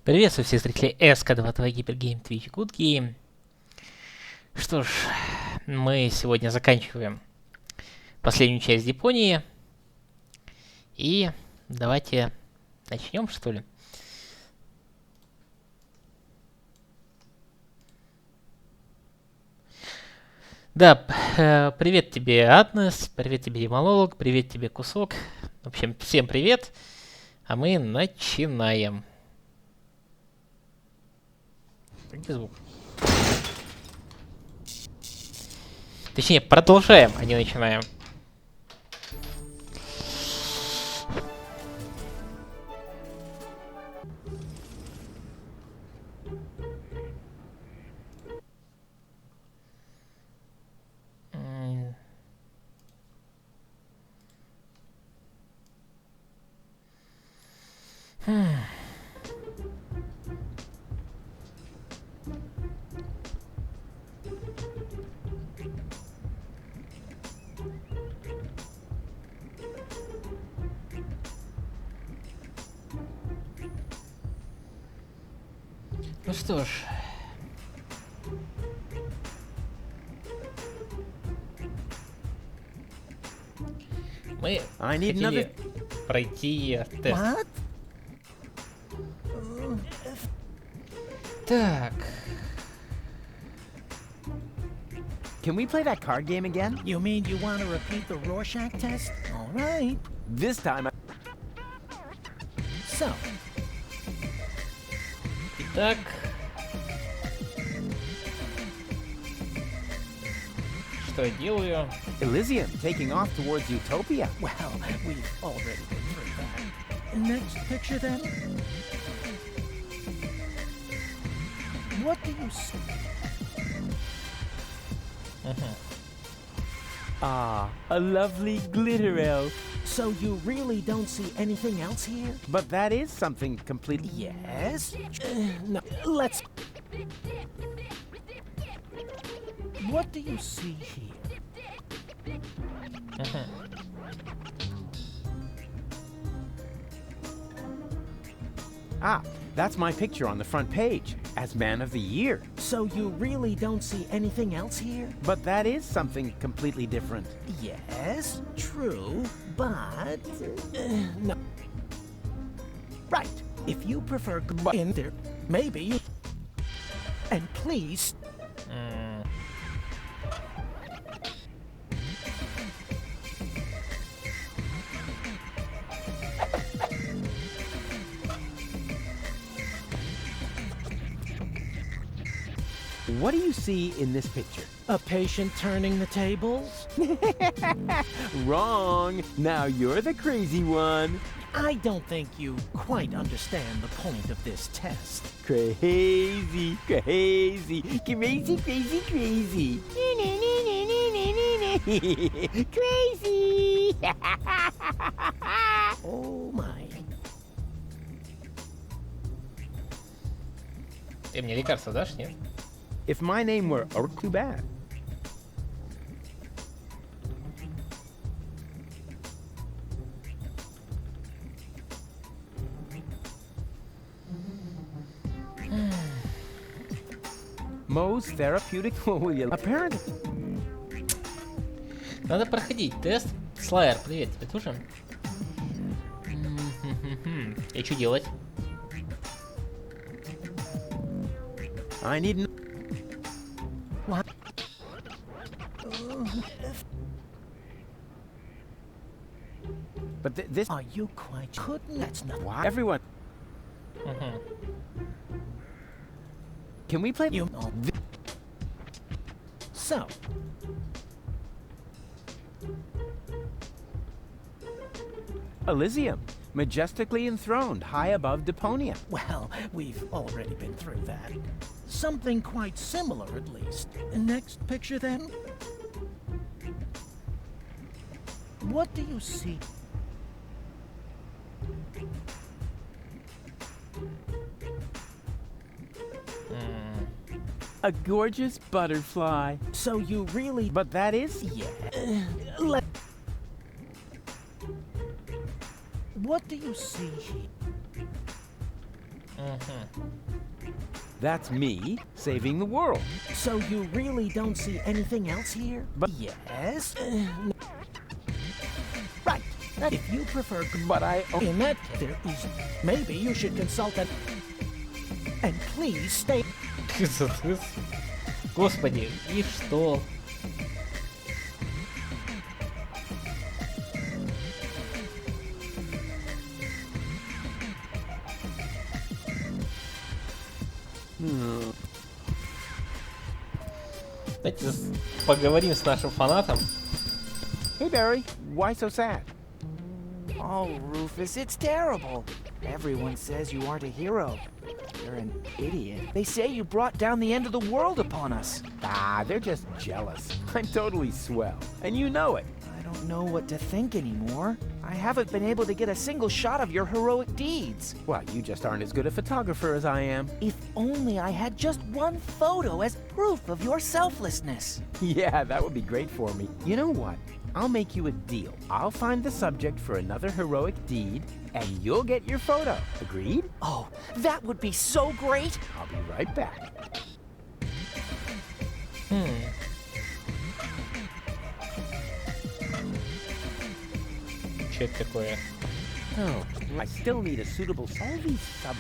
Приветствую всех зрителей ch.2 Гипергейм Twitch Good Game. Что ж, мы сегодня заканчиваем последнюю часть Депонии. И давайте начнем, что ли. Да, привет тебе, Атнес, привет тебе, Демонолог, привет тебе, Кусок. В общем, всем привет. А мы начинаем. Где звук? Точнее, продолжаем, а не начинаем. Ну что ж. Мы хотели пройти тест. What? Так. Can we play that card game again? You mean you want to repeat the Rorschach test? All right. This time So. Итак. Что я делаю? Elysium taking off towards Utopia. Well, we've already been through that. Next picture then. What do you see? Ah, a lovely glitter elf. So you really don't see anything else here? But that is something completely... Yes? No, let's... What do you see here? Ah, that's my picture on the front page, as Man of the Year. So you really don't see anything else here? But that is something completely different. Yes, true, but... no. Right, if you prefer in there, maybe you... And please... What do you see in this picture? A patient turning the tables? Wrong. Now you're the crazy one. I don't think you quite understand the point of this test. Crazy, crazy, crazy, crazy, crazy. Crazy. Oh my. Ты мне лекарство дашь, нет? If my name were too bad. Mo's therapeutic will apparently. Надо проходить тест. Слайер, привет, тебе тоже? И что делать? I need. What? But this... Are you quite... Couldn't... That's not... Why? Everyone... Can we play... You... So... Elysium, majestically enthroned high above Deponia. Well, we've already been through that. Something quite similar, at least. Next picture, then. What do you see? A gorgeous butterfly. So you really... But that is... Yeah. What do you see here? That's me saving the world. So you really don't see anything else here? But yes. Right. If you prefer, but in that there is. Maybe you should consult an. And please stay. Господи, и что? Давайте поговорим с нашим фанатом. Hey Barry, why so sad? Oh, Rufus, it's terrible. Everyone says you aren't a hero. You're an idiot. They say you brought down the end of the world upon us. Ah, they're just jealous. I'm totally swell, and you know it. I don't know what to think anymore. I haven't been able to get a single shot of your heroic deeds. Well, you just aren't as good a photographer as I am. If only I had just one photo as proof of your selflessness. Yeah, that would be great for me. You know what? I'll make you a deal. I'll find the subject for another heroic deed, and you'll get your photo. Agreed? Oh, that would be so great. I'll be right back. Что это такое? Oh, I still need a suitable Salvi sub.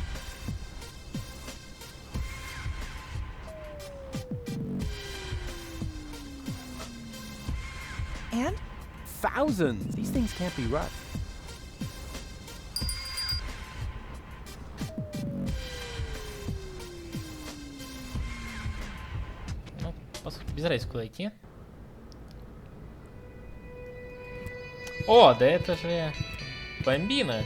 And? Thousands! These things can't be rough. Ну, без разницы, куда идти. О, да это же бомбина.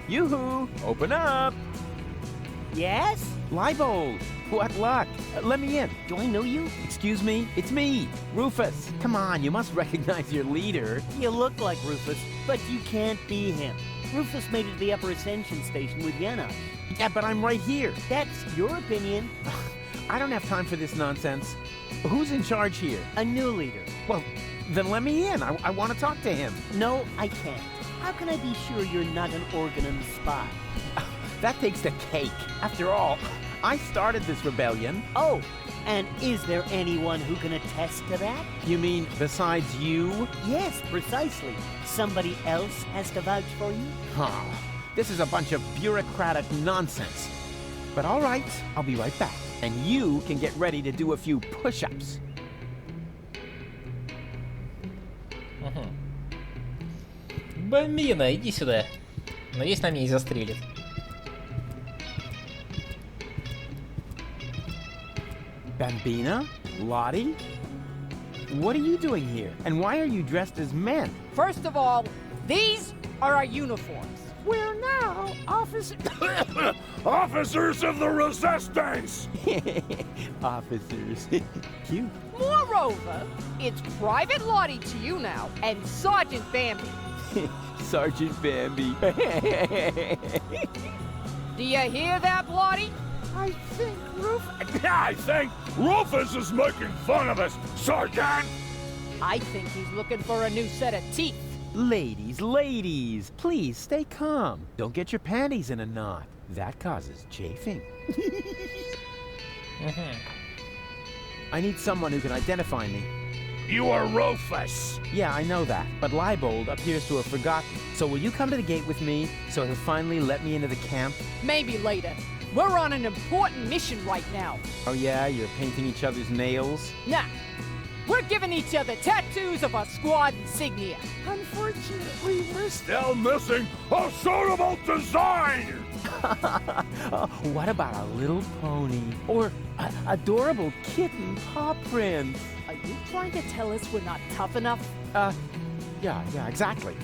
Yoo-hoo! Open up! Yes? Leibold! What luck! Let me in. Do I know you? Excuse me? It's me, Rufus. Come on, you must recognize your leader. You look like Rufus, but you can't be him. Rufus made it to the Upper Ascension Station with Yenna. Yeah, but I'm right here. That's your opinion. I don't have time for this nonsense. Who's in charge here? A new leader. Well, then let me in. I want to talk to him. No, I can't. How can I be sure you're not an Organon spy? That takes the cake. After all, I started this rebellion. Oh, and is there anyone who can attest to that? You mean besides you? Yes, precisely. Somebody else has to vouch for you? Huh. This is a bunch of bureaucratic nonsense. But all right, I'll be right back. And you can get ready to do a few push-ups. Бомбина, иди сюда. Надеюсь, на меня не застрелит. Bambina? Lottie? What are you doing here? And why are you dressed as men? First of all, these are our uniforms. We're now officers. Officers of the Resistance! Officers. Cute. Moreover, it's Private Lottie to you now, and Sergeant Bambi. Sergeant Bambi. Do you hear that, Lottie? I think I think Rufus is making fun of us, Sergeant! I think he's looking for a new set of teeth. Ladies, please stay calm. Don't get your panties in a knot. That causes chafing. I need someone who can identify me. You are Rufus! Yeah, I know that, but Leibold appears to have forgotten. So will you come to the gate with me so he'll finally let me into the camp? Maybe later. We're on an important mission right now. Oh yeah, you're painting each other's nails? Nah, we're giving each other tattoos of our squad insignia. Unfortunately, we're Still missing a suitable design! What about a little pony? Or an adorable kitten paw print? Are you trying to tell us we're not tough enough? Yeah, exactly.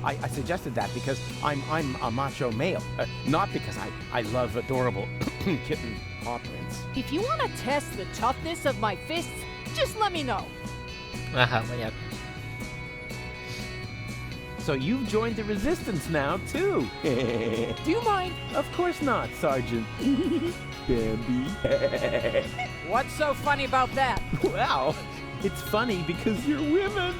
I suggested that because I'm a macho male, not because I love adorable kitten paw prints. If you want to test the toughness of my fists, Just let me know. Ага, понятно. So you've joined the resistance now, too. Do you mind? Of course not, Sergeant. Bambi. What's so funny about that? Well, it's funny because you're women.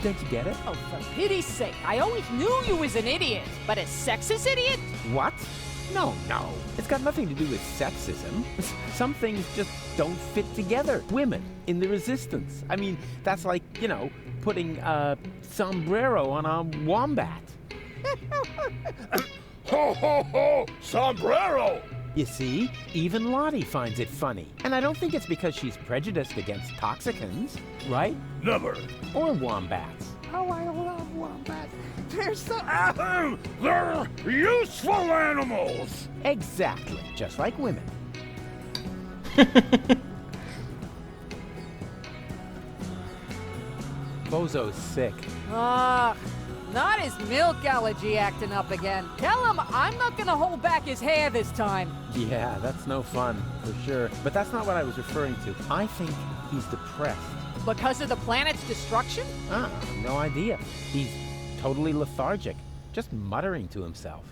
Don't you get it? Oh, for pity's sake, I always knew you was an idiot. But a sexist idiot? What? No. It's got nothing to do with sexism. Some things just don't fit together. Women in the resistance. I mean, that's like, putting a sombrero on a wombat. Ho, ho, ho! Sombrero! You see, even Lottie finds it funny. And I don't think it's because she's prejudiced against toxicants, right? Never. Or wombats. Oh, I love wombats. They're so... They're useful animals! Exactly, just like women. Bozo's sick. Not his milk allergy acting up again. Tell him I'm not gonna hold back his hair this time. Yeah, that's no fun, for sure. But that's not what I was referring to. I think he's depressed. Because of the planet's destruction? No idea. He's totally lethargic, just muttering to himself.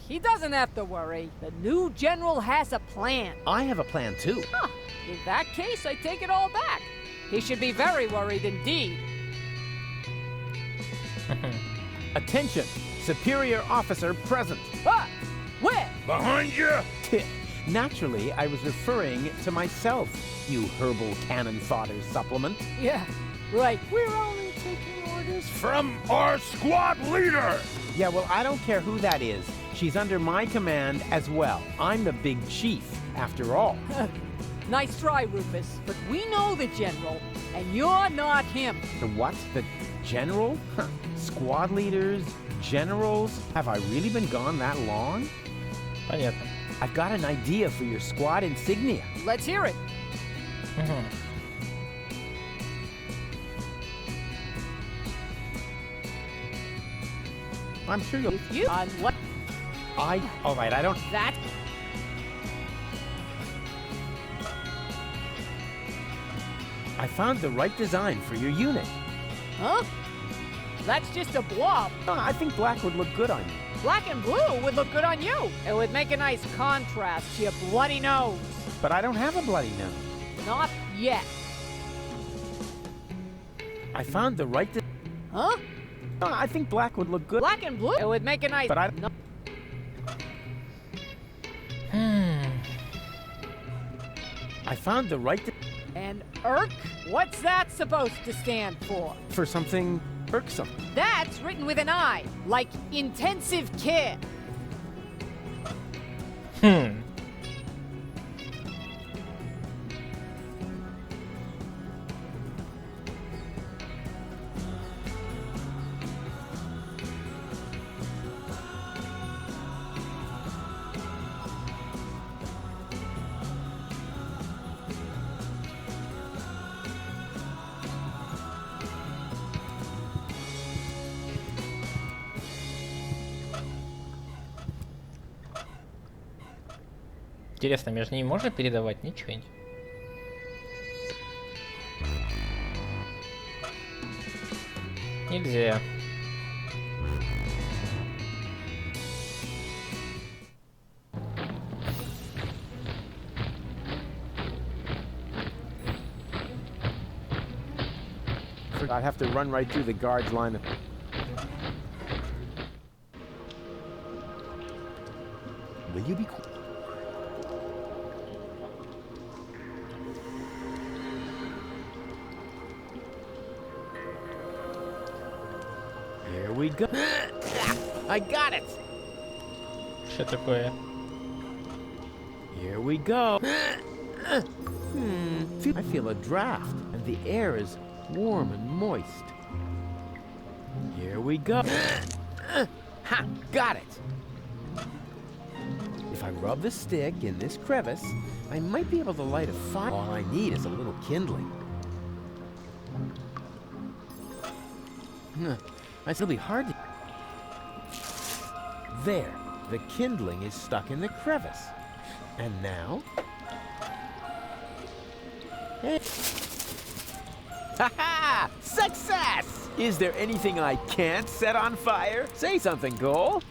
He doesn't have to worry. The new general has a plan. I have a plan, too. Huh. In that case, I take it all back. He should be very worried indeed. Attention! Superior officer present. Ah! Where? Behind you? Naturally, I was referring to myself, you herbal cannon fodder supplement. Yeah, right. We're only taking orders From our squad leader! Yeah, well, I don't care who that is. She's under my command as well. I'm the big chief, after all. Nice try, Rufus. But we know the general, and you're not him. The what? The general? Huh. Squad leaders? Generals? Have I really been gone that long? Понятно. I've got an idea for your squad insignia. Let's hear it. I'm sure you'll... You on what? All right, I don't... That? I found the right design for your unit. Huh? That's just a blob. I think black would look good on you. Black and blue would look good on you. It would make a nice contrast to your bloody nose. But I don't have a bloody nose. Not yet. I found the right... Huh? I think black would look good. Black and blue? It would make a nice... But I... No. I found the right... And IRK? What's that supposed to stand for? For something irksome. That's written with an I, like intensive care. Интересно, между ними можно передавать? Ничего нет. Нельзя. I'd have to run right through the guards line. Will you be cool? Here we go. I got it. Что такое? Here we go. I feel a draft, and the air is warm and moist. Here we go. Ha! Got it! If I rub the stick in this crevice, I might be able to light a fire. All I need is a little kindling. It'll be hard to... There. The kindling is stuck in the crevice. And now... Ha-ha! Success! Is there anything I can't set on fire? Say something, Cole.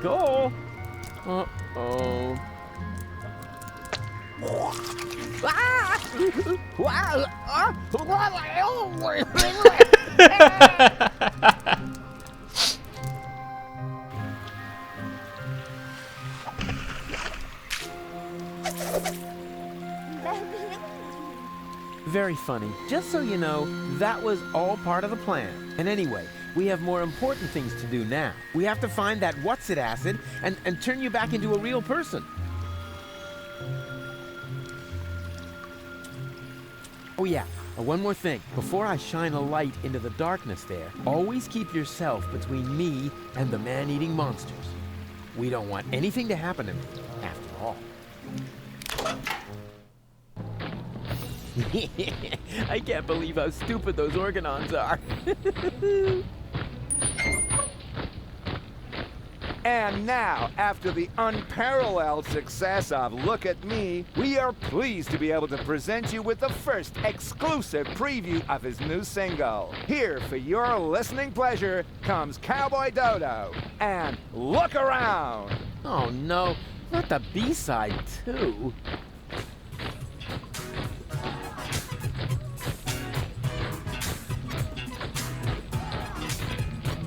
Cole? Uh-oh. Very funny. Just so you know, that was all part of the plan. And anyway, we have more important things to do now. We have to find that what's-it acid and turn you back into a real person. Oh yeah, one more thing. Before I shine a light into the darkness there, always keep yourself between me and the man-eating monsters. We don't want anything to happen to me, after all. I can't believe how stupid those organons are. And now, after the unparalleled success of Look at Me, we are pleased to be able to present you with the first exclusive preview of his new single. Here, for your listening pleasure, comes Cowboy Dodo and Look Around. Oh no, not the B-side too.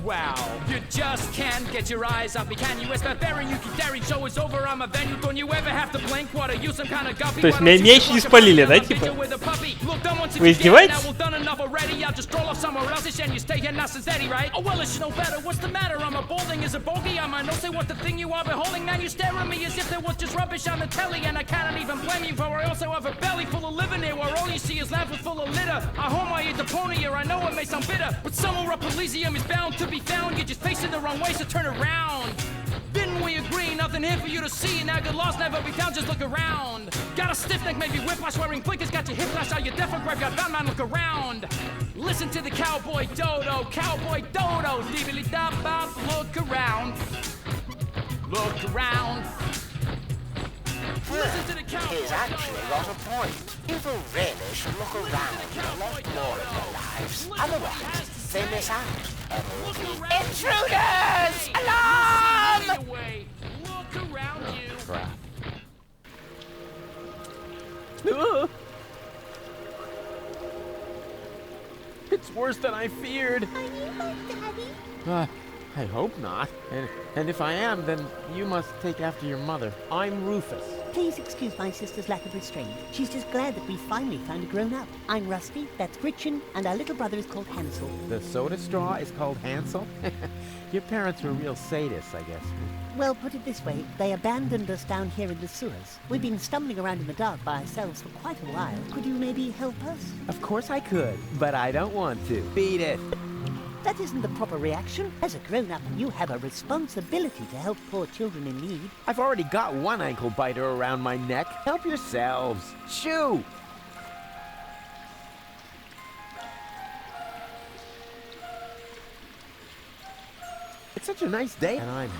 Wow, you just can't get your eyes off me, can you? It's barbarian, you keep daring, show is over, I'm a venue, don't you ever have to blink, what are you, some kind of guppy? То есть меня меч не спалили, да, типа? Вы издеваетесь? Oh well, it's no better, what's the matter? I'm a balding, is a bogey, I might not say what the thing you are beholding, now you stare at me as if there was just rubbish on the telly, and I cannot even blame you, for I also have a belly full of living here, where all you see is lamps full of litter. I home I eat Deponia, I know it may sound bitter, but somewhere up Elysium is bound to be found. You're just facing the wrong way, so turn around. Didn't we agree? Nothing here for you to see. Now good loss never be found, just look around. Got a stiff neck, maybe whiplash, wearing blinkers, got your hip flash out, your deaf and graveyard bound, man, look around. Listen to the Cowboy Dodo, deebily da bop, look around. Look around. Listen to the Cowboy He's actually got a point. People really should look around a lot more in their lives. Otherwise, they miss out. Intruders! Alarm! Look around you. Crap. It's worse than I feared. Are you my daddy? I hope not. And if I am, then you must take after your mother. I'm Rufus. Please excuse my sister's lack of restraint. She's just glad that we finally found a grown-up. I'm Rusty, that's Gretchen, and our little brother is called Hansel. The soda straw is called Hansel? Your parents were real sadists, I guess. Well, put it this way, they abandoned us down here in the sewers. We've been stumbling around in the dark by ourselves for quite a while. Could you maybe help us? Of course I could, but I don't want to. Beat it. That isn't the proper reaction. As a grown-up, you have a responsibility to help poor children in need. I've already got one ankle biter around my neck. Help yourselves. Shoo! It's such a nice day, and I'm...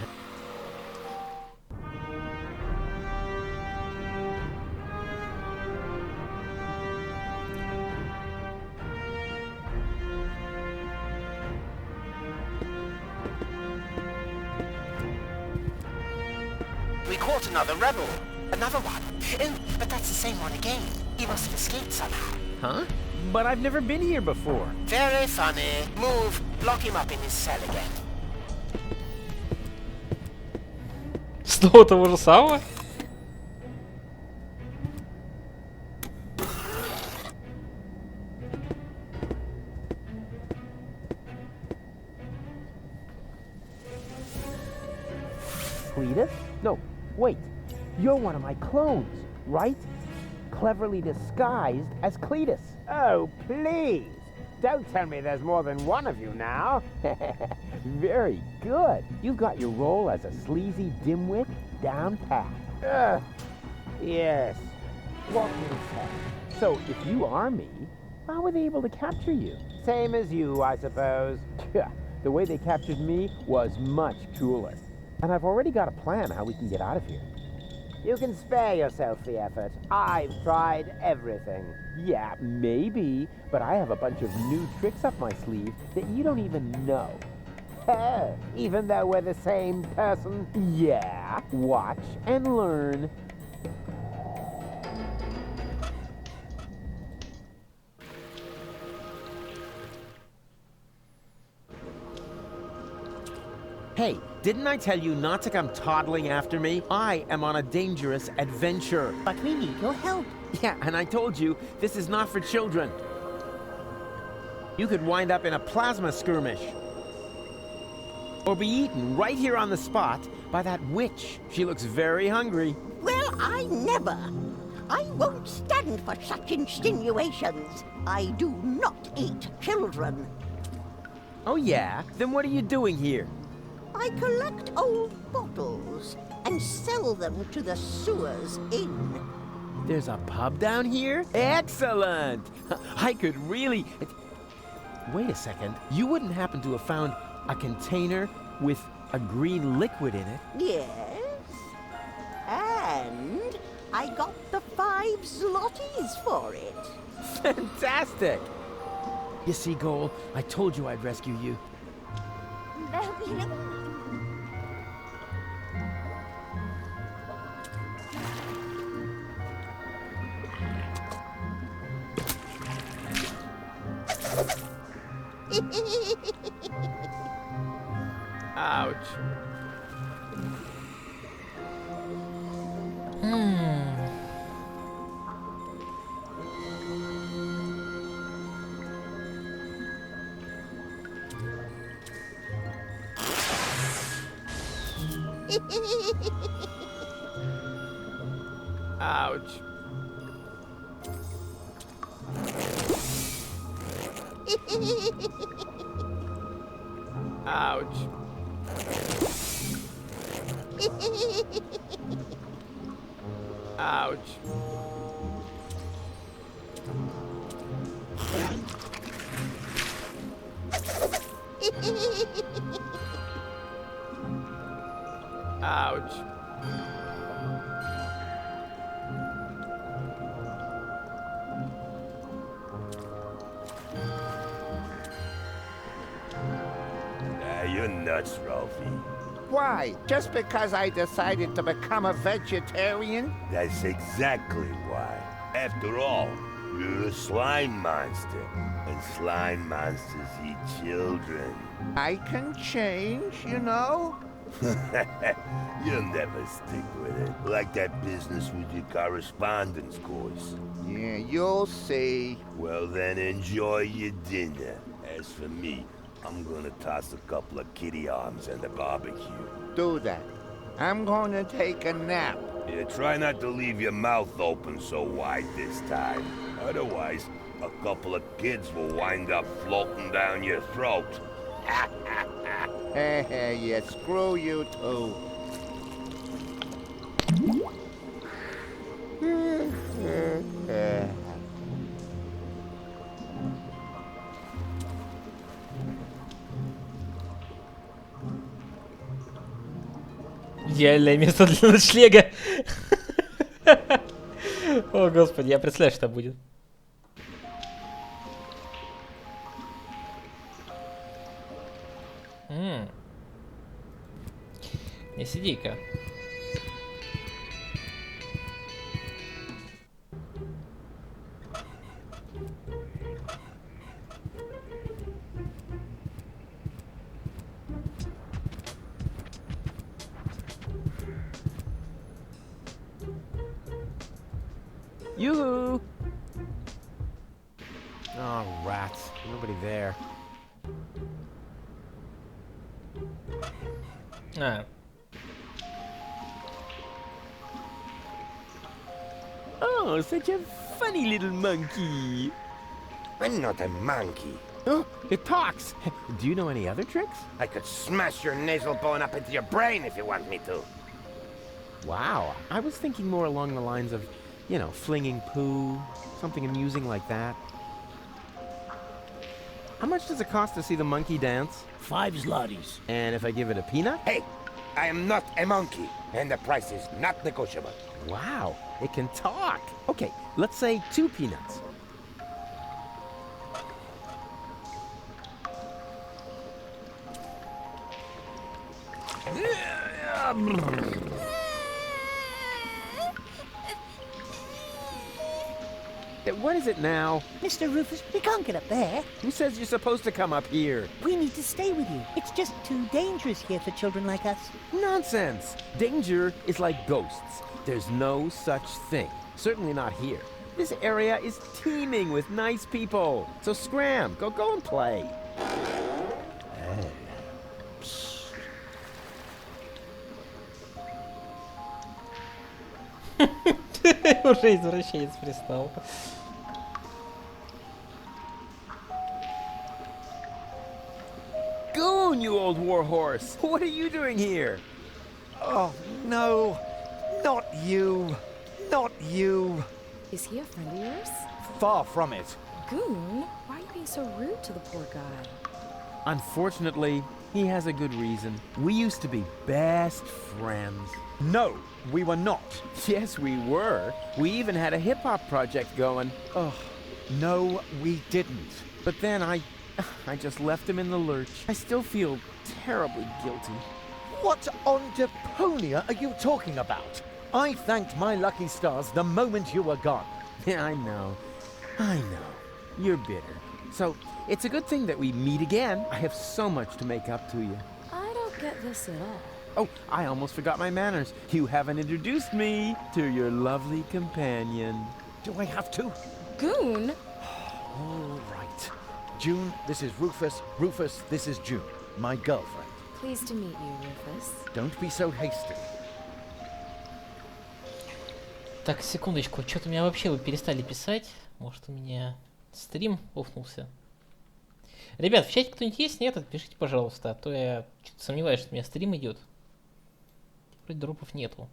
We caught another rebel. Another one. But that's the same one again. He must have escaped somehow. Huh? But I've never been here before. Very funny. Move. Lock him up in his cell again. Снова того же самого? Cletus? No, wait. You're one of my clones, right? Cleverly disguised as Cletus. Oh, please. Don't tell me there's more than one of you now. Very good. You've got your role as a sleazy dimwit down pat. Yes. What was that? So, if you are me, how were they able to capture you? Same as you, I suppose. The way they captured me was much cooler. And I've already got a plan how we can get out of here. You can spare yourself the effort. I've tried everything. Yeah, maybe, but I have a bunch of new tricks up my sleeve that you don't even know. Even though we're the same person? Yeah, watch and learn. Hey, didn't I tell you not to come toddling after me? I am on a dangerous adventure. But we need your help. Yeah, and I told you, this is not for children. You could wind up in a plasma skirmish. Or be eaten right here on the spot by that witch. She looks very hungry. Well, I never. I won't stand for such insinuations. I do not eat children. Oh yeah? Then what are you doing here? I collect old bottles and sell them to the sewers inn. There's a pub down here? Excellent! I could really... Wait a second. You wouldn't happen to have found a container with a green liquid in it? Yes. And I got the 5 zlotys for it. Fantastic! You see, Goal, I told you I'd rescue you. Ouch. Ouch. Ouch. Ouch. Ouch. You're nuts, Ralphie. Why? Just because I decided to become a vegetarian? That's exactly why. After all, you're a slime monster, and slime monsters eat children. I can change, you know? You'll never stick with it. Like that business with your correspondence course. Yeah, you'll see. Well, then enjoy your dinner. As for me, I'm gonna toss a couple of kitty arms in the barbecue. Do that. I'm gonna take a nap. Yeah, try not to leave your mouth open so wide this time. Otherwise, a couple of kids will wind up floating down your throat. Yeah, screw you too. Идеальное место для ночлега. О, господи, я представляю, что будет. Не сиди-ка. Yoo-hoo! Oh, rats. Nobody there. А, Oh, such a funny little monkey. I'm not a monkey. Oh, it talks. Do you know any other tricks? I could smash your nasal bone up into your brain if you want me to. Wow. I was thinking more along the lines of, you know, flinging poo, something amusing like that. How much does it cost to see the monkey dance? 5 zlotys. And if I give it a peanut? Hey, I am not a monkey, and the price is not negotiable. Wow, it can talk. Okay, let's say 2 peanuts. What is it now? Mr. Rufus, we can't get up there. Who says you're supposed to come up here? We need to stay with you. It's just too dangerous here for children like us. Nonsense! Danger is like ghosts. There's no such thing. Certainly not here. This area is teeming with nice people. So scram, go and play. Уже извращенец пристал. Goon, you old warhorse! What are you doing here? Oh, no. Not you. Not you. Is he a friend of yours? Far from it. Goon, why are you being so rude to the poor guy? Unfortunately, he has a good reason. We used to be best friends. No, we were not. Yes, we were. We even had a hip-hop project going. Oh, no, we didn't. But then I just left him in the lurch. I still feel terribly guilty. What on Deponia are you talking about? I thanked my lucky stars the moment you were gone. Yeah, I know. You're bitter. So, it's a good thing that we meet again. I have so much to make up to you. I don't get this at all. Oh, I almost forgot my manners. You haven't introduced me to your lovely companion. Do I have to? Goon? All right. June, this is Rufus. Rufus, this is June, my girlfriend. Pleased to meet you, Rufus. Don't be so hasty. Так, секундочку, что-то у меня вообще вы перестали писать. Может, у меня стрим офнулся. Ребят, в чате кто-нибудь есть? Нет? Отпишите, пожалуйста, а то я что-то сомневаюсь, что у меня стрим идет. Вроде дропов нету.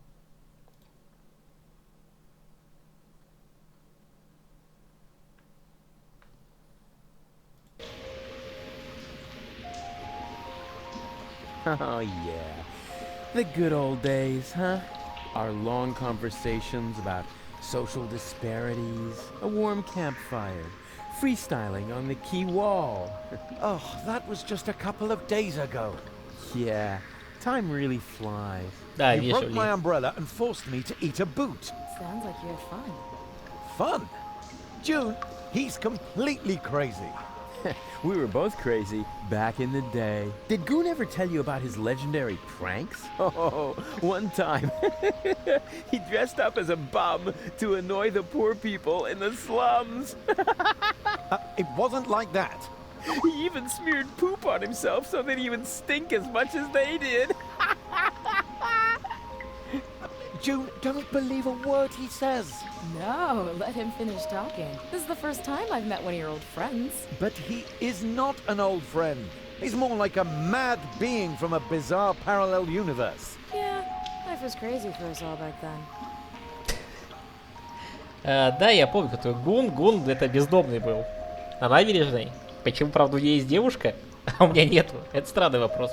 Oh, yeah. The good old days, huh? Our long conversations about social disparities, a warm campfire, freestyling on the quay wall. Oh, that was just a couple of days ago. Yeah, time really flies. You broke my umbrella and forced me to eat a boot. Sounds like you had fun. Fun? June, he's completely crazy. We were both crazy back in the day. Did Goon ever tell you about his legendary pranks? Oh, one time he dressed up as a bum to annoy the poor people in the slums. It wasn't like that. He even smeared poop on himself so that he would stink as much as they did. June, don't believe a word he says. No, let him finish talking. This is the first time I've met one of your old friends. But he is not an old friend. He's more like a mad being from a bizarre parallel universe. Yeah, life was crazy for us all back then. Да, я помню, который Гун это бездомный был. На набережной. Почему, правда, у нее есть девушка, а у меня нету? Это странный вопрос.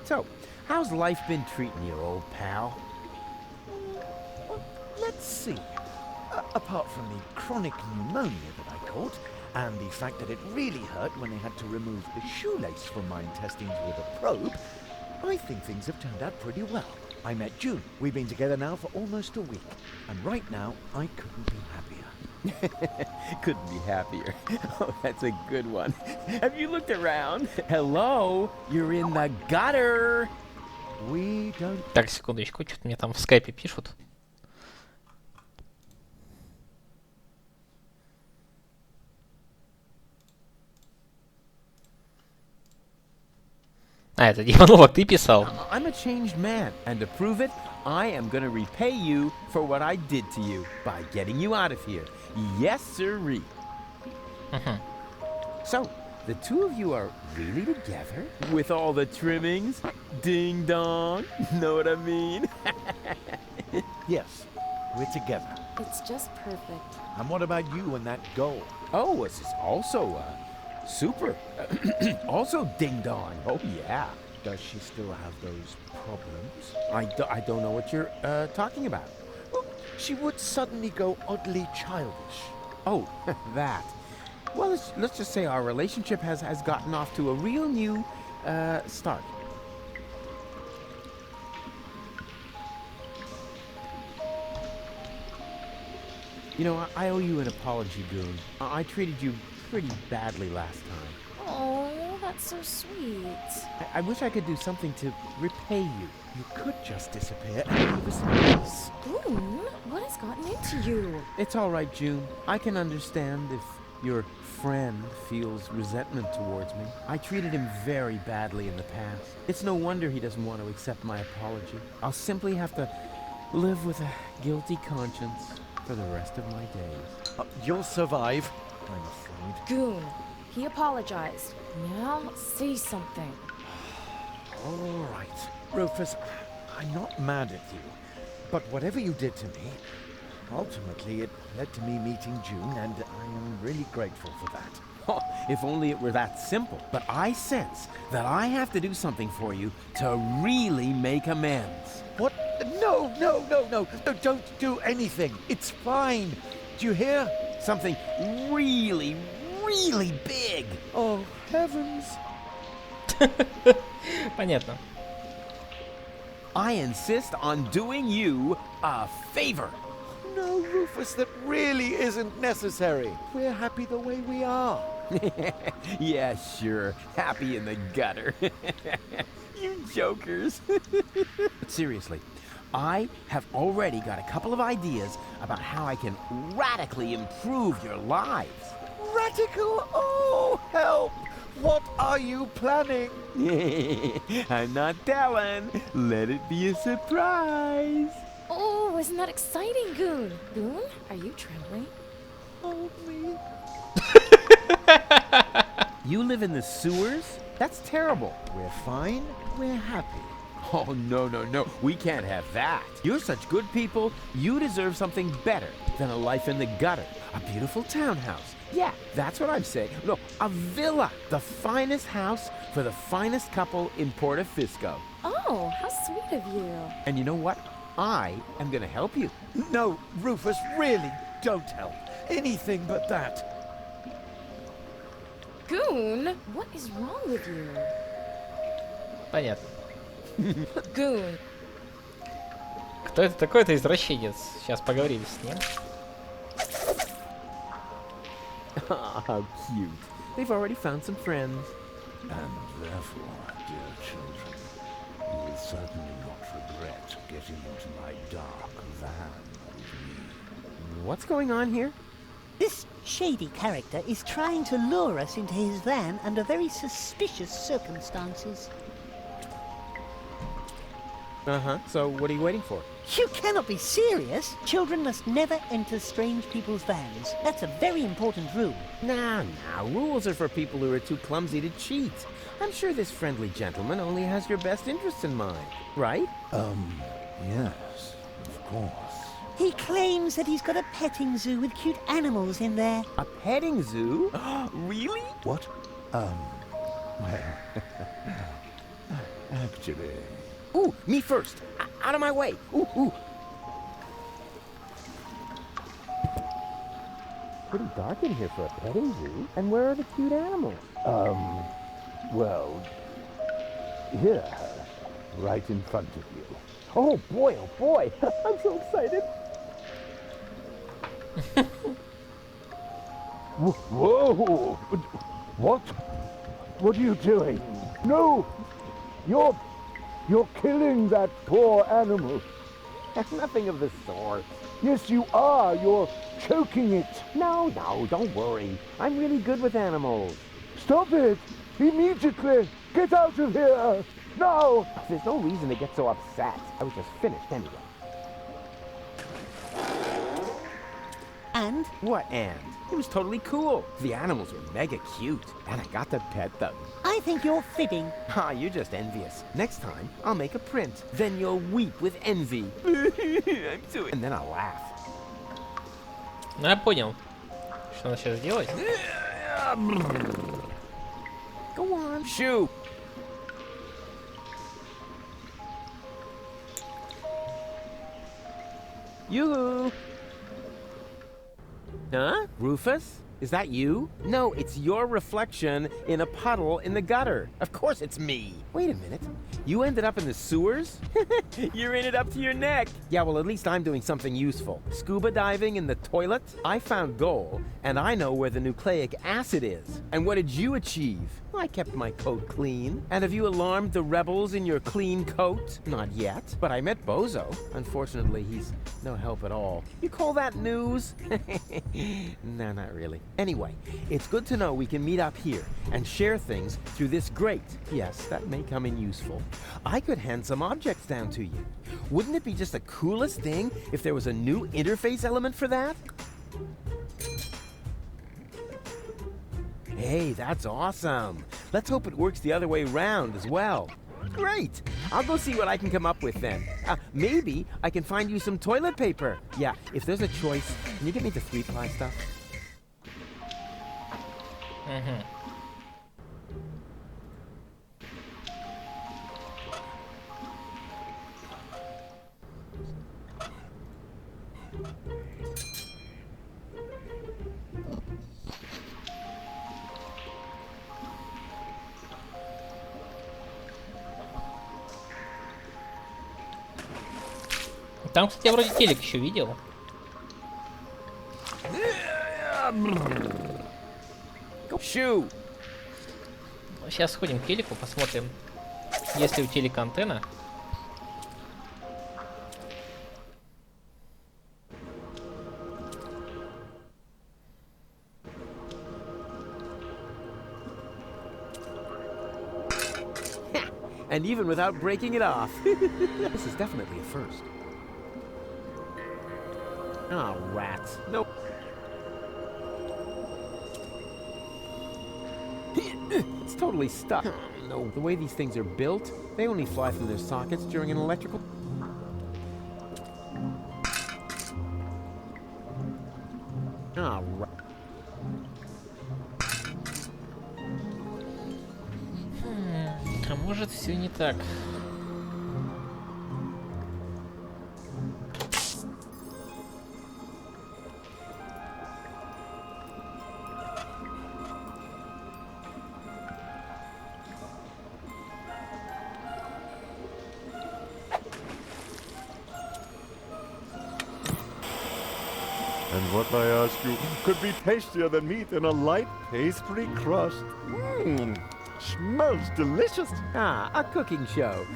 So, how's life been treating you, old pal? Well, let's see. Apart from the chronic pneumonia that I caught, and the fact that it really hurt when they had to remove the shoelace from my intestines with a probe, I think things have turned out pretty well. I met June. We've been together now for almost a week, and right now I couldn't be happier. Couldn't be happier. Oh, that's a good one. Have you looked around? Hello? You're in the gutter. We don't... Так, секундочку, что-то мне там в скайпе пишут. А, это Димонолог, ты писал. I'm a changed man, and to prove it, I am gonna repay you for what I did to you by getting you out of here. Yes, sirree. So, the two of you are really together? With all the trimmings? Ding dong. Know what I mean? Yes, we're together. It's just perfect. And what about you and that goal? Oh, this is also super. Also ding-dong. Oh, yeah. Does she still have those problems? I don't know what you're talking about. Well, she would suddenly go oddly childish. Oh, that. Well, let's just say our relationship has gotten off to a real new start. You know, I owe you an apology, Goon. I treated you pretty badly last time. Oh, that's so sweet. I wish I could do something to repay you. You could just disappear and leave us in peace. Goon, what has gotten into you? It's all right, June. I can understand if your friend feels resentment towards me. I treated him very badly in the past. It's no wonder he doesn't want to accept my apology. I'll simply have to live with a guilty conscience for the rest of my days. You'll survive, I'm afraid. Goon, he apologized. Now say something. All right. Rufus, I'm not mad at you, but whatever you did to me, ultimately it led to me meeting June, and I am really grateful for that. Oh, if only it were that simple. But I sense that I have to do something for you to really make amends. What? No, don't do anything. It's fine. Do you hear? Something really, really big. Oh, heavens. Понятно. I insist on doing you a favor. No, Rufus, that really isn't necessary. We're happy the way we are. Yeah, sure. Happy in the gutter. You jokers. But seriously, I have already got a couple of ideas about how I can radically improve your lives. Radical? Oh, help! What are you planning? I'm not telling. Let it be a surprise. Oh, isn't that exciting, Goon? Goon, are you trembling? Hold me. You live in the sewers? That's terrible. We're fine. We're happy. Oh, no. We can't have that. You're such good people. You deserve something better than a life in the gutter. A beautiful townhouse. Yeah, that's what I'm saying. No, a villa. The finest house for the finest couple in Porta Fisco. Oh, how sweet of you. And you know what? I am going to help you. No, Rufus, really, don't help. Anything but that. Goon, what is wrong with you? Понятно. Goon. Кто это такой? Это извращенец. Сейчас поговорим с ним. How cute. They've already found some friends. And therefore, dear children, you will certainly not regret getting into my dark van with me. What's going on here? This shady character is trying to lure us into his van under very suspicious circumstances. Uh-huh. So what are you waiting for? You cannot be serious. Children must never enter strange people's vans. That's a very important rule. Nah. Rules are for people who are too clumsy to cheat. I'm sure this friendly gentleman only has your best interests in mind, right? Yes, of course. He claims that he's got a petting zoo with cute animals in there. A petting zoo? Really? What? Well, actually... Ooh, me first. Out of my way. Ooh. Pretty dark in here for a petting zoo. And where are the cute animals? Well, here, right in front of you. Oh boy. I'm so excited. Whoa! What? What are you doing? No! You're killing that poor animal. Nothing of the sort. Yes, you are. You're choking it. No, don't worry. I'm really good with animals. Stop it! Immediately! Get out of here! Now! There's no reason to get so upset. I was just finished anyway. And? What and? It was totally cool. The animals were mega cute, and I got to pet them. I think you're fibbing. You're just envious. Next time, I'll make a print. Then you'll weep with envy. I'm so... And then I'll laugh. Ну, я понял, что надо сейчас сделать. Go on. Shoo! Yoo-hoo! Huh? Rufus? Is that you? No, it's your reflection in a puddle in the gutter. Of course it's me. Wait a minute. You ended up in the sewers? You're in it up to your neck. Yeah, well, at least I'm doing something useful. Scuba diving in the toilet? I found gold, and I know where the nucleic acid is. And what did you achieve? I kept my coat clean. And have you alarmed the rebels in your clean coat? Not yet, but I met Bozo. Unfortunately, he's no help at all. You call that news? No, not really. Anyway, it's good to know we can meet up here and share things through this grate. Yes, that may come in useful. I could hand some objects down to you. Wouldn't it be just the coolest thing if there was a new interface element for that? Hey, that's awesome. Let's hope it works the other way around as well. Great! I'll go see what I can come up with then. Maybe I can find you some toilet paper. Yeah, if there's a choice, can you get me the 3-ply stuff? Угу. Там, кстати, я вроде телек еще видел. Сейчас сходим к телеку, посмотрим, есть ли у телека антенна. And even without breaking it off. This is definitely a first. Oh, rats. Nope. It's totally stuck. No, the way these things are built, they only fly from their sockets during an electrical... Oh, А может, все не так. And what I ask you could be tastier than meat in a light pastry crust. Mmm, smells delicious. Ah, a cooking show.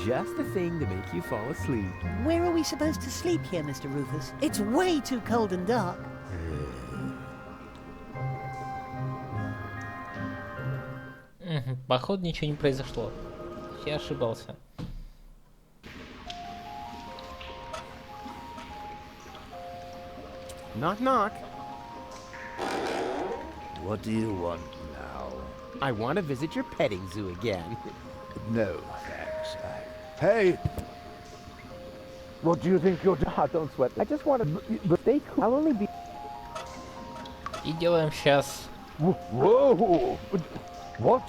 Just the thing to make you fall asleep. Where are we supposed to sleep here, Mr. Rufus? It's way too cold and dark. Походу ничего не произошло. Я ошибался. Knock, knock. What do you want now? I want to visit your petting zoo again. No, thanks. Hey! What do you think you're doing? Don't sweat. I just want to stay cool. I'll only be... И делаем сейчас. Whoa! What?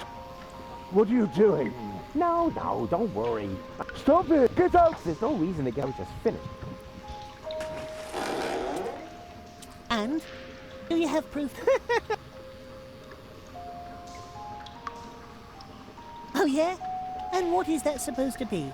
What are you doing? No, don't worry. Stop it! Get out! There's no reason to get we just finished. And? Do you have proof? Oh yeah? And what is that supposed to be?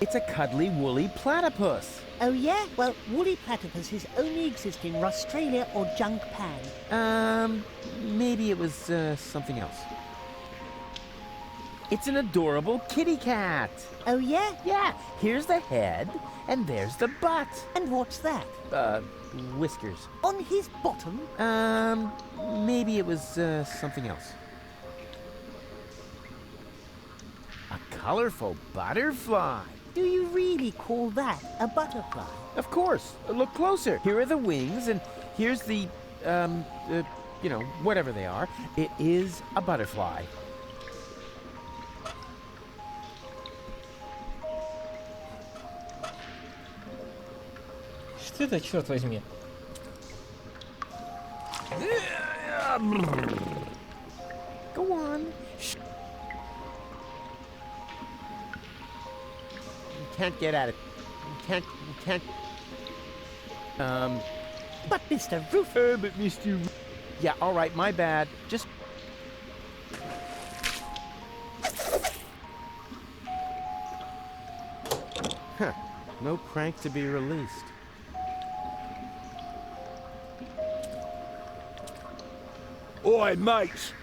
It's a cuddly, woolly platypus. Oh yeah? Well, woolly platypuses only exist in Australia or Japan. Maybe it was something else. It's an adorable kitty cat. Oh yeah? Yeah, here's the head, and there's the butt. And what's that? Whiskers. On his bottom? Maybe it was something else. A colorful butterfly. Do you really call that a butterfly? Of course. Look closer. Here are the wings, and here's the, you know, whatever they are. It is a butterfly. Что это, черт возьми? Go on. Shh. You can't get at it. You can't. But Mr. Roof... But Mr. Yeah, all right, my bad. Just... Huh. No crank to be released. Oi, mate!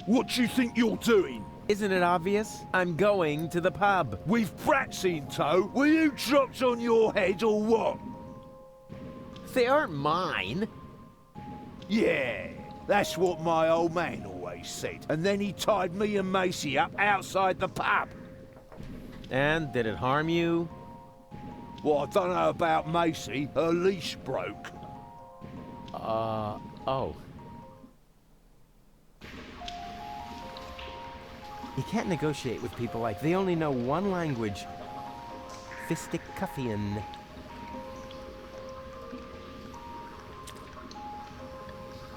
What do you think you're doing? Isn't it obvious? I'm going to the pub. With brats in tow? Were you dropped on your head or what? They aren't mine. Yeah, that's what my old man always said. And then he tied me and Macy up outside the pub. And did it harm you? Well, I don't know about Macy. Her leash broke. Oh. You can't negotiate with people like they only know one language. Fisticuffian.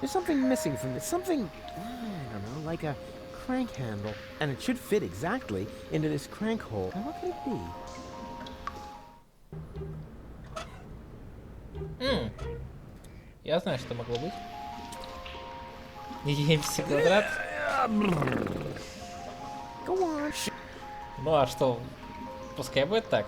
There's something missing from this. Something, I don't know, like a crank handle. And it should fit exactly into this crank hole. Now, what could it be? Я знаю, что могло быть. EMC квадрат. Ну а что? Пускай будет так.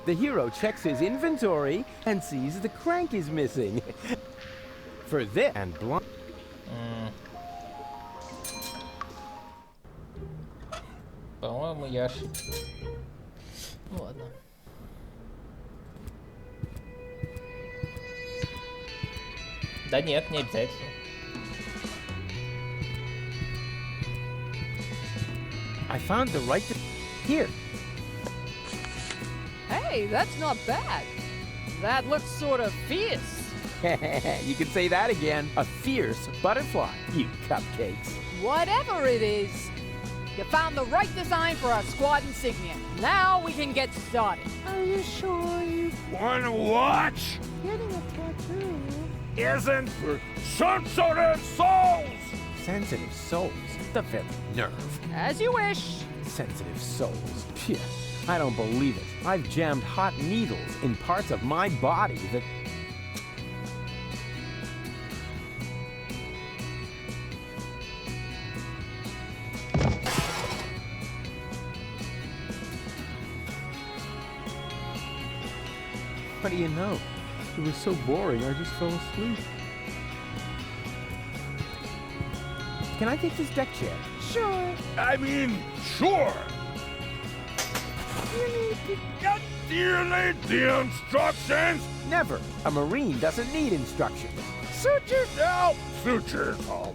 The hero checks his inventory and sees the crank is missing. For this and blind. По-моему, я ошибся. Ну ладно. Да нет, не обязательно. I found the right... Here. Hey, that's not bad. That looks sort of fierce. You can say that again. A fierce butterfly, you cupcakes. Whatever it is, you found the right design for our squad insignia. Now we can get started. Are you sure you... Wanna watch? Getting a tattoo? Isn't for sensitive souls! Sensitive souls? The very nerve. As you wish. Sensitive souls. Phew. I don't believe it. I've jammed hot needles in parts of my body that... What do you know? It was so boring, I just fell asleep. Can I take this deck chair? Sure. I mean, sure! Do you need the instructions? Never. A Marine doesn't need instructions. Suit yourself! Suit yourself.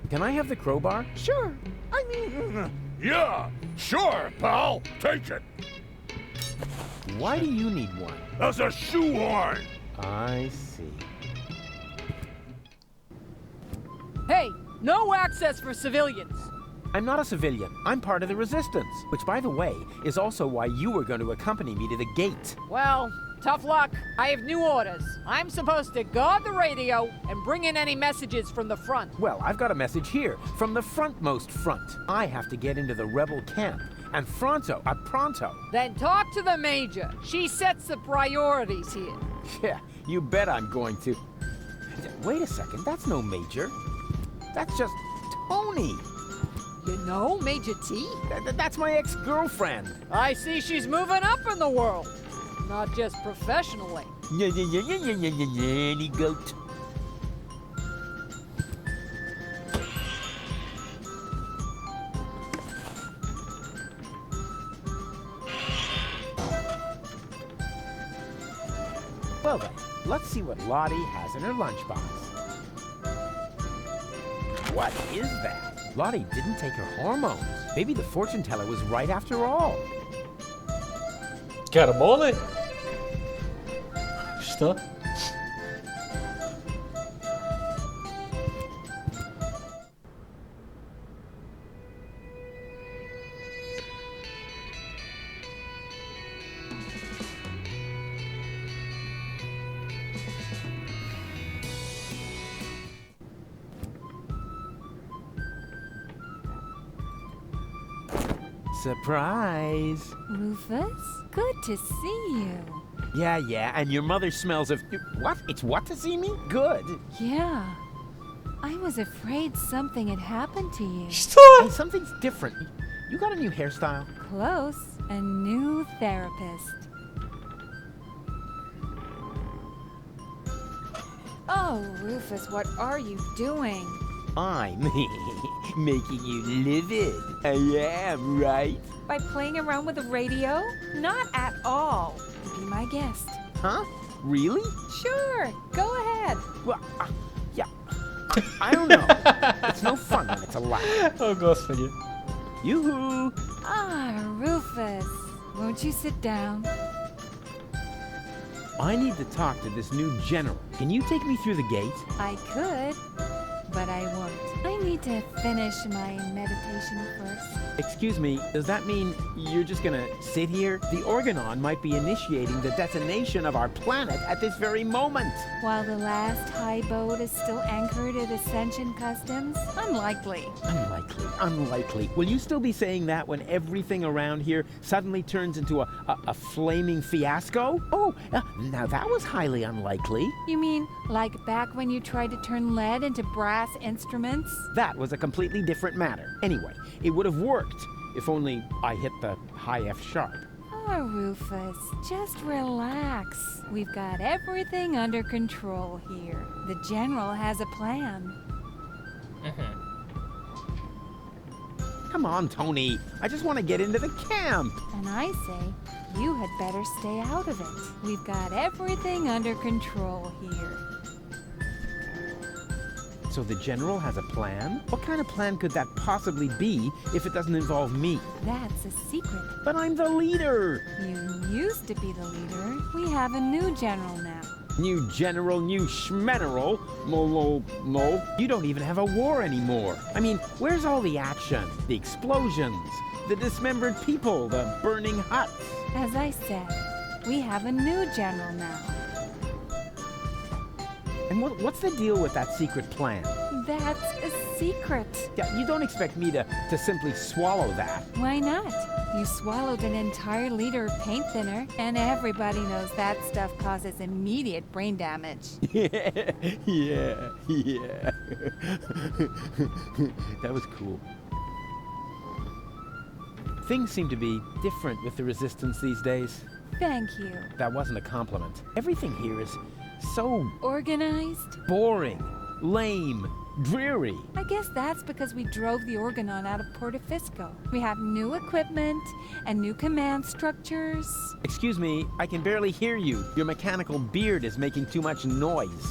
Can I have the crowbar? Sure. I mean... Yeah, sure, pal. Take it. Why do you need one? As a shoehorn. I see. Hey, no access for civilians. I'm not a civilian. I'm part of the Resistance. Which, by the way, is also why you were going to accompany me to the gate. Well, tough luck. I have new orders. I'm supposed to guard the radio and bring in any messages from the front. Well, I've got a message here from the frontmost front. I have to get into the rebel camp. And pronto. Then talk to the Major. She sets the priorities here. Yeah, you bet I'm going to. Wait a second, that's no Major. That's just Tony. You know Major T? That's my ex-girlfriend. I see she's moving up in the world. Not just professionally. Any goat. Well then, let's see what Lottie has in her lunchbox. What is that? Lottie didn't take her hormones. Maybe the fortune teller was right after all. Гормоны? Что? Surprise. Rufus, good to see you. Yeah, and your mother smells of... What? It's what to see me? Good. Yeah. I was afraid something had happened to you. Hey, something's different. You got a new hairstyle? Close. A new therapist. Oh, Rufus, what are you doing? I'm making you livid. I am, right? By playing around with the radio? Not at all. Be my guest. Huh? Really? Sure. Go ahead. Well, yeah. I don't know. It's no fun when it's a lie. О, Господи. Yoo-hoo! Ah, Rufus. Won't you sit down? I need to talk to this new general. Can you take me through the gate? I could, but I won't. I need to finish my meditation first. Excuse me, does that mean you're just gonna sit here? The Organon might be initiating the detonation of our planet at this very moment. While the last high boat is still anchored at Ascension Customs? Unlikely. Unlikely. Will you still be saying that when everything around here suddenly turns into a flaming fiasco? Oh, now that was highly unlikely. You mean like back when you tried to turn lead into brass instruments? That was a completely different matter. Anyway, it would have worked if only I hit the high F sharp. Oh, Rufus, just relax. We've got everything under control here. The General has a plan. Come on, Tony. I just want to get into the camp. And I say, you had better stay out of it. We've got everything under control here. So the General has a plan? What kind of plan could that possibly be if it doesn't involve me? That's a secret. But I'm the leader! You used to be the leader. We have a new general now. New general, new schmeneral. No. You don't even have a war anymore. I mean, where's all the action? The explosions, the dismembered people, the burning huts. As I said, we have a new general now. And what's the deal with that secret plan? That's a secret. Yeah, you don't expect me to simply swallow that. Why not? You swallowed an entire liter of paint thinner, and everybody knows that stuff causes immediate brain damage. Yeah. That was cool. Things seem to be different with the Resistance these days. Thank you. That wasn't a compliment. Everything here is so... organized? boring, lame, dreary. I guess that's because we drove the Organon out of Portofisco. We have new equipment and new command structures. Excuse me, I can barely hear you. Your mechanical beard is making too much noise.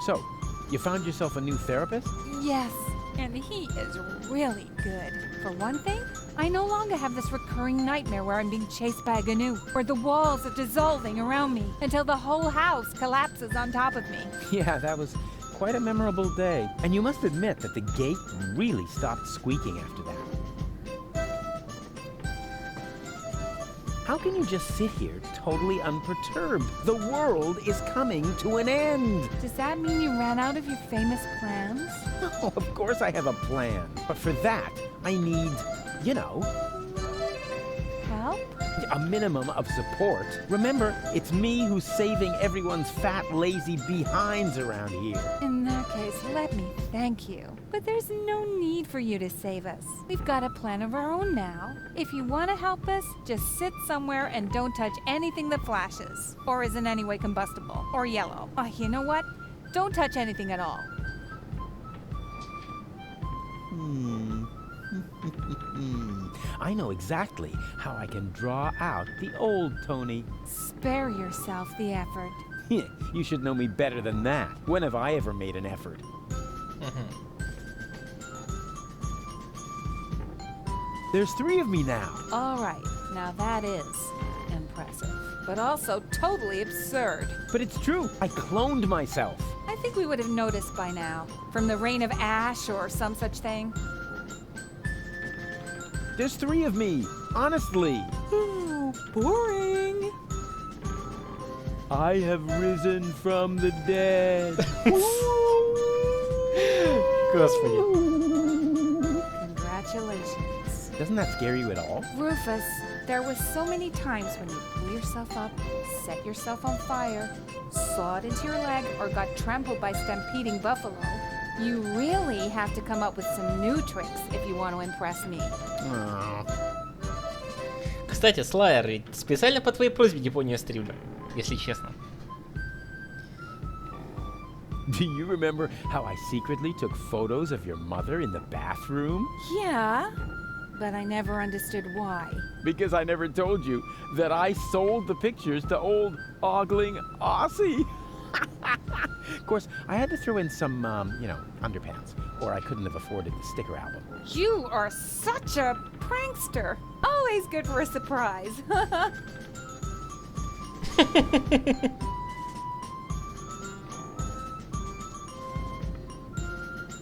So, you found yourself a new therapist? Yes, and he is really good. For one thing, I no longer have this recurring nightmare where I'm being chased by a GNU, where the walls are dissolving around me until the whole house collapses on top of me. Yeah, that was quite a memorable day. And you must admit that the gate really stopped squeaking after that. How can you just sit here totally unperturbed? The world is coming to an end. Does that mean you ran out of your famous plans? Oh, of course I have a plan. But for that, I need, you know... help? A minimum of support. Remember, it's me who's saving everyone's fat, lazy behinds around here. In that case, let me thank you. But there's no need for you to save us. We've got a plan of our own now. If you want to help us, just sit somewhere and don't touch anything that flashes, or is in any way combustible, or yellow. Oh, you know what? Don't touch anything at all. I know exactly how I can draw out the old Tony. Spare yourself the effort. You should know me better than that. When have I ever made an effort? There's 3 of me now. All right, now that is impressive, but also totally absurd. But it's true. I cloned myself. I think we would have noticed by now, from the rain of ash or some such thing. There's 3 of me, honestly. Ooh, boring. I have risen from the dead. Господи. Congratulations. Doesn't that scare you at all? Rufus, there was so many times when you blew yourself up, set yourself on fire, sawed into your leg, or got trampled by stampeding buffalo. You really have to come up with some new tricks if you want to impress me. Кстати, Слайер, ведь специально по твоей просьбе Депонию стримлю, если честно. Do you remember how I secretly took photos of your mother in the bathroom? Yeah, but I never understood why. Because I never told you that I sold the pictures to old ogling Aussie. Of course, I had to throw in some, underpants, or I couldn't have afforded the sticker album. You are such a prankster. Always good for a surprise.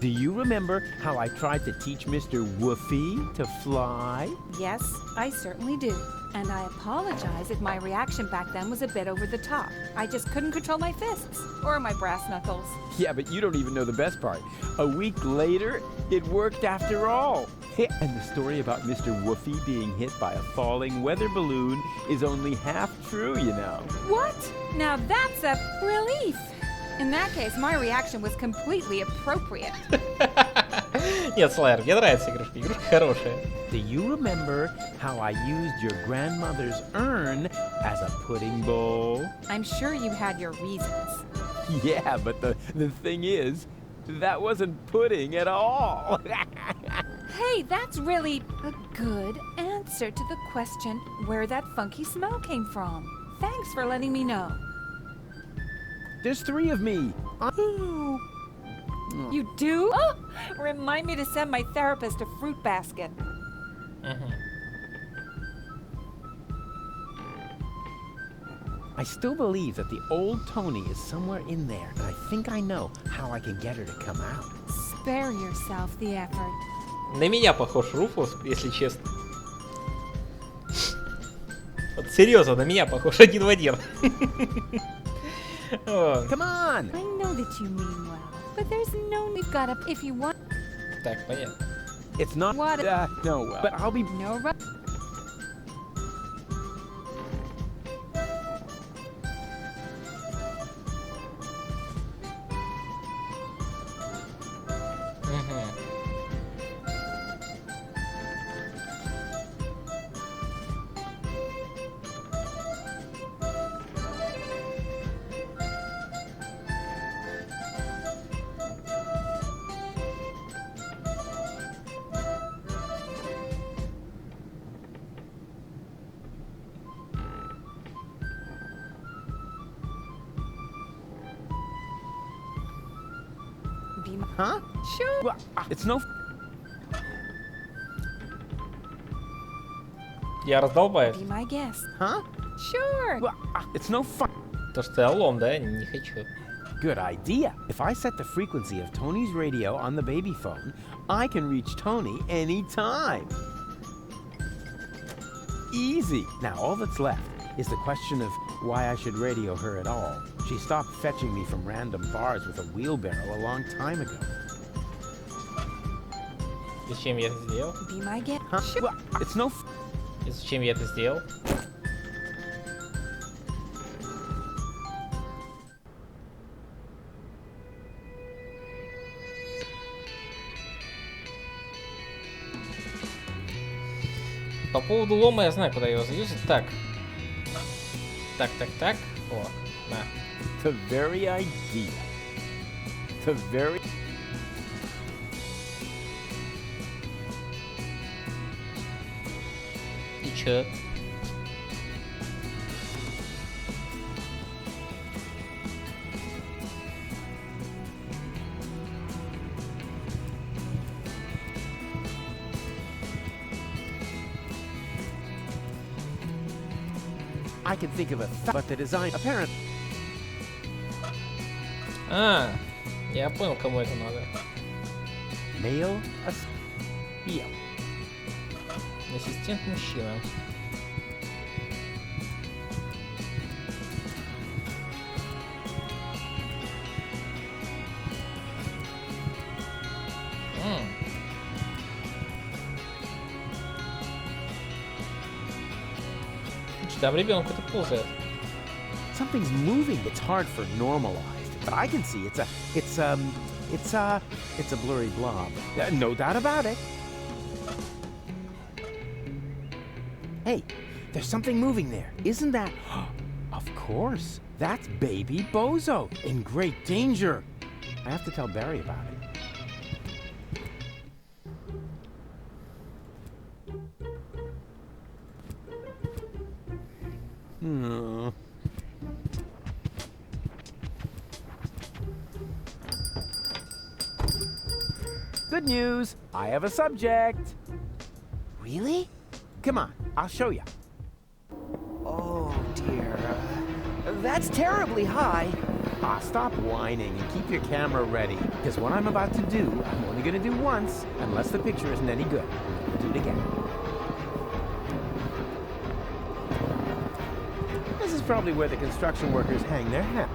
Do you remember how I tried to teach Mr. Woofy to fly? Yes, I certainly do. And I apologize if my reaction back then was a bit over the top. I just couldn't control my fists or my brass knuckles. Yeah, but you don't even know the best part. A week later, it worked after all. And the story about Mr. Woofy being hit by a falling weather balloon is only half true, you know. What? Now that's a relief. In that case, my reaction was completely appropriate. Нет, Слайер, мне нравится игрушка. Игрушка хорошая. Do you remember how I used your grandmother's urn as a pudding bowl? I'm sure you had your reasons. Yeah, but the thing is, that wasn't pudding at all. Hey, that's really a good answer to the question where that funky smell came from. Thanks for letting me know. There's 3 of me. You do? Oh, remind me to send my therapist a fruit basket. I still believe that the old Tony is somewhere in there, and I think I know how I can get her to come out. Spare yourself the effort. На меня похож Руфус, если честно. Вот серьезно, на меня похож один в один. Come on! I know that you mean well, but there's no need. Got up if you want. Так, понятно. It's not What? no, but I'll be No rush. Huh? Sure. Well, it's no. Я раздолбаюсь. Be my guest. Huh? Sure. Well, it's no fun. То, что я лом, да? Не хочу. Good idea. If I set the frequency of Tony's radio on the baby phone, I can reach Tony anytime. Easy. Now all that's left is the question of why I should radio her at all. She stopped fetching me from random bars with a wheelbarrow a long time ago. Зачем я это сделал? Be my guest. Huh? Sure. Well, it's no. И зачем я это сделал? По поводу лома я знаю, куда его заюзать. Так. Так. О, на. The very idea. The very. И чё? I can think of a but the design apparent. А, я понял, кому это надо. Male yeah. Ассистент мужчина. Слушай, там ребенок кто-то ползает. Something's moving. It's hard for normalized, but I can see it's a blurry blob. No doubt about it. Hey, there's something moving there. Isn't that? Of course. That's baby Bozo in great danger. I have to tell Barry about it. Good news. I have a subject. Really? Come on, I'll show you. Oh, dear. That's terribly high. Stop whining and keep your camera ready. Because what I'm about to do, I'm only going to do once, unless the picture isn't any good. I'll do it again. This is probably where the construction workers hang their hat.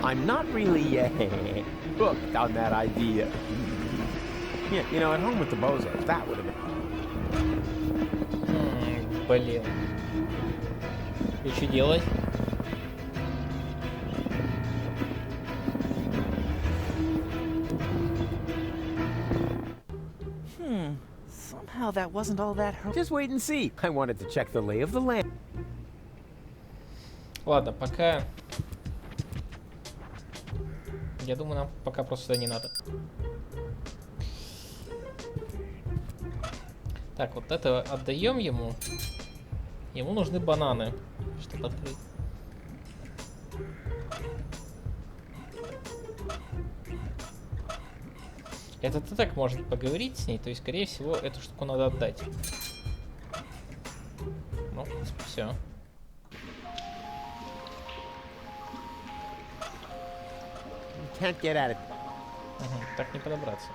I'm not really hooked on that idea. Yeah, you know, at home with the Bozos, that would have been... Блин. И что делать? Somehow that wasn't all that hurt. Just wait and see. I wanted to check the lay of the land. Ладно, пока... Я думаю, нам пока просто сюда не надо. Так, вот это отдаем ему. Ему нужны бананы, чтобы открыть. Этот и так может поговорить с ней, то есть, скорее всего, эту штуку надо отдать. Ну, все. Can't get at it. Так не подобраться.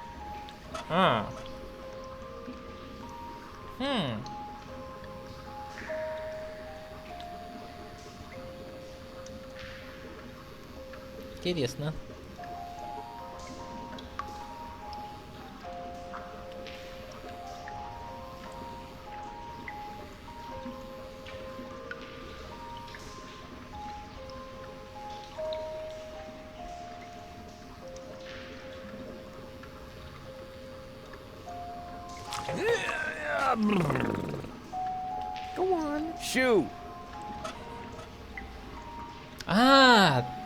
Интересно. Go on. Shoo.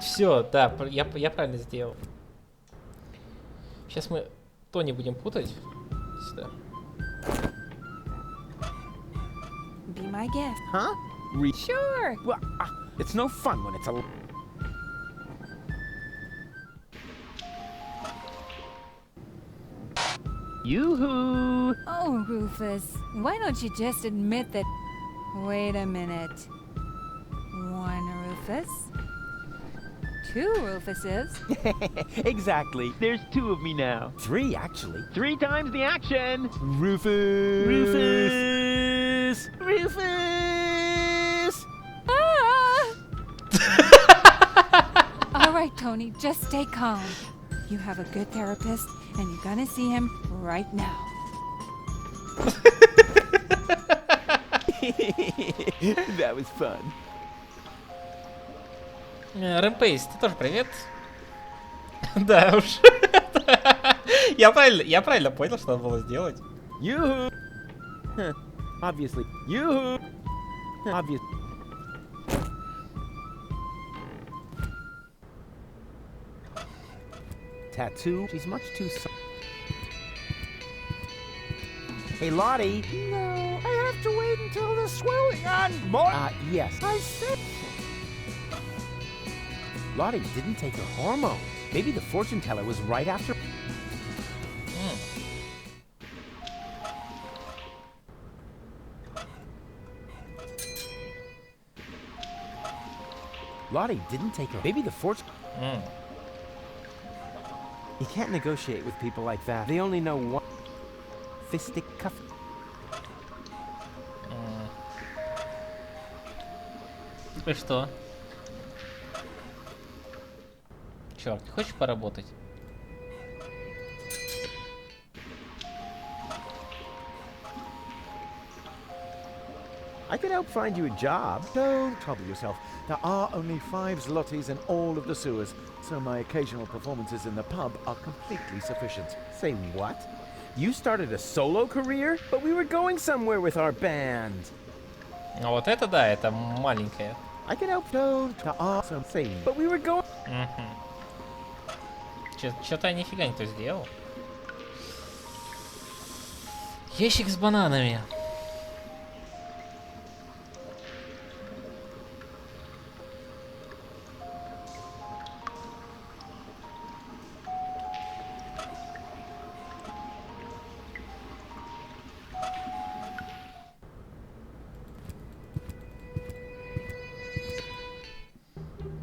Все, да, я правильно сделал. Сейчас мы то не будем путать. Сюда. Be my guest. Huh? Sure. Well, it's no fun when it's a... Yoo-hoo! Oh, Rufus, why don't you just admit that... Wait a minute. One Rufus. Two Rufuses. Exactly. There's 2 of me now. 3, actually. 3 times the action. Rufus! Rufus! Rufus! All right, Tony, just stay calm. You have a good therapist, and you're gonna see him right now. That was fun. Рэмпейс, ты тоже привет? Да уж. Я правильно понял, что надо было сделать. Yoo-hoo! Obviously. Yoo-hoo! Obvious. Tattoo. She's much too... Hey, Lottie. No, I have to wait until the swelling on more. Yes. I said. Lottie didn't take her hormones. Maybe the fortune teller was right after... Lottie didn't take her... Maybe the fortune... You can't negotiate with people like that. They only know one... Fistic cuff... И что? Чувак, ты хочешь поработать? I could help find you a job. Don't trouble yourself. There are only 5 zlotys in all of the sewers, so my occasional performances in the pub are completely sufficient. Say what? You started a solo career? But we were going somewhere with our band. А вот это да, это маленькая. I could help. Don't. There are some things. But we were going. Что-то нифига не то сделал. Ящик с бананами.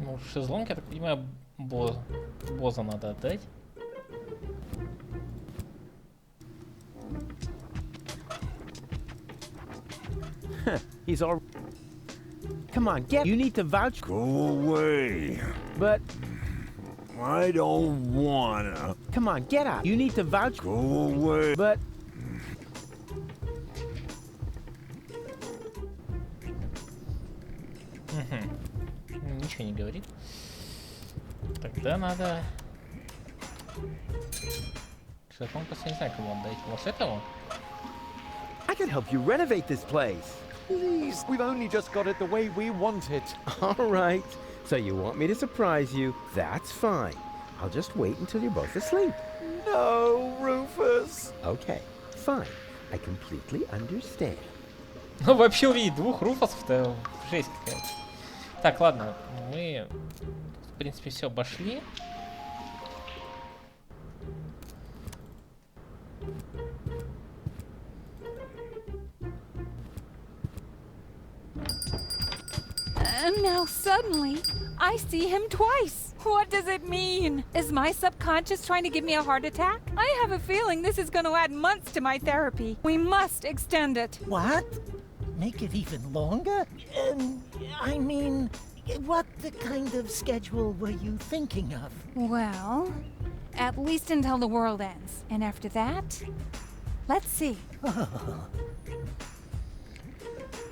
Ну, шезлонг, я так понимаю, Боза надо отдать. He's all. Come on, get. You need to vouch. Go away. But I don't wanna. come on, get out. You need to vouch. Go away. But Ничего не говорит. Тогда надо... Что-то он просто не знаю, кому отдать. Может, этому? I can help you renovate this place. Please, we've only just got it the way we want it. All right. So you want me to surprise you? That's fine. I'll just wait until you're both asleep. No, Rufus. Okay, fine. I completely understand. Ну, вообще увидеть 2 руфосов-то жесть какая-то. Так, ладно, мы, в принципе, все обошли. And now suddenly, I see him twice. What does it mean? Is my subconscious trying to give me a heart attack? I have a feeling this is going to add months to my therapy. We must extend it. What? Make it even longer? I mean, what kind of schedule were you thinking of? Well, at least until the world ends. And after that, let's see.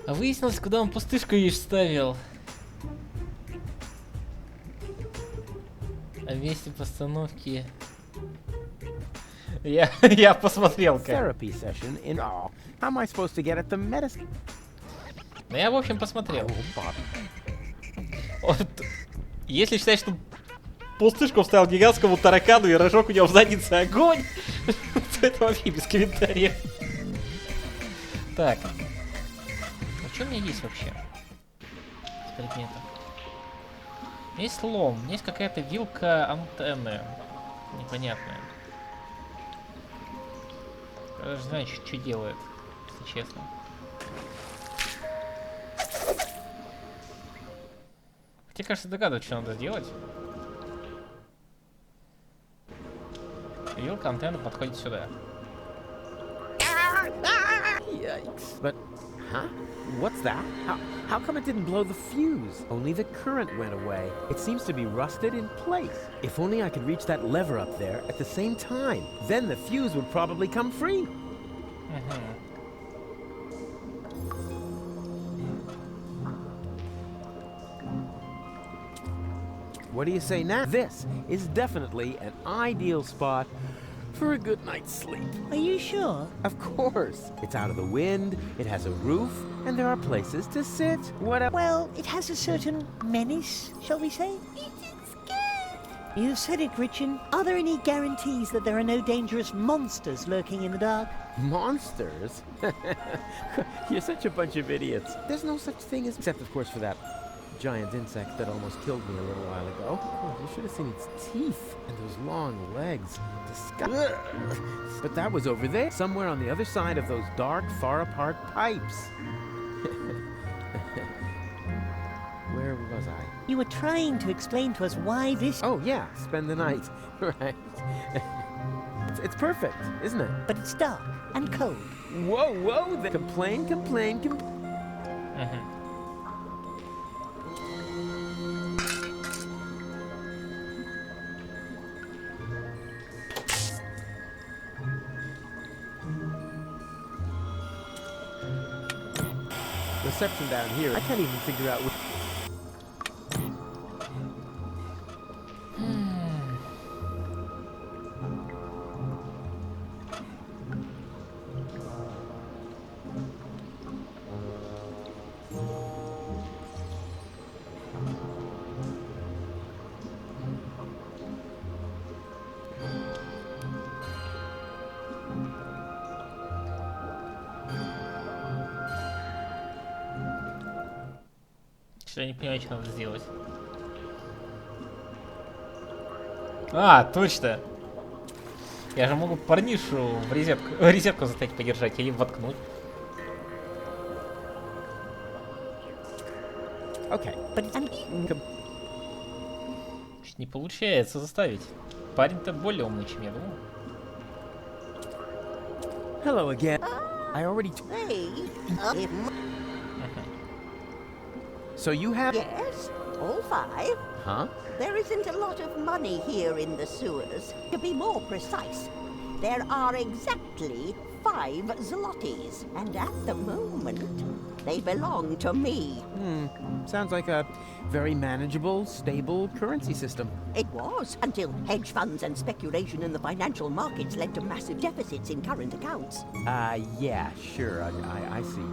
А выяснилось, куда он пустышку ей вставил. А в месте постановки... Я посмотрел как. Therapy session in. Oh, how am I supposed to get at the medicine? Ну я, в общем, посмотрел. Вот, если считать, что пустышку вставил гигантскому таракану и рожок у него в заднице огонь, то это вообще без комментариев. Так. А что у меня есть вообще? С предметов. Есть лом, есть какая-то вилка антенны. Непонятная. Я даже не знаю, что делает, если честно. Хотя, кажется, догадываюсь, что надо сделать. Вилка антенны подходит сюда. Yikes. But, huh? What's that? How come it didn't blow the fuse? Only the current went away. It seems to be rusted in place. If only I could reach that lever up there at the same time. Then the fuse would probably come free. What do you say now? This is definitely an ideal spot for a good night's sleep. Are you sure? Of course. It's out of the wind, it has a roof, and there are places to sit. Well, it has a certain menace, shall we say? You said it, Richard. Are there any guarantees that there are no dangerous monsters lurking in the dark? Monsters? You're such a bunch of idiots. There's no such thing as... Except, of course, for that giant insect that almost killed me a little while ago. Oh, you should have seen its teeth and those long legs. Disgusting. But that was over there, somewhere on the other side of those dark, far-apart pipes. Where was I? You were trying to explain to us why this... Oh, yeah, spend the night. Right. It's perfect, isn't it? But it's dark and cold. Whoa, whoa! Complain. reception down here. I can't even figure out what... Что я не понимаю, что надо сделать. А, точно! Я же могу парнишу в розетку заставить подержать или воткнуть. Окей. Не получается заставить. Парень-то более умный, чем я думал. Hello again. I already... Hey. So you have... Yes, all 5. Huh? There isn't a lot of money here in the sewers. To be more precise, there are exactly 5 zlotys, and at the moment, they belong to me. Sounds like a very manageable, stable currency system. It was, until hedge funds and speculation in the financial markets led to massive deficits in current accounts. Yeah, sure, I see.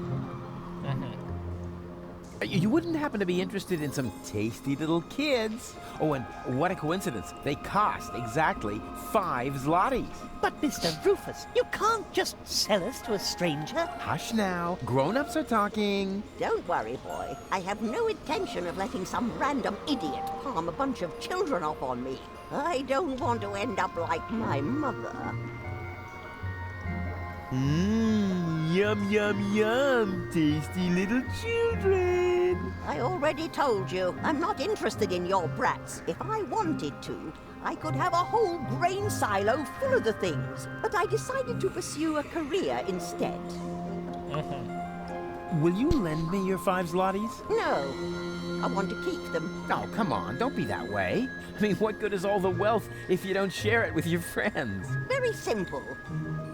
You wouldn't happen to be interested in some tasty little kids? Oh, and what a coincidence. They cost exactly 5 zlotys. But Mr. Rufus, you can't just sell us to a stranger. Hush now. Grown-ups are talking. Don't worry, boy. I have no intention of letting some random idiot palm a bunch of children off on me. I don't want to end up like my mother. Yum, yum, yum. Tasty little children. I already told you, I'm not interested in your brats. If I wanted to, I could have a whole grain silo full of the things. But I decided to pursue a career instead. Will you lend me your 5 zlotys? No, I want to keep them. Oh, come on, don't be that way. I mean, what good is all the wealth if you don't share it with your friends? Very simple.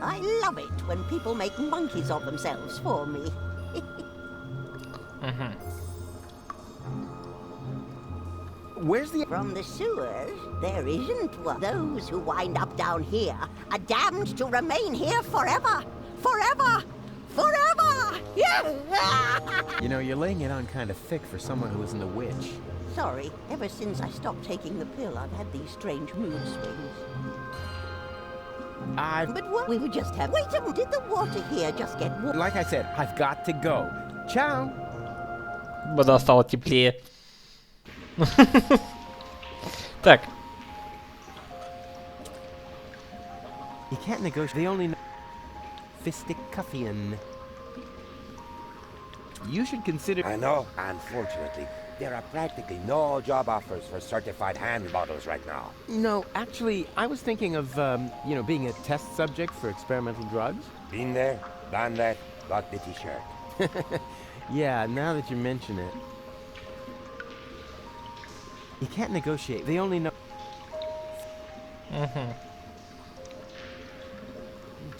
I love it when people make monkeys of themselves for me. Where's the... From the sewers, there isn't one. Those who wind up down here are damned to remain here forever! Forever! Forever! You know, you're laying it on kind of thick for someone who isn't a witch. Sorry, ever since I stopped taking the pill, I've had these strange mood swings. But what? We would just have... Wait a minute, did the water here just get warm? Like I said, I've got to go. Ciao! Вода стала теплее. Так. You can't negotiate. They only know Fisticuffian. You should consider... I know, unfortunately, there are practically no job offers for certified hand models right now. No, actually, I was thinking of, you know, being a test subject for experimental drugs. Been there, done that, got the t-shirt. Yeah, now that you mention it. You can't negotiate. They only know... You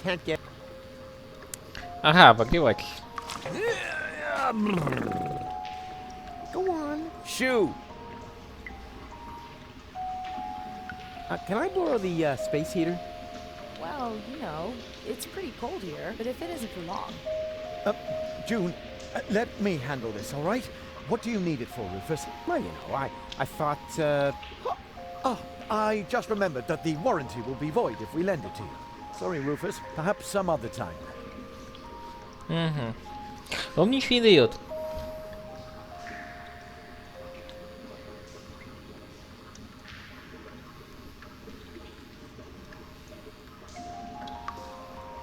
can't get... Ага, погревать. Go on. Shoo! Can I borrow the space heater? Well, you know, it's pretty cold here, but if it isn't for long. June, let me handle this, all right? What do you need it for, Rufus? Well, you know, I thought, Oh, I just remembered that the warranty will be void if we lend it to you. Sorry, Rufus. Perhaps some other time. Он мне ничего не дает.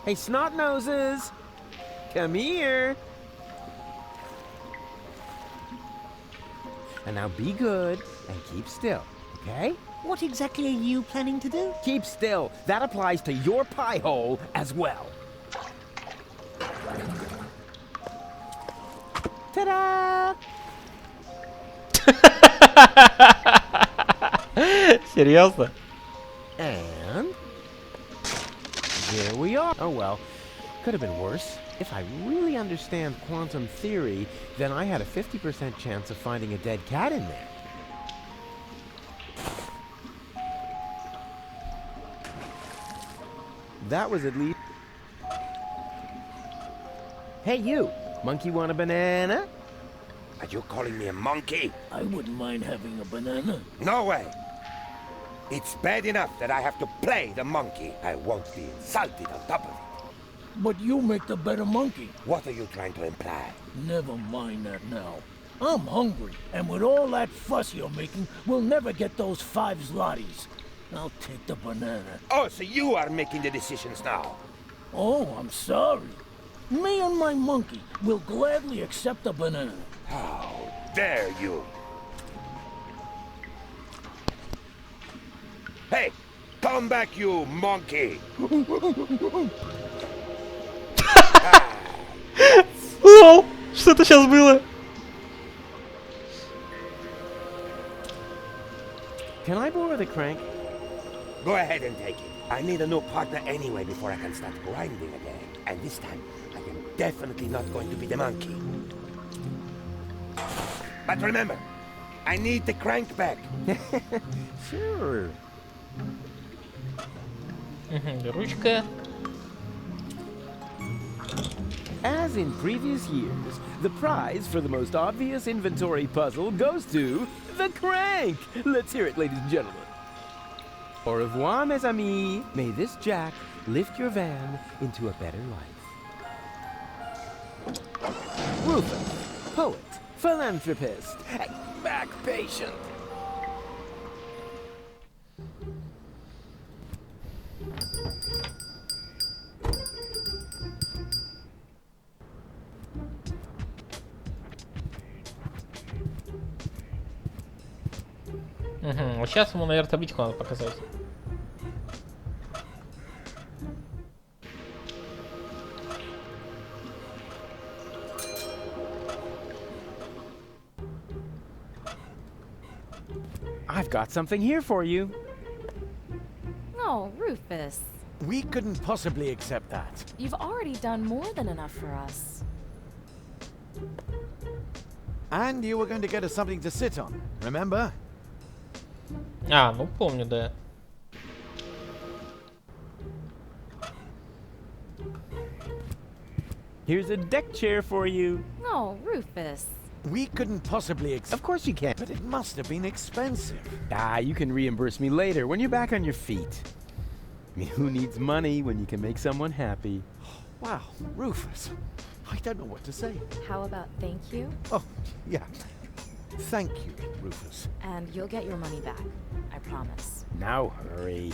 Hey, snot noses! Come here! And now be good and keep still, okay? What exactly are you planning to do? Keep still. That applies to your pie hole as well. Ta-da! Серьезно? And here we are. Oh well, could have been worse. If I really understand quantum theory, then I had a 50% chance of finding a dead cat in there. That was at least... Hey, you! Monkey want a banana? Are you calling me a monkey? I wouldn't mind having a banana. No way! It's bad enough that I have to play the monkey. I won't be insulted on top of it. But you make the better monkey. What are you trying to imply? Never mind that now. I'm hungry, and with all that fuss you're making, we'll never get those 5 zlotys. I'll take the banana. Oh, so you are making the decisions now? Oh, I'm sorry. Me and my monkey will gladly accept the banana. How dare you! Hey, come back, you monkey! Лол, что это сейчас было? Can I borrow the crank? Go ahead and take it. I need a new partner anyway before I can start grinding again. And this time, I am definitely not going to be the monkey. But remember, I need the crank back. Sure. Ручка. As in previous years, the prize for the most obvious inventory puzzle goes to the crank. Let's hear it, ladies and gentlemen. Au revoir, mes amis. May this jack lift your van into a better life. Rufus, poet, philanthropist, back patient. Вот сейчас ему, наверное, табличку надо показать. I've got something here for you. Oh, Rufus. We couldn't possibly accept that. You've already done more than enough for us. And you were going to get us something to sit on, remember? А, ну помню, да. Here's a deck chair for you. Oh, Rufus. We couldn't possibly accept... Of course you can. But it must have been expensive. Ah, you can reimburse me later when you're back on your feet. I mean, who needs money when you can make someone happy? Wow, Rufus. I don't know what to say. How about thank you? Oh, yeah. Thank you, Rufus. And you'll get your money back. I promise. Now hurry.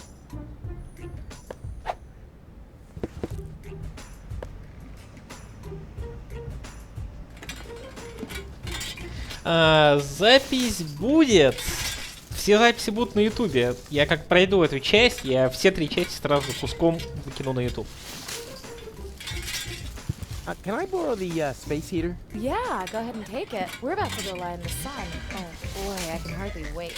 Запись будет. Все записи будут на ютубе. Я как пройду эту часть, я все 3 части сразу куском выкину на ютуб. Can I borrow the space heater? Yeah, go ahead and take it. We're about to go lie in the sun. Oh boy, I can hardly wait.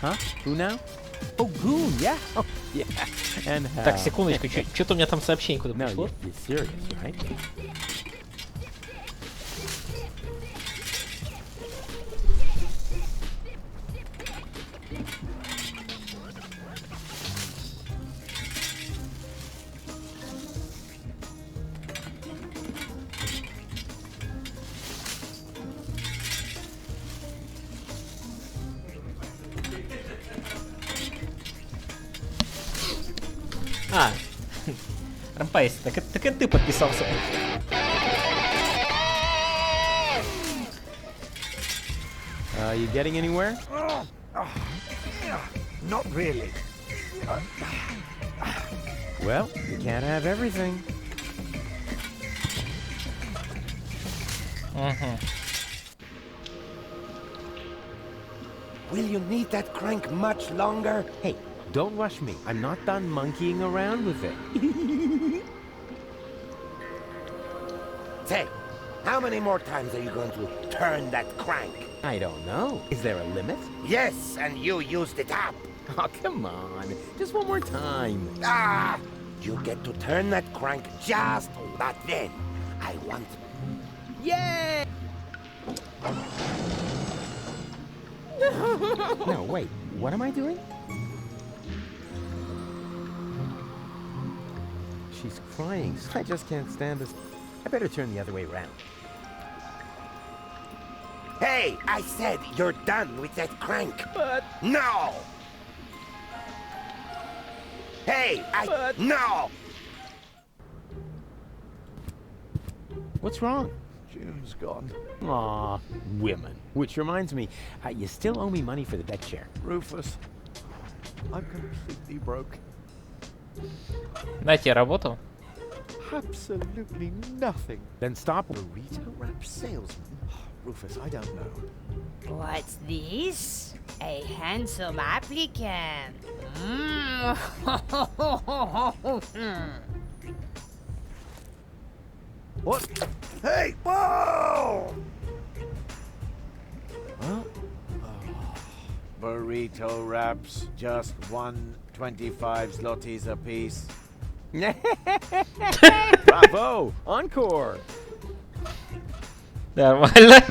Huh? Who now? Oh, Goon, yeah. Oh, yeah. And Так, секундочку, что-то у меня там сообщение куда No, пришло. you're serious, right? А, Рампайс, так это ты подписался. You getting anywhere? Not really. Well, you can't have everything. Will you need that crank much longer? Hey, don't rush me. I'm not done monkeying around with it. Say, how many more times are you going to turn that crank? I don't know. Is there a limit? Yes, and you used it up. Oh, come on. Just one more time. Ah! You get to turn that crank just, but then I want... Yay! No, wait. What am I doing? She's crying. I just can't stand this. I better turn the other way around. Hey, I said you're done with that crank. But... No! Hey, No! What's wrong? June's gone. Aw, women. Which reminds me, you still owe me money for the deck chair. Rufus, I'm completely broke. Дайте работу. Absolutely nothing. Then stop. Burrito wrap salesman? Rufus, I don't know. What's this? A handsome applicant. What? Hey! Whoa! Huh? Burrito wraps, just 125 zlotys a piece. Bravo! Encore! Нормально.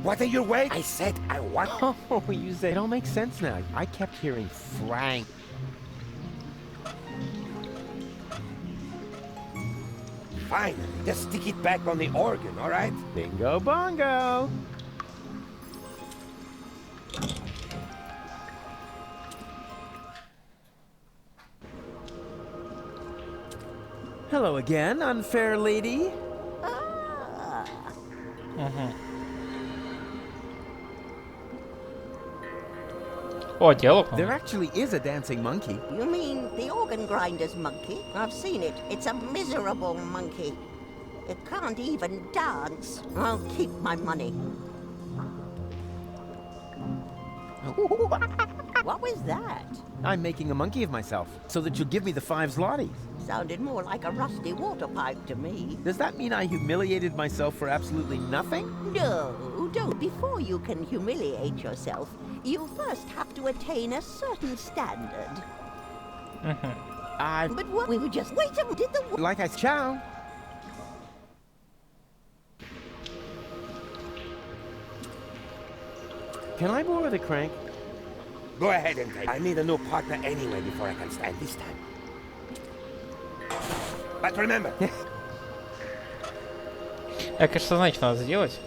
What are you waiting? I said I want... Oh, you say it all makes sense now. I kept hearing Frank. Fine, just stick it back on the organ, all right? Bingo bongo! Hello again, unfair lady. О, диалог. There actually is a dancing monkey. You mean the organ grinder's monkey? I've seen it. It's a miserable monkey. It can't even dance. I'll keep my money. What was that? I'm making a monkey of myself, so that you'll give me the 5 zlotys. Sounded more like a rusty water pipe to me. Does that mean I humiliated myself for absolutely nothing? No, don't. Before you can humiliate yourself, you first have to attain a certain standard. But what? We were just waiting. Did the... Like I... Ciao! Can I borrow the crank? Go ahead and take it. I need a new partner anyway before I can stand this time. But remember... Я, конечно, знаю, что надо сделать.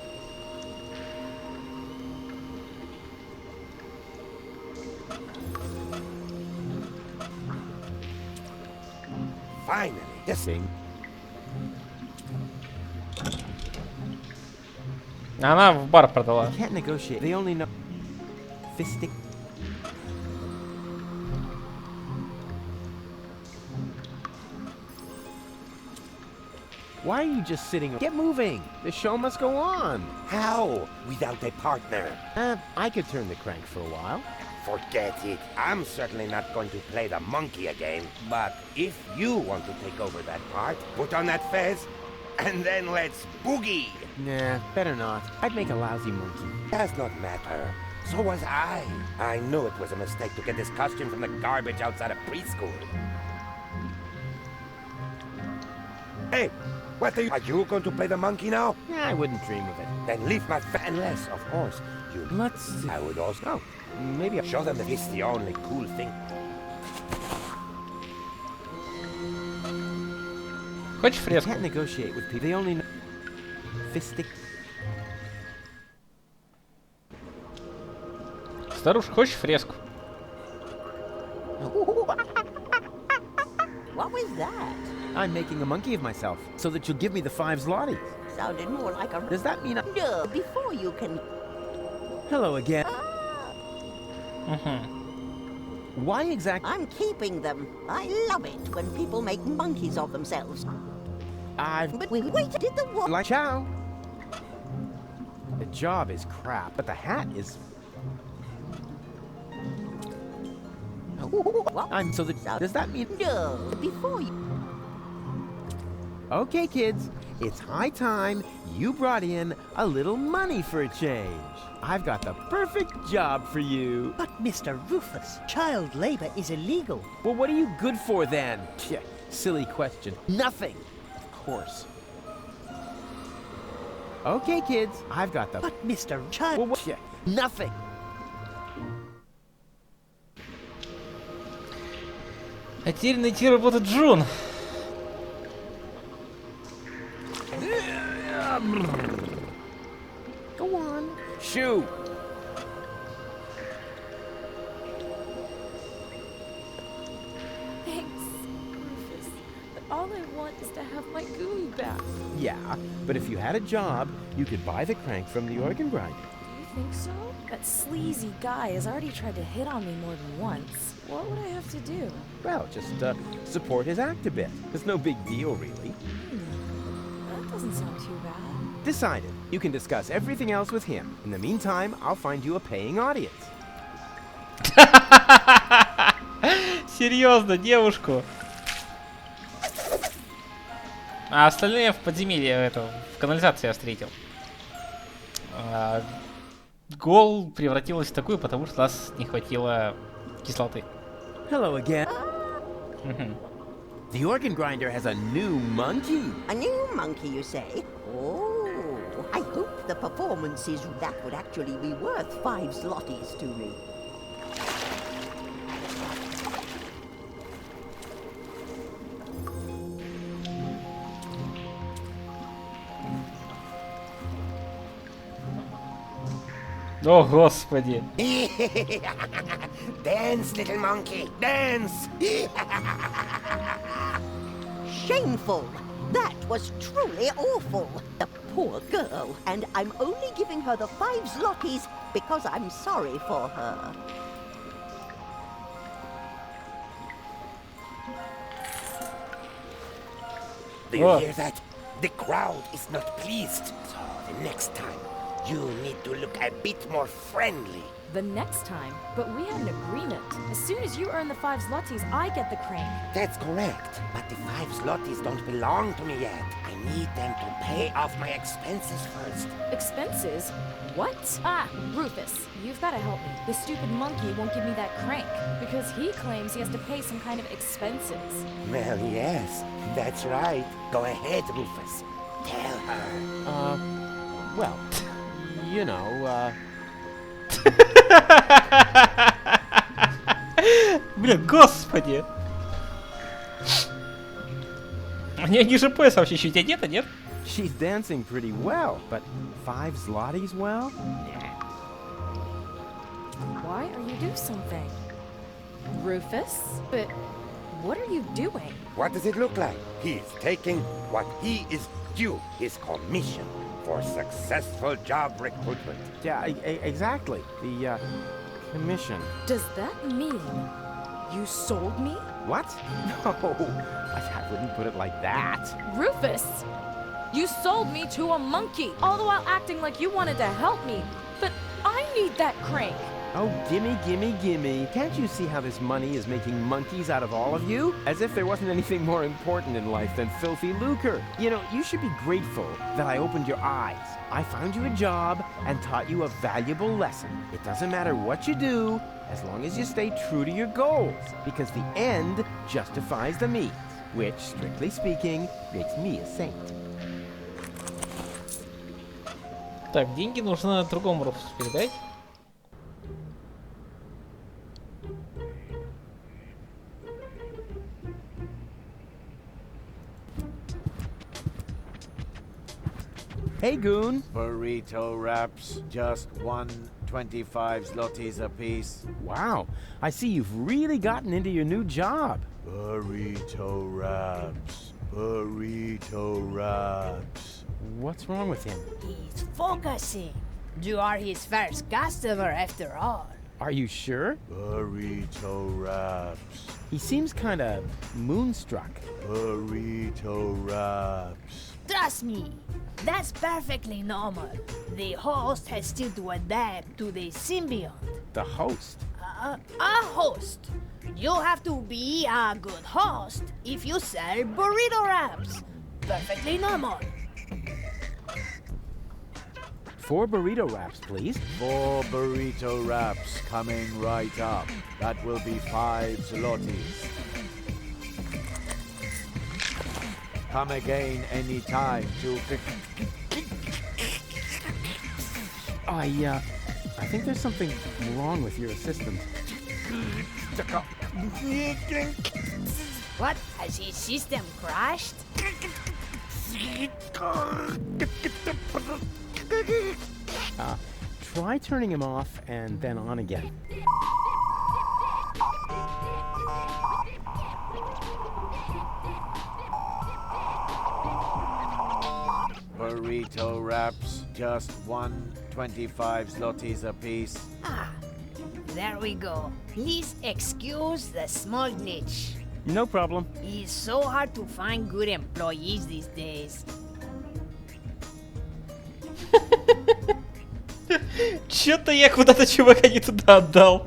Finally, this thing. Она в бар продала. I can't negotiate. They only know... Fistic... Why are you just sitting? Get moving! The show must go on! How? Without a partner? I could turn the crank for a while. Forget it. I'm certainly not going to play the monkey again. But if you want to take over that part, put on that fez, and then let's boogie! Nah, better not. I'd make a lousy monkey. Does not matter. So was I. I knew it was a mistake to get this costume from the garbage outside of preschool. Hey! What are you going to play the monkey now? Yeah, I wouldn't dream of it. Then leave my unless, of course, you... Let's see. I would also... Maybe I'll... Show them that it's the only cool thing. Хочешь фреску? Can't negotiate with people. They only know... Fistic... Старушка, хочешь фреску? What was that? I'm making a monkey of myself so that you'll give me the 5 zlotys. Sounded more like a... Does that mean No, before you can... Hello again. Why exactly? I'm keeping them. I love it when people make monkeys of themselves. But we did the work. Like chow. The job is crap, but the hat is... I'm so that... Does that mean... No, before you... Okay, kids. It's high time you brought in a little money for a change. I've got the perfect job for you. But, Mr. Rufus, child labor is illegal. Well, what are you good for then? Silly question. Nothing. Of course. Okay, kids. I've got the... But, Mr. Child... Well, nothing. А теперь найти работу Джун. Go on. Shoot. Thanks, Rufus. But all I want is to have my goon back. Yeah, but if you had a job, you could buy the crank from the organ grinder. Do you think so? That sleazy guy has already tried to hit on me more than once. What would I have to do? Well, just support his act a bit. It's no big deal, really. That doesn't sound too bad. Decided. You can discuss everything else with him. In the meantime, I'll find you a paying audience. Серьезно, девушку. А остальные в подземелье, в канализации я встретил. Гол превратилась в такую, потому что нас не хватило кислоты. Hello again. The organ grinder has a new monkey. A new monkey, you say? Oh, I hope the performance is that would actually be worth 5 zlotys to me. О, господи. Dance, little monkey, dance! Shameful! That was truly awful. The poor girl. And I'm only giving her the 5 zlotys because I'm sorry for her. Do you hear that? The crowd is not pleased. So the next time, you need to look a bit more friendly. The next time? But we had an agreement. As soon as you earn the 5 zlotys, I get the crank. That's correct. But the 5 zlotys don't belong to me yet. I need them to pay off my expenses first. Expenses? What? Ah, Rufus, you've got to help me. The stupid monkey won't give me that crank because he claims he has to pay some kind of expenses. Well, yes, that's right. Go ahead, Rufus. Tell her. Well, you know, Блин, господи. У нее ниже пояса вообще чуть одета, нет? she's dancing pretty well, but 5 zlotys, well? Why are you doing something? Rufus? But what are you doing? What does it look like? He is taking what he is due, his commission for successful job recruitment. Yeah, exactly. The, commission. Does that mean you sold me? What? No, I wouldn't put it like that. Rufus! You sold me to a monkey, all the while acting like you wanted to help me. But I need that crank. Oh, gimme, gimme, gimme. Can't you see how this money is making monkeys out of all of you? As if there wasn't anything more important in life than filthy lucre. You know, you should be grateful that I opened your eyes. I found you a job and taught you a valuable lesson. It doesn't matter what you do, as long as you stay true to your goals, because the end justifies the means, which, strictly speaking, makes me a saint. Так, деньги нужно другому Руфусу передать. Hey, Goon. Burrito wraps, just 1 25 zlotys apiece. Wow, I see you've really gotten into your new job. Burrito wraps. Burrito wraps. What's wrong with him? He's focusing. You are his first customer after all. Are you sure? Burrito wraps. He seems kinda moonstruck. Burrito wraps. Trust me, that's perfectly normal. The host has still to adapt to the symbiont. The host? A host. You have to be a good host if you sell burrito wraps. Perfectly normal. 4 burrito wraps, please. 4 burrito wraps coming right up. That will be 5 zlotys. Come again anytime to... I think there's something wrong with your assistant. What? Has his system crashed? Try turning him off and then on again. Burrito wraps, just 1.25 zlotys apiece. There we go. Please excuse the small glitch. No problem. It's so hard to find good employees these days. Чё-то я куда-то чувака не туда отдал.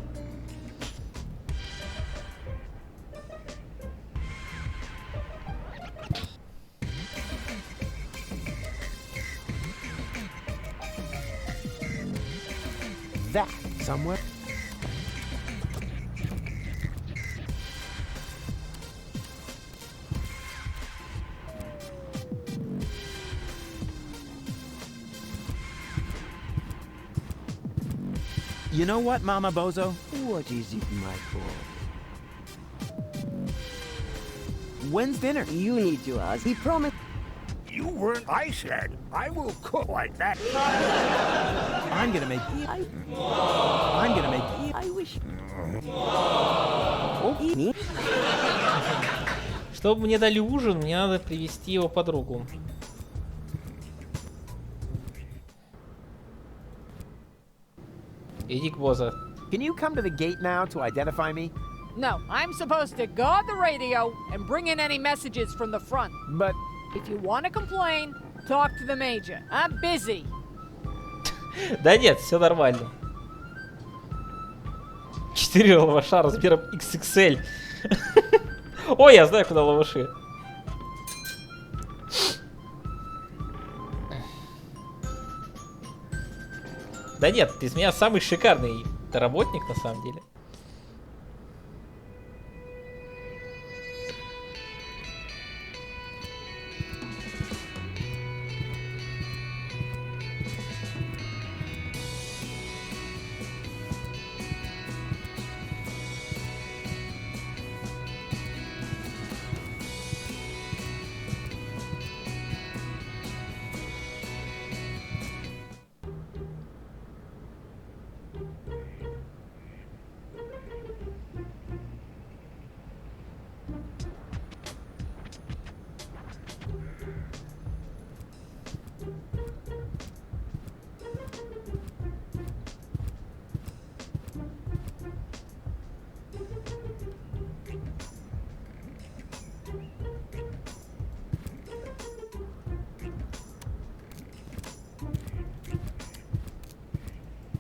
That somewhere. You know what, Mama Bozo? What is it, Michael? When's dinner? You need to ask. He promised. You weren't. I said I will cook like that. I'm gonna make. I'm gonna make. I wish. Чтобы мне дали ужин, мне надо привести его подругу. Иди к Боза. Can you come to the gate now to identify me? No, I'm supposed to guard the radio and bring in any messages from the front. But if you want to complain, talk to the major. I'm busy. Да нет, все нормально. 4 лаваша размером XXL. Ой, я знаю, куда лаваши. Да нет, из меня самый шикарный работник на самом деле.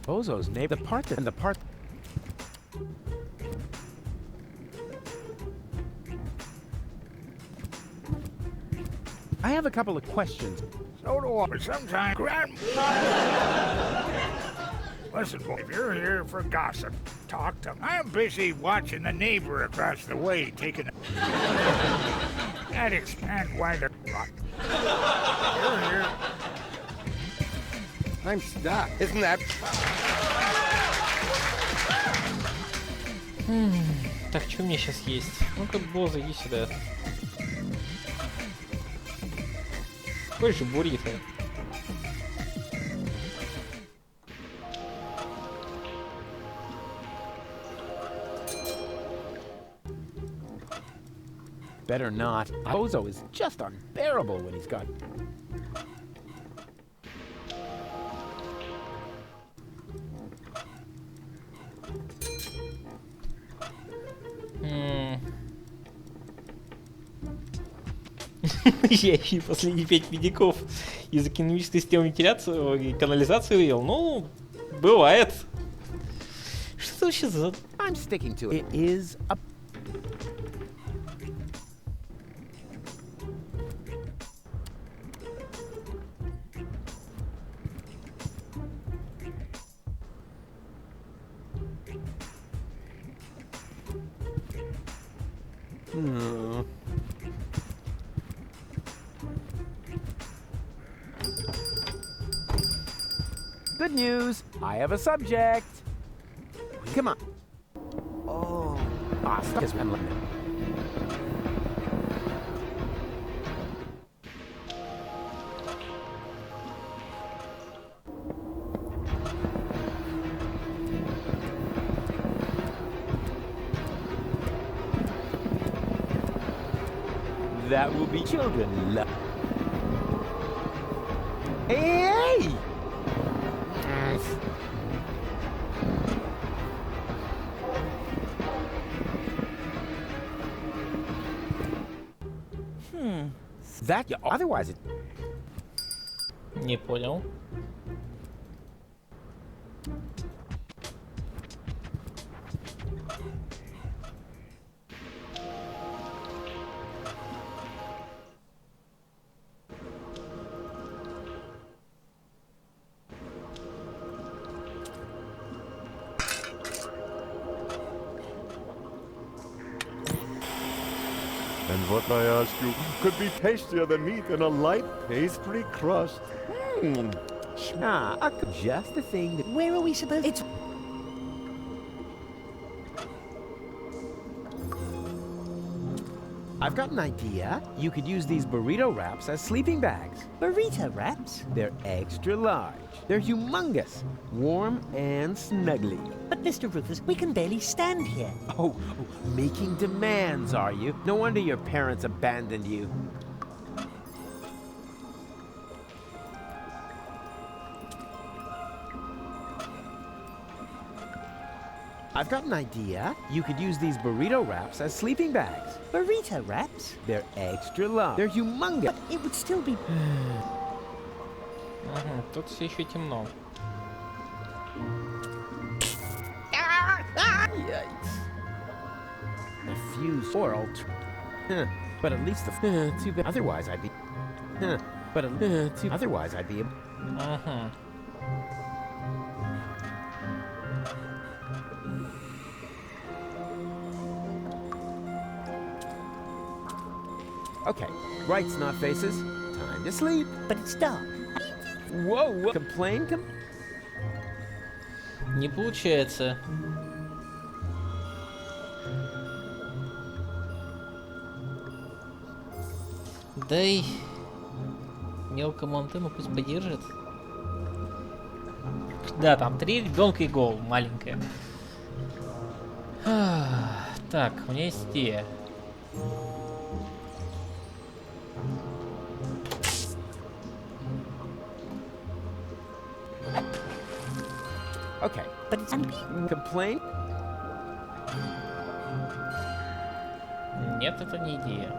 Bozo's name. The part. I have a couple of questions. So do I. Sometimes, listen, boy, if you're here for gossip, talk to me. I'm busy watching the neighbor across the way taking addicts and why they're rot. You're here. I'm stuck. Isn't that? Так, что мне сейчас есть? Ну-ка, Боза, иди сюда. Какой же буррито? Better not. Bozo is just unbearable when he's got... Я еще и последние 5 медиков из экономической системы вентиляции и канализации вывел. Ну, бывает. Что это вообще за... I'm sticking to it. It is a... Good news. I have a subject. Come on. Oh. Ah, stuck his pen limit. That will be children. Hey! That otherwise it... Не понял. And what I ask you could be tastier than meat in a light pastry crust. Just the thing that... Where are we supposed... It's... I've got an idea. You could use these burrito wraps as sleeping bags. Burrito wraps? They're extra large. They're humongous. Warm and snuggly. But Mr. Rufus, we can barely stand here. Oh, making demands, are you? No wonder your parents abandoned you. I've got an idea. You could use these burrito wraps as sleeping bags. Burrito wraps? They're extra large. They're humongous. But it would still be... Тут все еще темно. Yikes. A fuse or but at least the too bad. Otherwise I'd be but otherwise I'd be Okay, right, snot faces. Time to sleep. But it's dark. Whoa. Complain? Не получается. Дай мелкому антенну, пусть подержит. Да, там 3 ребенка и гол, маленькая. Так, у меня есть идея. Okay, but it's complain? Нет, это не идея.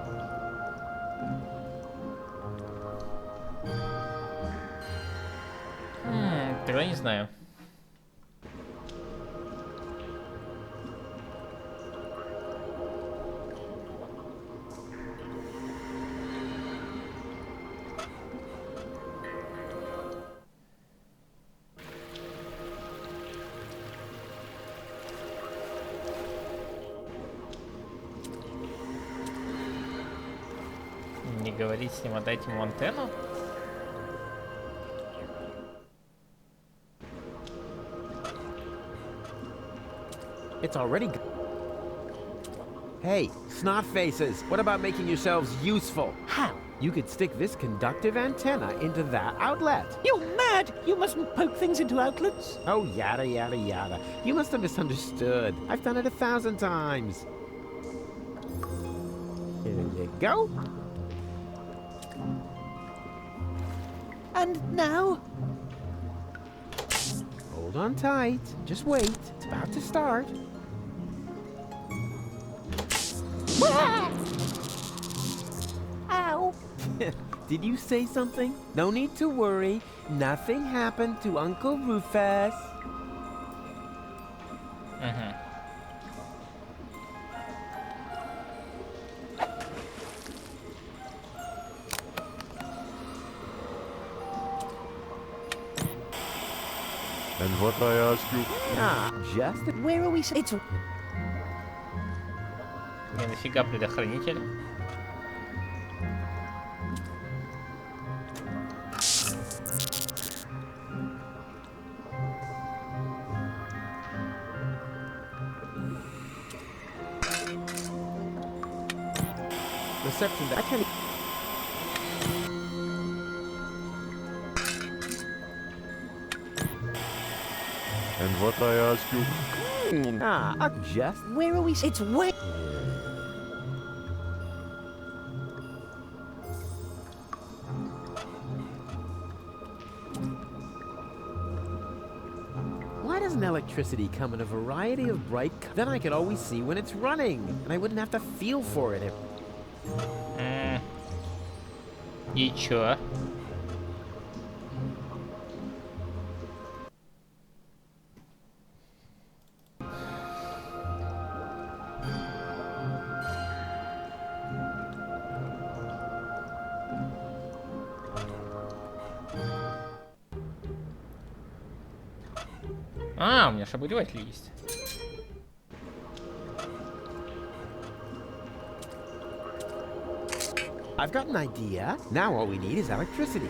Тогда не знаю. Не говорить с ним, отдать ему антенну? It's already... Hey, snot faces, what about making yourselves useful? How? You could stick this conductive antenna into that outlet. You're mad! You mustn't poke things into outlets. Oh, yada, yada, yada. You must have misunderstood. I've done it 1,000 times. Here you go. And now? Hold on tight. Just wait. It's about to start. Ow! Did you say something? No need to worry. Nothing happened to Uncle Rufus. And what I ask you? Ah, just... Where are we? It's... Не, нафига предохранитель? Reception. I can't... And what I ask you? Ah, just... Where are we? It's where... Why doesn't electricity come in a variety of bright... Then I could always see when it's running, and I wouldn't have to feel for it. И чё? А, у меня же обогреватель есть. I've got an idea. Now all we need is electricity.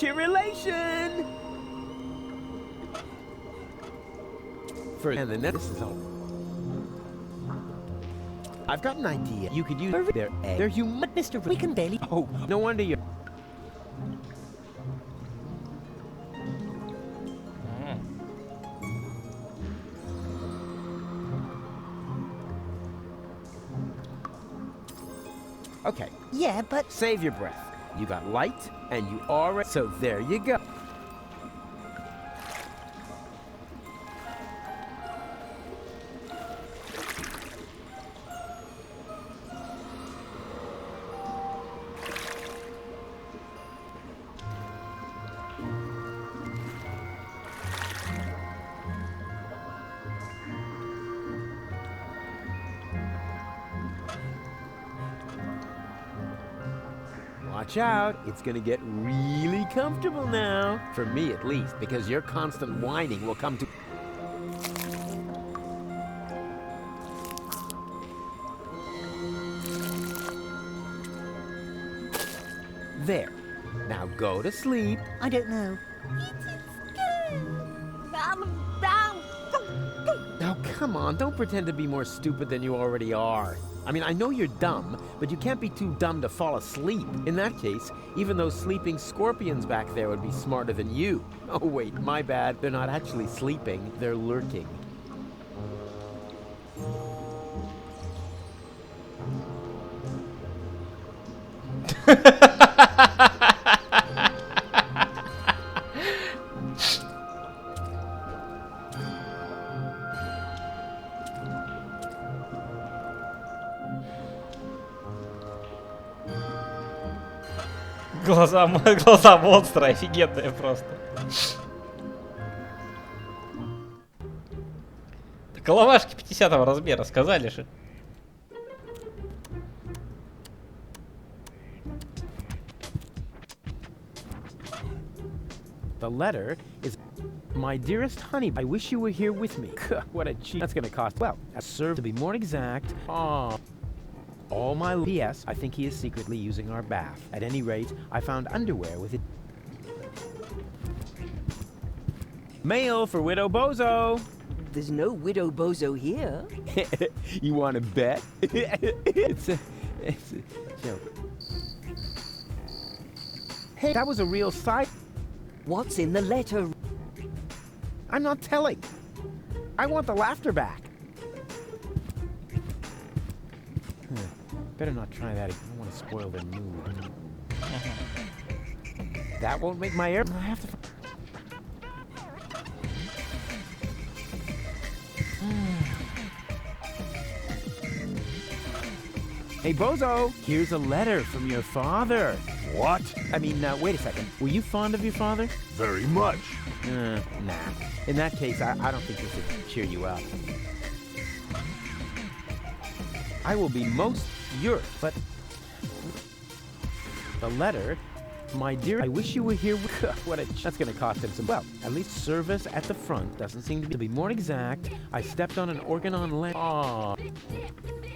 Jubilation! And the next is all. I've got an idea. You could use their egg. They're human. But Mr. We can barely... Oh, no wonder you're... Okay. Yeah, but... Save your breath. You got light, and you already... So there you go. Watch out, it's gonna get really comfortable now. For me at least, because your constant whining will come to... There. Now go to sleep. I don't know. Now come on, don't pretend to be more stupid than you already are. I mean, I know you're dumb, but you can't be too dumb to fall asleep. In that case, even those sleeping scorpions back there would be smarter than you. Oh wait, my bad. They're not actually sleeping, they're lurking. Глаза монстра офигенные просто. Головашки 50-го размера, сказали же. The letter is, my dearest honey, I wish you were here with me. What a cheap. That's gonna cost, well, serve to be more exact. Oh. All my P.S. I think he is secretly using our bath. At any rate, I found underwear with it. Mail for Widow Bozo. There's no Widow Bozo here. You want to bet? It's a joke. Hey, that was a real sight. What's in the letter? I'm not telling. I want the laughter back. Better not try that. I don't want to spoil their mood. That won't make my air. I have to. Hey, Bozo! Here's a letter from your father. What? I mean, wait a second. Were you fond of your father? Very much. Nah. In that case, I don't think this would cheer you up. I will be most yours, but the letter, my dear, I wish you were here. That's gonna cost him some. Well, at least service at the front doesn't seem to be more exact. I stepped on an organ on land. Aww.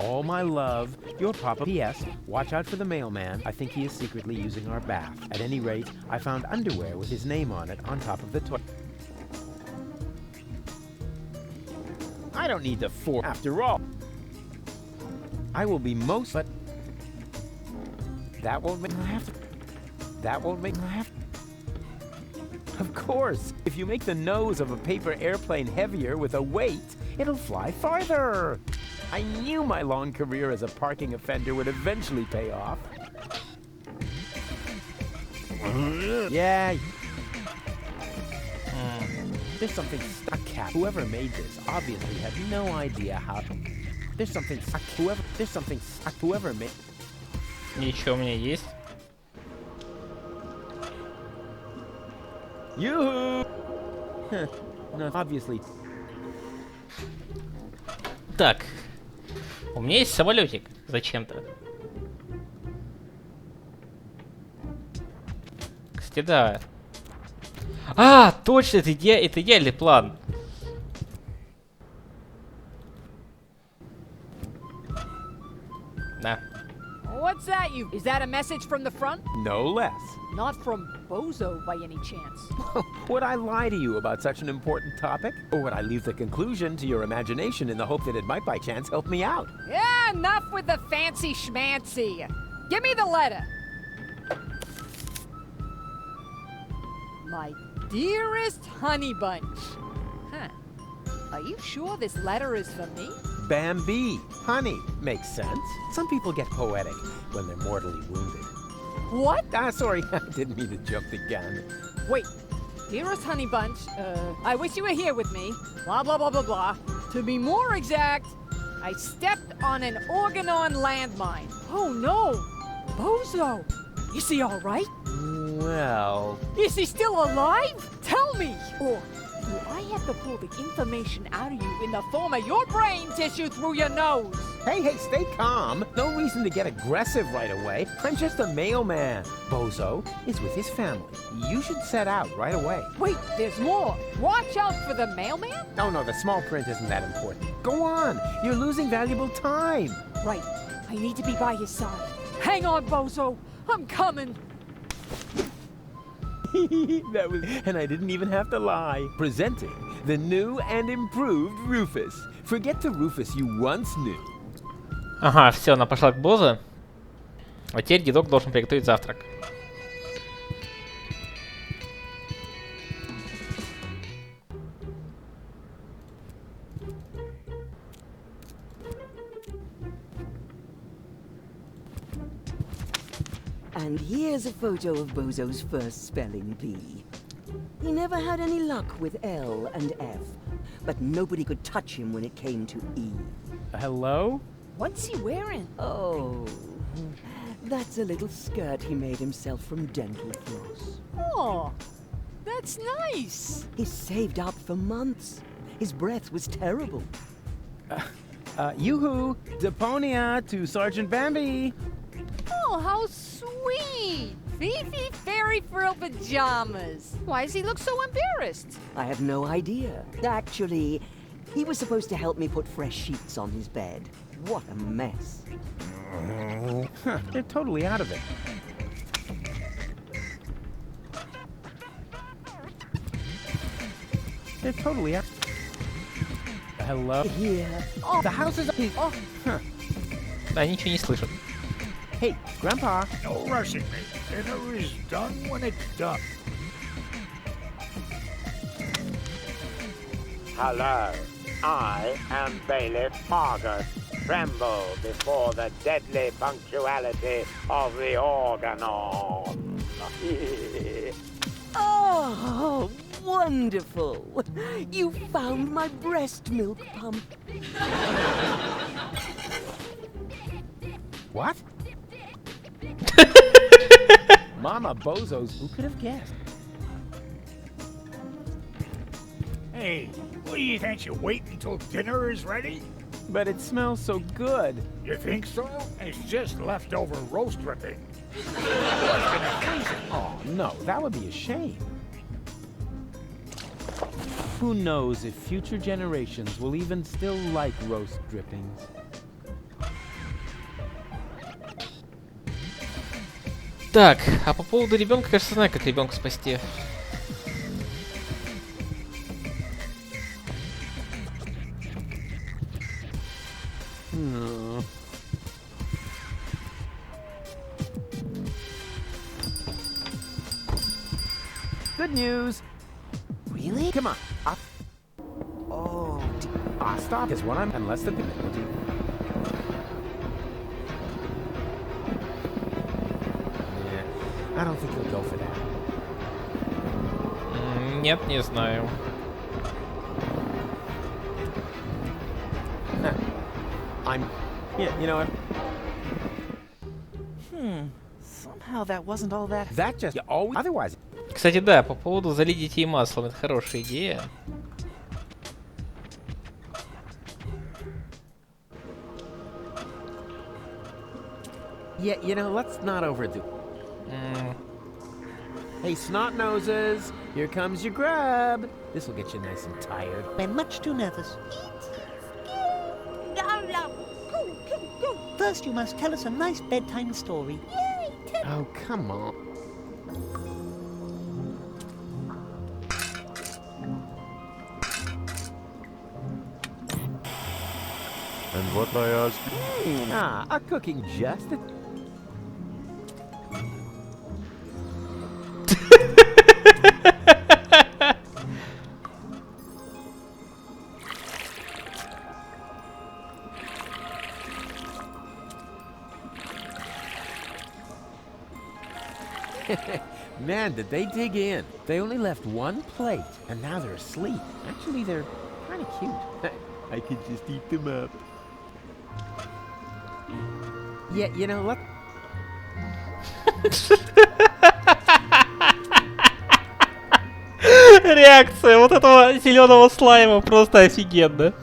All my love, your papa. P.S. Watch out for the mailman. I think he is secretly using our bath. At any rate, I found underwear with his name on it on top of the toilet. I don't need the fork after all. I will be most, but that won't make me have to. That won't make me have to. Of course, if you make the nose of a paper airplane heavier with a weight, it'll fly farther. I knew my long career as a parking offender would eventually pay off. Yeah. There's something stuck, Cap. Whoever made this obviously had no idea how to. There's something stuck. Whoever made. Ничего у меня есть. Yoo-hoo! No, obviously. Так. У меня есть самолетик. Зачем-то. Кстати, да. А, точно, это идеальный план. Да. What's that, you? Is that a message from the front? No less. Not from Bozo by any chance. Would I lie to you about such an important topic? Or would I leave the conclusion to your imagination in the hope that it might by chance help me out? Yeah, enough with the fancy schmancy. Give me the letter. My dearest honey bunch. Huh. Are you sure this letter is for me? Bambi. Honey. Makes sense. Some people get poetic when they're mortally wounded. What? Sorry. I didn't mean to jump the gun. Wait. Dearest honey bunch, I wish you were here with me. Blah, blah, blah, blah, blah. To be more exact, I stepped on an organon landmine. Oh, no. Bozo. Is he all right? Well... Is he still alive? Tell me! Or do I have to pull the information out of you in the form of your brain tissue through your nose? Hey, stay calm. No reason to get aggressive right away. I'm just a mailman. Bozo is with his family. You should set out right away. Wait, there's more. Watch out for the mailman? Oh, no, the small print isn't that important. Go on. You're losing valuable time. Right. I need to be by his side. Hang on, Bozo. I'm coming. That was, and I didn't even have to lie. Presenting the new and improved Rufus. Forget the Rufus you once knew. Ага, все, она пошла к Бозо. А теперь дедок должен приготовить завтрак. And here's a photo of Bozo's first spelling bee. He never had any luck with L and F, but nobody could touch him when it came to E. Hello? What's he wearing? Oh, that's a little skirt he made himself from dental floss. Oh, that's nice. He saved up for months. His breath was terrible. Yoo-hoo! Deponia to Sergeant Bambi! Oh, how sweet! Fifi Fairy Frill pajamas. Why does he look so embarrassed? I have no idea. Actually, he was supposed to help me put fresh sheets on his bed. What a mess. They're totally out of it. They're totally out. Hello? Here. The house is... Да, ничего не слышат. Hey, Grandpa. No rushing me. Dinner is done when it's done. Hello, I am Bailiff Margus. Tremble before the deadly punctuality of the organon. Oh, wonderful! You found my breast milk pump. What? Mama Bozos, who could have guessed? Hey, what do you think? You wait until dinner is ready? But it smells so good. You think so? It's just leftover roast dripping. Oh, no, that would be a shame. Who knows if future generations will even still like roast drippings. Так, а по поводу ребенка, кажется, знаю, как ребенка спасти. Good news. Really? Come on. Oh, stop is what I'm unless the penalty. Yeah, I don't think he'll go for that. Нет, не знаю. Yeah, you know what? Somehow that wasn't all that. That just always. Otherwise. Кстати, да, по поводу залить детей маслом, это хорошая идея. Yeah, you know, let's not overdo. Hey, snot noses, here comes your grub. This will get you nice and tired. I'm much too nervous. First, you must tell us a nice bedtime story. Oh, come on. And what I ask you? A cooking just. Man, did they dig in. They only left one plate, and now they're asleep. Actually, they're kind of cute. I could just eat them up. Yeah, you know what? Реакция вот этого зеленого слайма просто офигенна.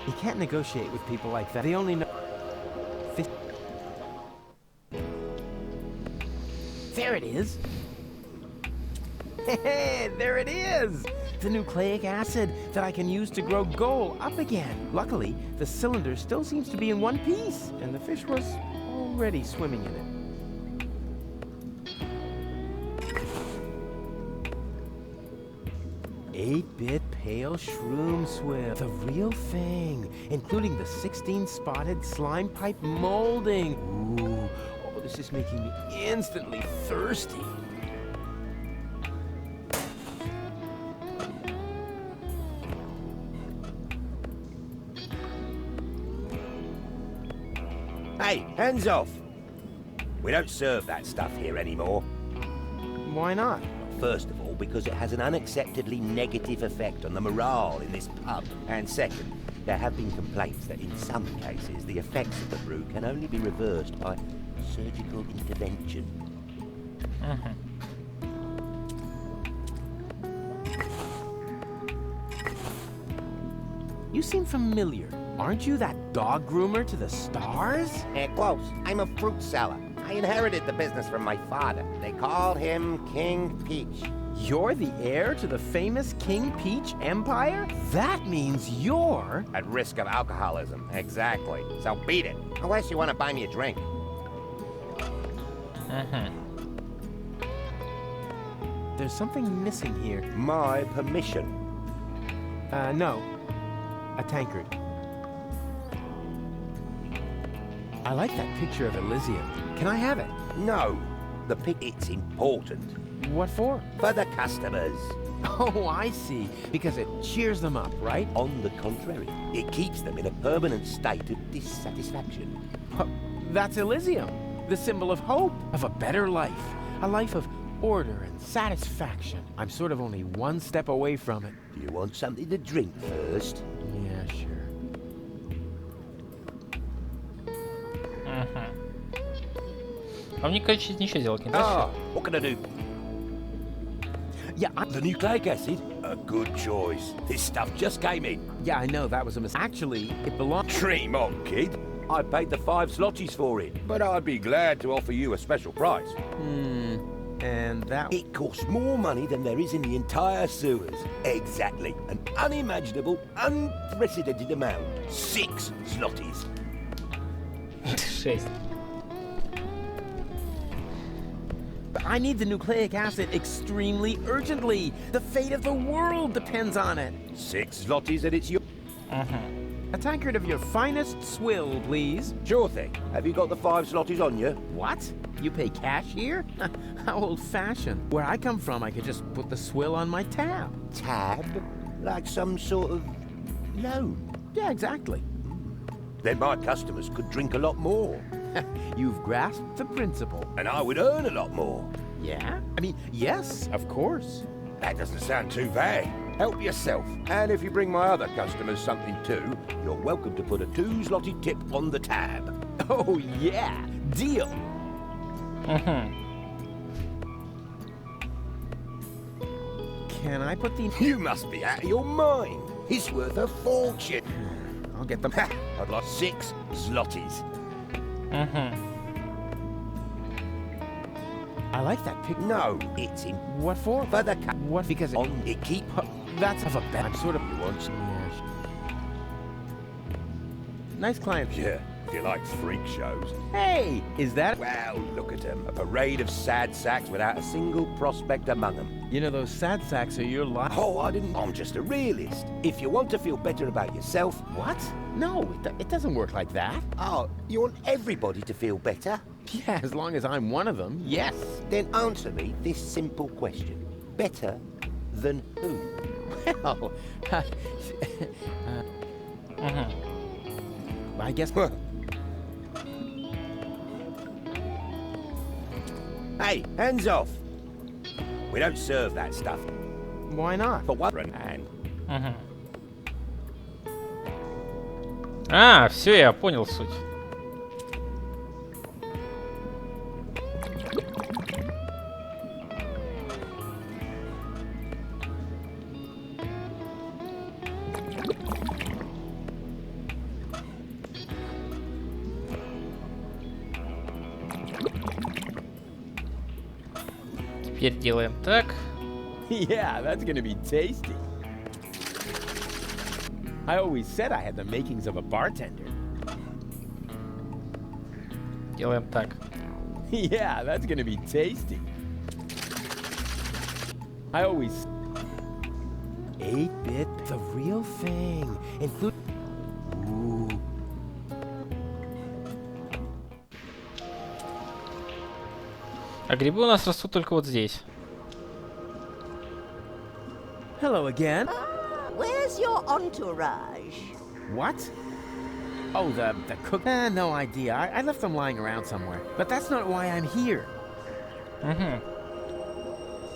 You can't negotiate with people like that. They only know. There it is. Hey, there it is! The nucleic acid that I can use to grow gold up again. Luckily, the cylinder still seems to be in one piece, and the fish was already swimming in it. 8-bit pale shroom swill. The real thing, including the 16-spotted slime pipe molding. Ooh, oh, this is making me instantly thirsty. Hey, hands off! We don't serve that stuff here anymore. Why not? First of all, because it has an unacceptably negative effect on the morale in this pub. And second, there have been complaints that in some cases the effects of the brew can only be reversed by surgical intervention. You seem familiar. Aren't you that dog groomer to the stars? Close. I'm a fruit seller. I inherited the business from my father. They called him King Peach. You're the heir to the famous King Peach Empire? That means you're... At risk of alcoholism, exactly. So beat it, unless you want to buy me a drink. there's something missing here. My permission. No. A tankard. I like that picture of Elysium. Can I have it? No. It's important. What for? For the customers. Oh, I see. Because it cheers them up, right? On the contrary, it keeps them in a permanent state of dissatisfaction. That's Elysium. The symbol of hope, of a better life. A life of order and satisfaction. I'm sort of only one step away from it. Do you want something to drink first? Yeah, sure. А мне, короче, ничего делать не дальше. What can I do? Yeah, the nucleic acid? A good choice. This stuff just came in. Yeah, I know, that was a mistake. Actually, it belonged... Dream on, kid. I paid the 5 zlotys for it, but I'd be glad to offer you a special price. And that... It costs more money than there is in the entire sewers. Exactly. An unimaginable, unprecedented amount. 6 zlotys. 6. I need the nucleic acid extremely urgently. The fate of the world depends on it. 6 zlotys and it's your... A tankard of your finest swill, please. Sure thing. Have you got the 5 zlotys on you? What? You pay cash here? How old-fashioned. Where I come from, I could just put the swill on my tab. Tab? Like some sort of loan? Yeah, exactly. Then my customers could drink a lot more. You've grasped the principle. And I would earn a lot more. Yeah? I mean, yes, of course. That doesn't sound too bad. Help yourself. And if you bring my other customers something too, you're welcome to put a 2 zloty tip on the tab. Oh, yeah. Deal. Can I put the... You must be out of your mind. It's worth a fortune. I'll get them. I'd like 6 zlotys. I like that pic. No, it's in. What for? For the What? Because it... on it keep. That's of a bet. I'm sort of... You want some? Nice client. Yeah, if you like freak shows. Hey, is that... Well, look at them. A parade of sad sacks without a single prospect among them. You know, those sad sacks are your life. Oh, I didn't... I'm just a realist. If you want to feel better about yourself... What? No, it doesn't work like that. Oh, you want everybody to feel better? Yeah, as long as I'm one of them, yes. Then answer me this simple question. Better than who? Well, I guess... Hey, hands off! We don't serve that stuff. Why not? For one hand. А, все, я понял суть. Теперь делаем так. Yeah, that's gonna be tasty. I always said I had the makings of a bartender. Делаем так. Yeah, that's gonna be tasty. I always... 8-bit, the real thing. Include... Ooh. А грибы у нас растут только вот здесь. Hello again. Where's your entourage? What? Oh, the cook? No idea. I left them lying around somewhere. But that's not why I'm here.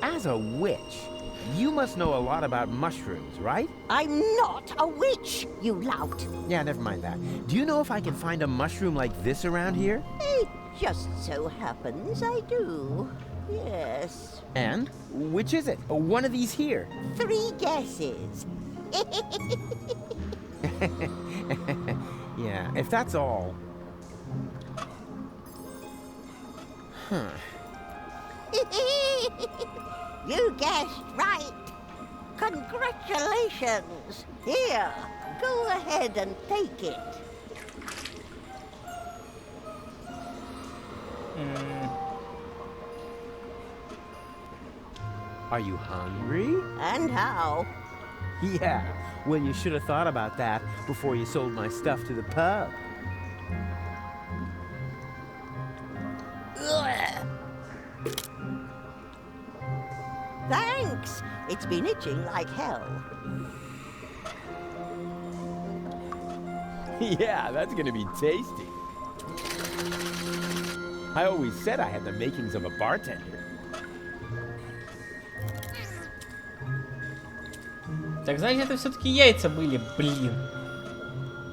As a witch, you must know a lot about mushrooms, right? I'm not a witch, you lout. Yeah, never mind that. Do you know if I can find a mushroom like this around here? It just so happens I do. Yes. And? Which is it? One of these here. 3 guesses. Yeah, if that's all. Huh. You guessed right. Congratulations. Here, go ahead and take it. Are you hungry? And how? Yeah, well, you should have thought about that before you sold my stuff to the pub. Thanks. It's been itching like hell. Yeah, that's gonna be tasty. I always said I had the makings of a bartender. Так, значит, это все-таки яйца были, блин.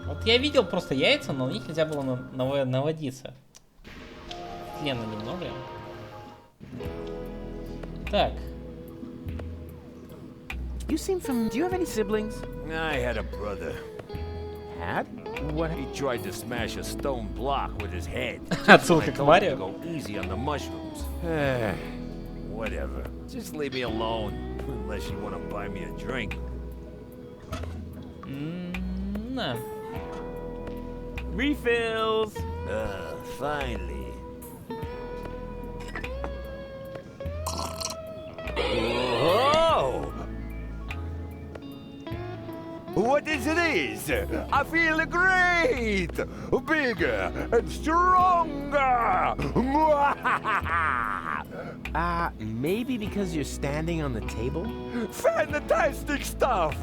Вот я видел просто яйца, но на них нельзя было наводиться. Тлена немного. Так. You seem from... Do you have any siblings? I had a brother. Had? What? He tried to smash a stone block with his head. Отсылка к Марио. Go easy on the mushrooms. Whatever. Just leave me alone. Unless you want to buy me a drink. На. Refills! Finally. Whoa! What is this? I feel great! Bigger and stronger! Maybe because you're standing on the table? Fantastic stuff!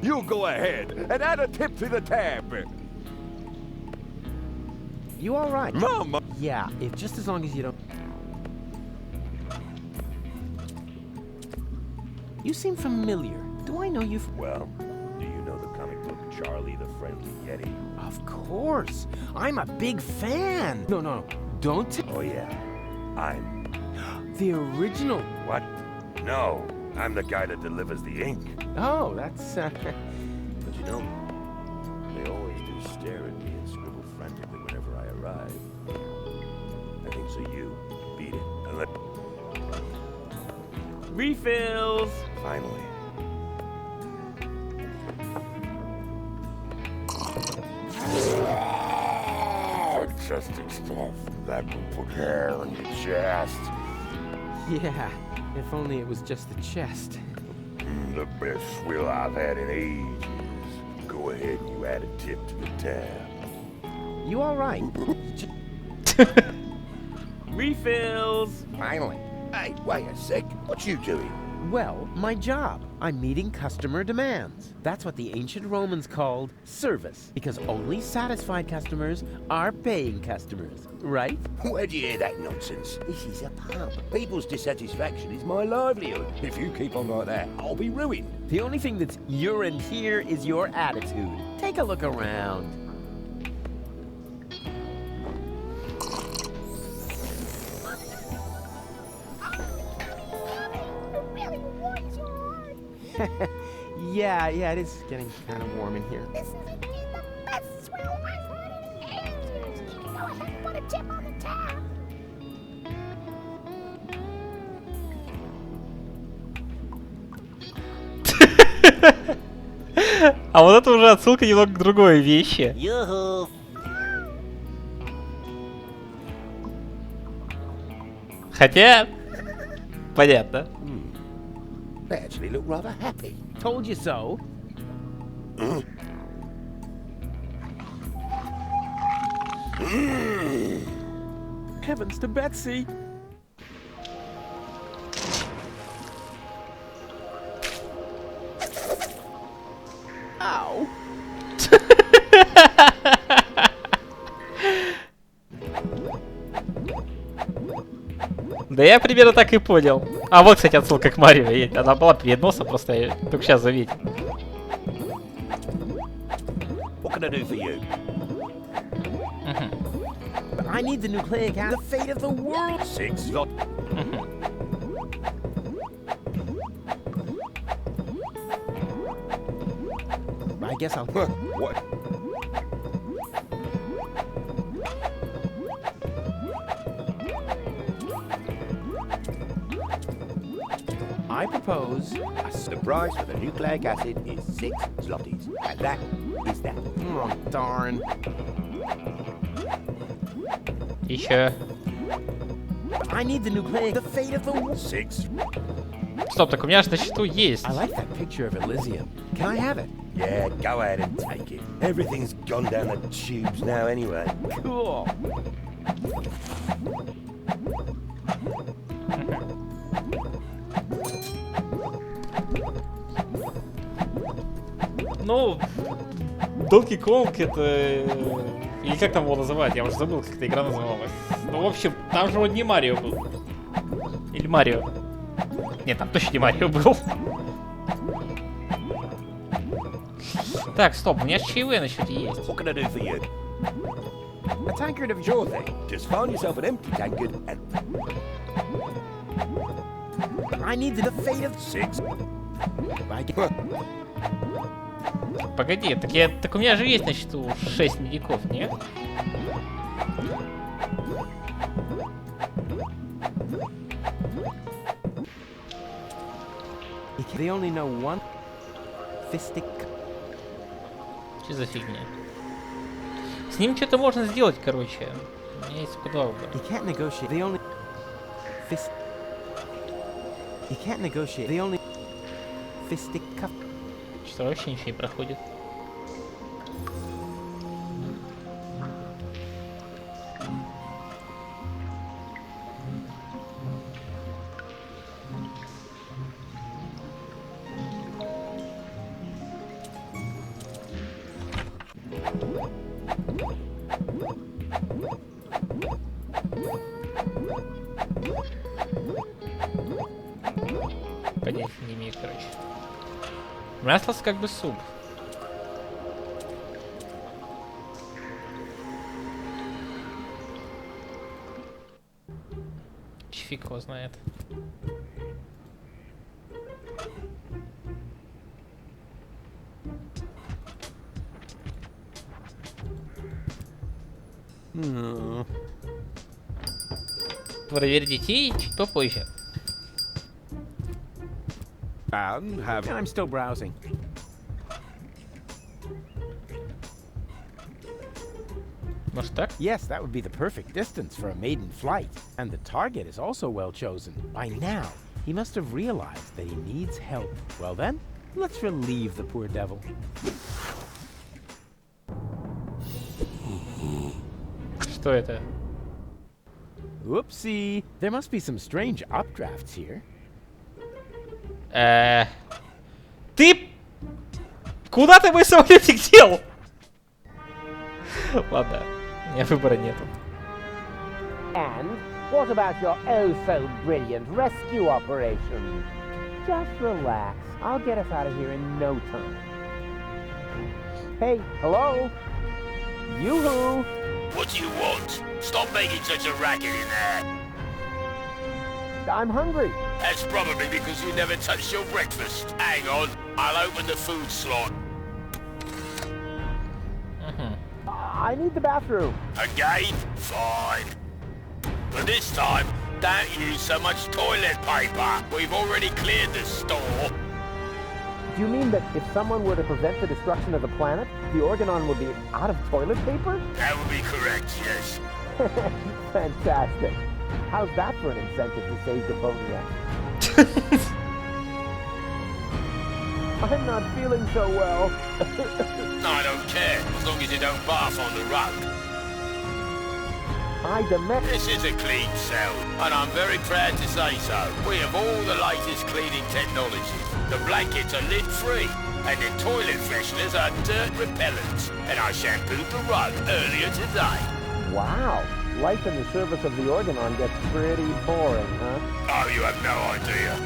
You go ahead and add a tip to the tab. You all right? Mama! Yeah, if just as long as you don't... You seem familiar. Do I know you from... Well, do you know the comic book Charlie the Friendly Yeti? Of course! I'm a big fan! No, don't... Oh yeah, I'm... The original... What? No, I'm the guy that delivers the ink. Oh, that's... But you know, they always do stare at me and scribble frantically whenever I arrive. I think so you beat it and let... Refills! Finally. Fantastic stuff. That will put hair on your chest. Yeah, if only it was just the chest. The best swill I've had in ages. Go ahead and you add a tip to the tab. You all right? Refills! Finally. Hey, wait a sec. What you doing? Well, my job. I'm meeting customer demands. That's what the ancient Romans called service, because only satisfied customers are paying customers, right? Where'd you hear that nonsense? This is a pub. People's dissatisfaction is my livelihood. If you keep on like that, I'll be ruined. The only thing that's urine here is your attitude. Take a look around. Yeah, it is getting kind of warm in here. This is the best swill I've heard in ages. You can go ahead and put a tip on the tab. А вот это уже отсылка немного к другой вещи. Yoo-hoo! Хотя, понятно. They actually look rather happy. Told you so. Heavens to Betsy! Ow! Да я примерно так и понял. А вот, кстати, отсылка к Марио. Она была перед носом, просто я только сейчас заметил. What can I do for you? I need the nucleic acid. The fate of the world. 6 lot. I guess I'll... What? I propose... The price for the nucleic acid is 6 zlotys. And that is that. Oh, darn. Еще. I need the nucleic... The fate of the world. 6. Стоп, так у меня же на счету есть. I like that picture of Elysium. Can I have it? Yeah, go ahead and take it. Everything's gone down the tubes now anyway. Cool. Ну, Donkey Kong это... Или как там его называют? Я уже забыл, как эта игра называлась. Ну, в общем, там же он не Марио был. Или Марио. Нет, там точно не Марио был. Так, стоп, у меня же чаевые на счете есть. What can I do for you? A tankard of sure thing. Just find yourself an empty tankard and... I need the fate of 6. Погоди, так у меня же есть на счету 6 медиков, нет? They only know one fistic. Что за фигня? С ним что-то можно сделать, короче. У меня есть куда угодно. You can't negotiate. They only fist. You can't negotiate. They only fistic cup. Что вообще ничего не проходит? Понятия не имею, короче. У меня остался как бы суп. Фиг его знает. Проверь детей чуть попозже. I'm still browsing. Может так? Yes, that would be the perfect distance for a maiden flight. And the target is also well chosen. By now, he must have realized that he needs help. Well then, let's relieve the poor devil. Что это? Whoopsie. There must be some strange updrafts here. Ты... Куда ты мой самолетик дел? Ладно, у меня выбора нету. And what about your oh-so-brilliant rescue operation? Just relax. I'll get us out of here in no time. Hey, hello? Yoo-hoo! What do you want? Stop making such a racket in there. I'm hungry. That's probably because you never touched your breakfast. Hang on, I'll open the food slot. I need the bathroom. Again? Fine. But this time, don't use so much toilet paper. We've already cleared the store. Do you mean that if someone were to prevent the destruction of the planet, the Organon would be out of toilet paper? That would be correct, yes. Fantastic. How's that for an incentive to save Deponia? I'm not feeling so well. I don't care, as long as you don't bath on the rug. I demand... This is a clean cell, and I'm very proud to say so. We have all the latest cleaning technology. The blankets are lint-free, and the toilet fresheners are dirt repellents. And I shampooed the rug earlier today. Wow. Life in the service of the Organon gets pretty boring, huh? Oh, you have no idea.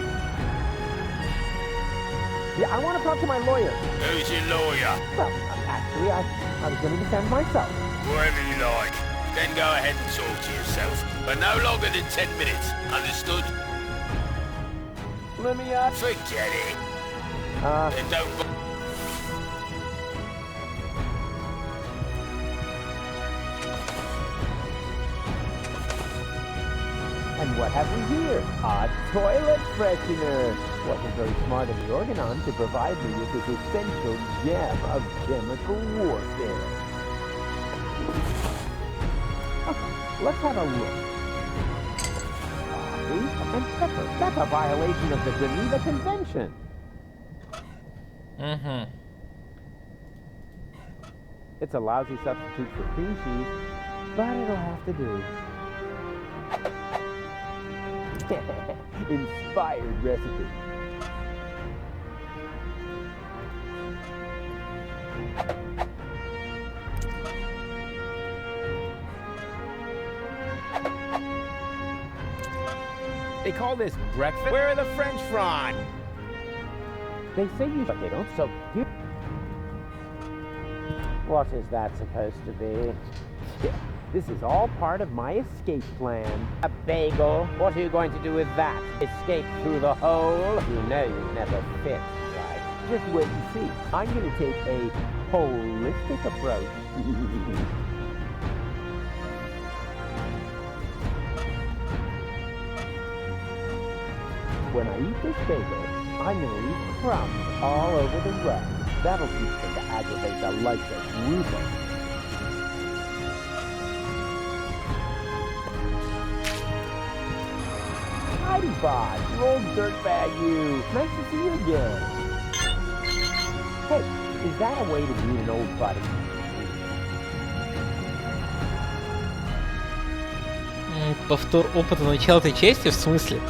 Yeah, I want to talk to my lawyer. Who's your lawyer? Well, actually, I was going to defend myself. Whatever you like. Then go ahead and talk to yourself. But no longer than 10 minutes. Understood? Let me, Forget it. Then don't... And what have we here? A toilet freshener. Wasn't very smart of the Organon to provide me with this essential gem of chemical warfare. Let's have a look. and pepper. That's a violation of the Geneva Convention. Угу. It's a lousy substitute for cream cheese, but it'll have to do. Inspired recipe. They call this breakfast. Where are the French fries? They say you, but they don't. So you. What is that supposed to be? This is all part of my escape plan. A bagel? What are you going to do with that? Escape through the hole? You know you'd never fit, right? Just wait and see. I'm going to take a holistic approach. When I eat this bagel, I'm going to leave crumbs all over the rug. That'll teach them to aggravate the likes of Rufus. Mighty Bod, you old dirtbag you. Nice to see you again. Hey, is that a way to greet an old buddy? Повтор опыта начала этой части, в смысле?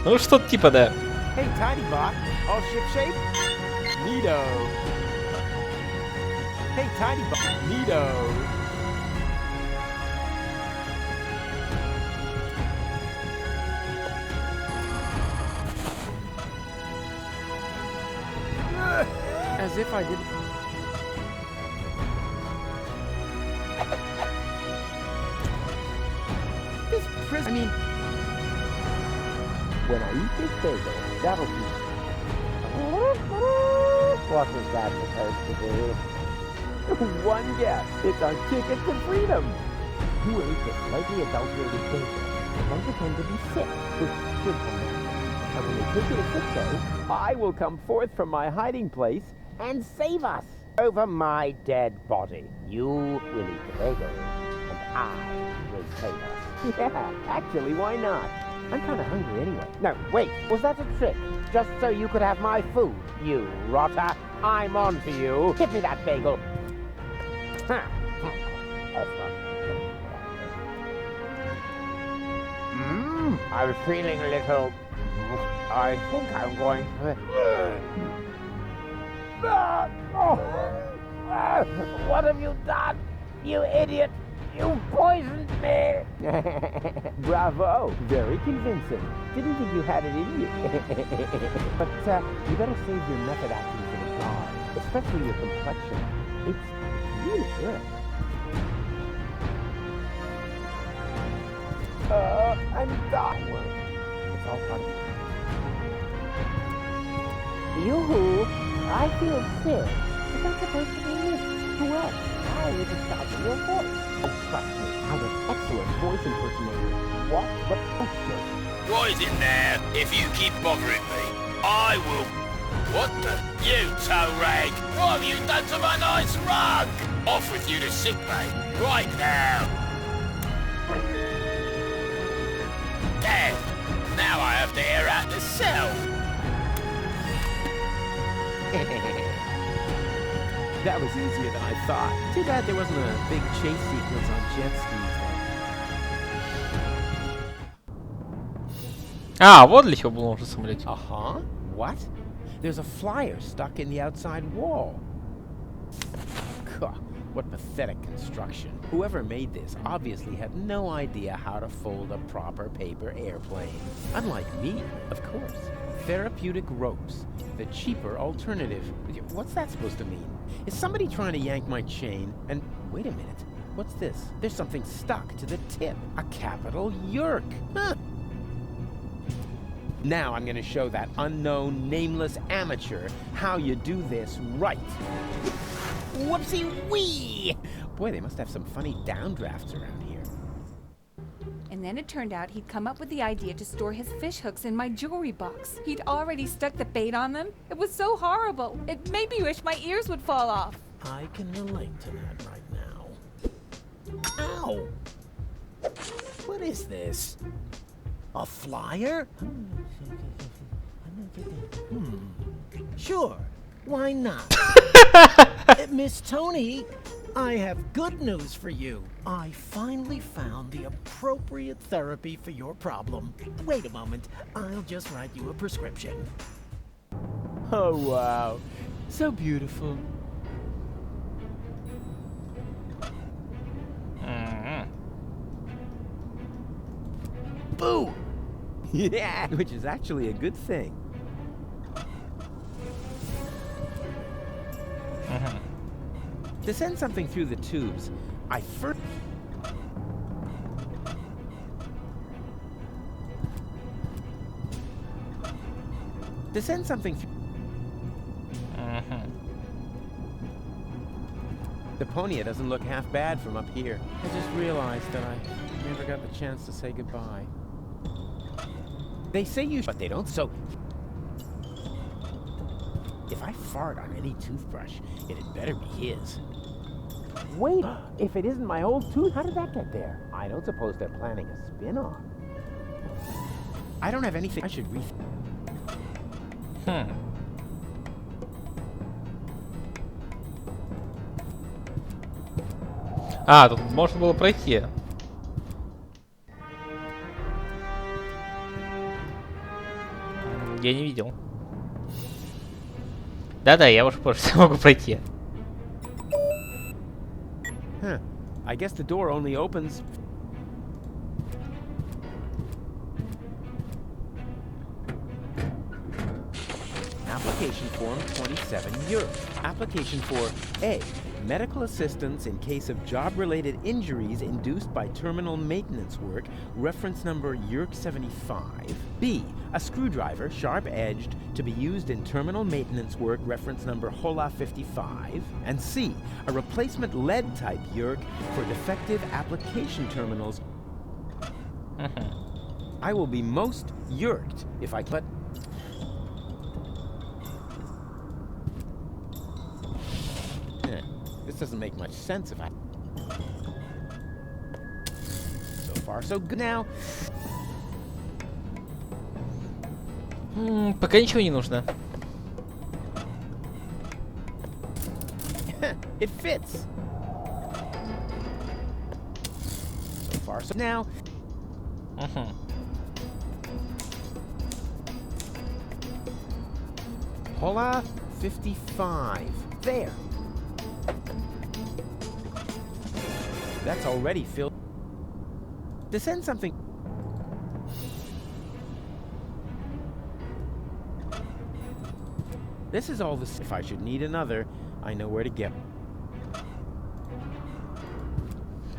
Ну что-то типа, да. Hey, Tiny Bot, all shipshape? Neato. Hey, Tiny Bot, neato. As if I didn't. This prison. I mean, when I eat this bagel, that'll be. What is that supposed to be? One guess. It's our ticket to freedom. Who ate this slightly adulterated bagel and then pretend to be sick, which should come back. And when they take you to sick bay, I will come forth from my hiding place and save us. Over my dead body. You will eat the bagel, and I will save us. Yeah, actually, why not? I'm kind of hungry anyway. No, wait, was that a trick? Just so you could have my food, you rotter. I'm on to you. Give me that bagel. I was feeling a little... I think I'm going to... What have you done, you idiot? You poisoned me! Bravo! Very convincing. Didn't think you had it in you. But you better save your method acting for the guard, especially your complexion. It's really good. I'm dying. It's all part of it. Yoo-hoo! I feel sick. Is that supposed to be you? Who else? I was just stopping your voice. Oh, trust me, I'm an excellent voice impersonator. What? But oh, sure. What is in there? If you keep bothering me, I will... What the? You toe rag! What have you done to my nice rug? Off with you to sick bay, right now! There! Now I have to air out the cell! That was easier than I thought. Too bad there wasn't a big chase sequence on jet skis. А, вот для чего был нужен самолетик. Uh-huh. What? There's a flyer stuck in the outside wall. God, what pathetic construction. Whoever made this obviously had no idea how to fold a proper paper airplane. Unlike me, of course. Therapeutic ropes. The cheaper alternative. What's that supposed to mean? Is somebody trying to yank my chain? And wait a minute. What's this? There's something stuck to the tip. A capital yerk. Huh. Now I'm going to show that unknown, nameless amateur how you do this right. Whoopsie-wee! Boy, they must have some funny downdrafts around here. And then it turned out he'd come up with the idea to store his fish hooks in my jewelry box. He'd already stuck the bait on them. It was so horrible. It made me wish my ears would fall off. I can relate to that right now. Ow! What is this? A flyer? Sure. Why not? Miss Tony, I have good news for you. I finally found the appropriate therapy for your problem. Wait a moment. I'll just write you a prescription. Oh, wow. So beautiful. Boo! Yeah, which is actually a good thing. To send something through the tubes, I first... To send something through... Deponia doesn't look half bad from up here. I just realized that I never got the chance to say goodbye. They say you... but they don't, so... If I fart on any toothbrush, it had better be his. Wait, if it isn't my old tooth, how did that get there? I don't suppose they're planning a spin-off. I don't have anything I should А, тут можно было пройти. Я не видел. Да-да, я уже позже могу пройти. Huh. I guess the door only opens... Application form 27 Europe. Application for A. Medical assistance in case of job-related injuries induced by terminal maintenance work, reference number YERK 75. B. A screwdriver, sharp-edged, to be used in terminal maintenance work, reference number HOLA 55. And C. A replacement lead-type YERK for defective application terminals. I will be most yerked if I... But... This doesn't make much sense if I... So far, so good now. Пока ничего не нужно. It fits. So far, so now. Hola 55. There. That's already filled. To send something. This is all this. If I should need another, I know where to get.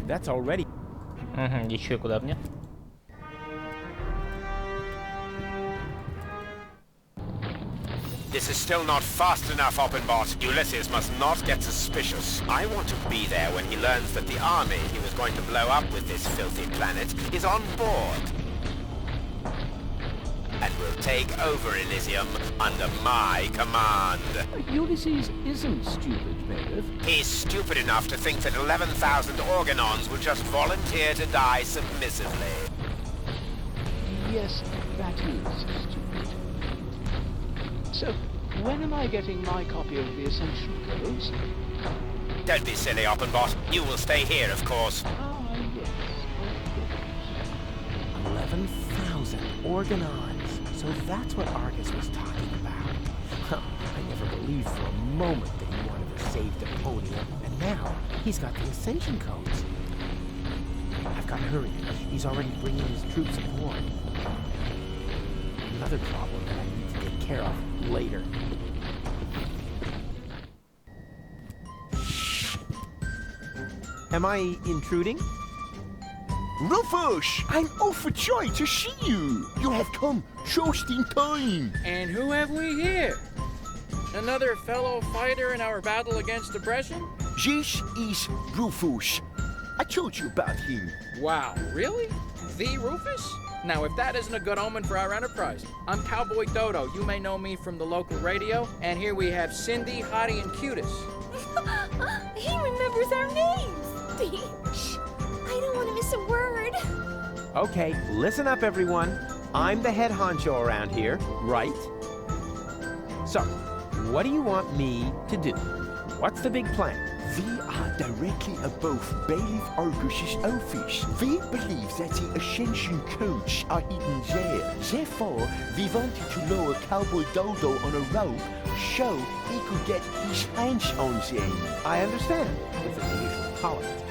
That's already. Еще куда мне? This is still not fast enough, Oppenbot. Ulysses must not get suspicious. I want to be there when he learns that the army he was going to blow up with this filthy planet is on board. And will take over Elysium under my command. Ulysses isn't stupid, Meredith. He's stupid enough to think that 11,000 Organons will just volunteer to die submissively. Yes, that is stupid. So, when am I getting my copy of the Ascension Codes? Don't be silly, Oppenbot. You will stay here, of course. Ah, yes. 11,000 Organons. So that's what Argus was talking about. Huh, I never believed for a moment that he wanted to save Deponia, and now he's got the Ascension Codes. I've got to hurry. He's already bringing his troops aboard. Another problem that I need to take care of later. Am I intruding? Rufus! I'm overjoyed to see you! You have come just in time! And who have we here? Another fellow fighter in our battle against oppression? This is Rufus. I told you about him. Wow, really? The Rufus? Now, if that isn't a good omen for our enterprise. I'm Cowboy Dodo. You may know me from the local radio. And here we have Cindy, Hottie, and Cutis. He remembers our names! Shh! I don't want to miss a word. Okay, listen up, everyone. I'm the head honcho around here, right? So, what do you want me to do? What's the big plan? We are directly above Bailiff Argus's office. We believe that the Ascension codes are hidden there. Therefore, we wanted to lower Cowboy Dodo on a rope so he could get his hands on them. I understand. This is the usual tolerance.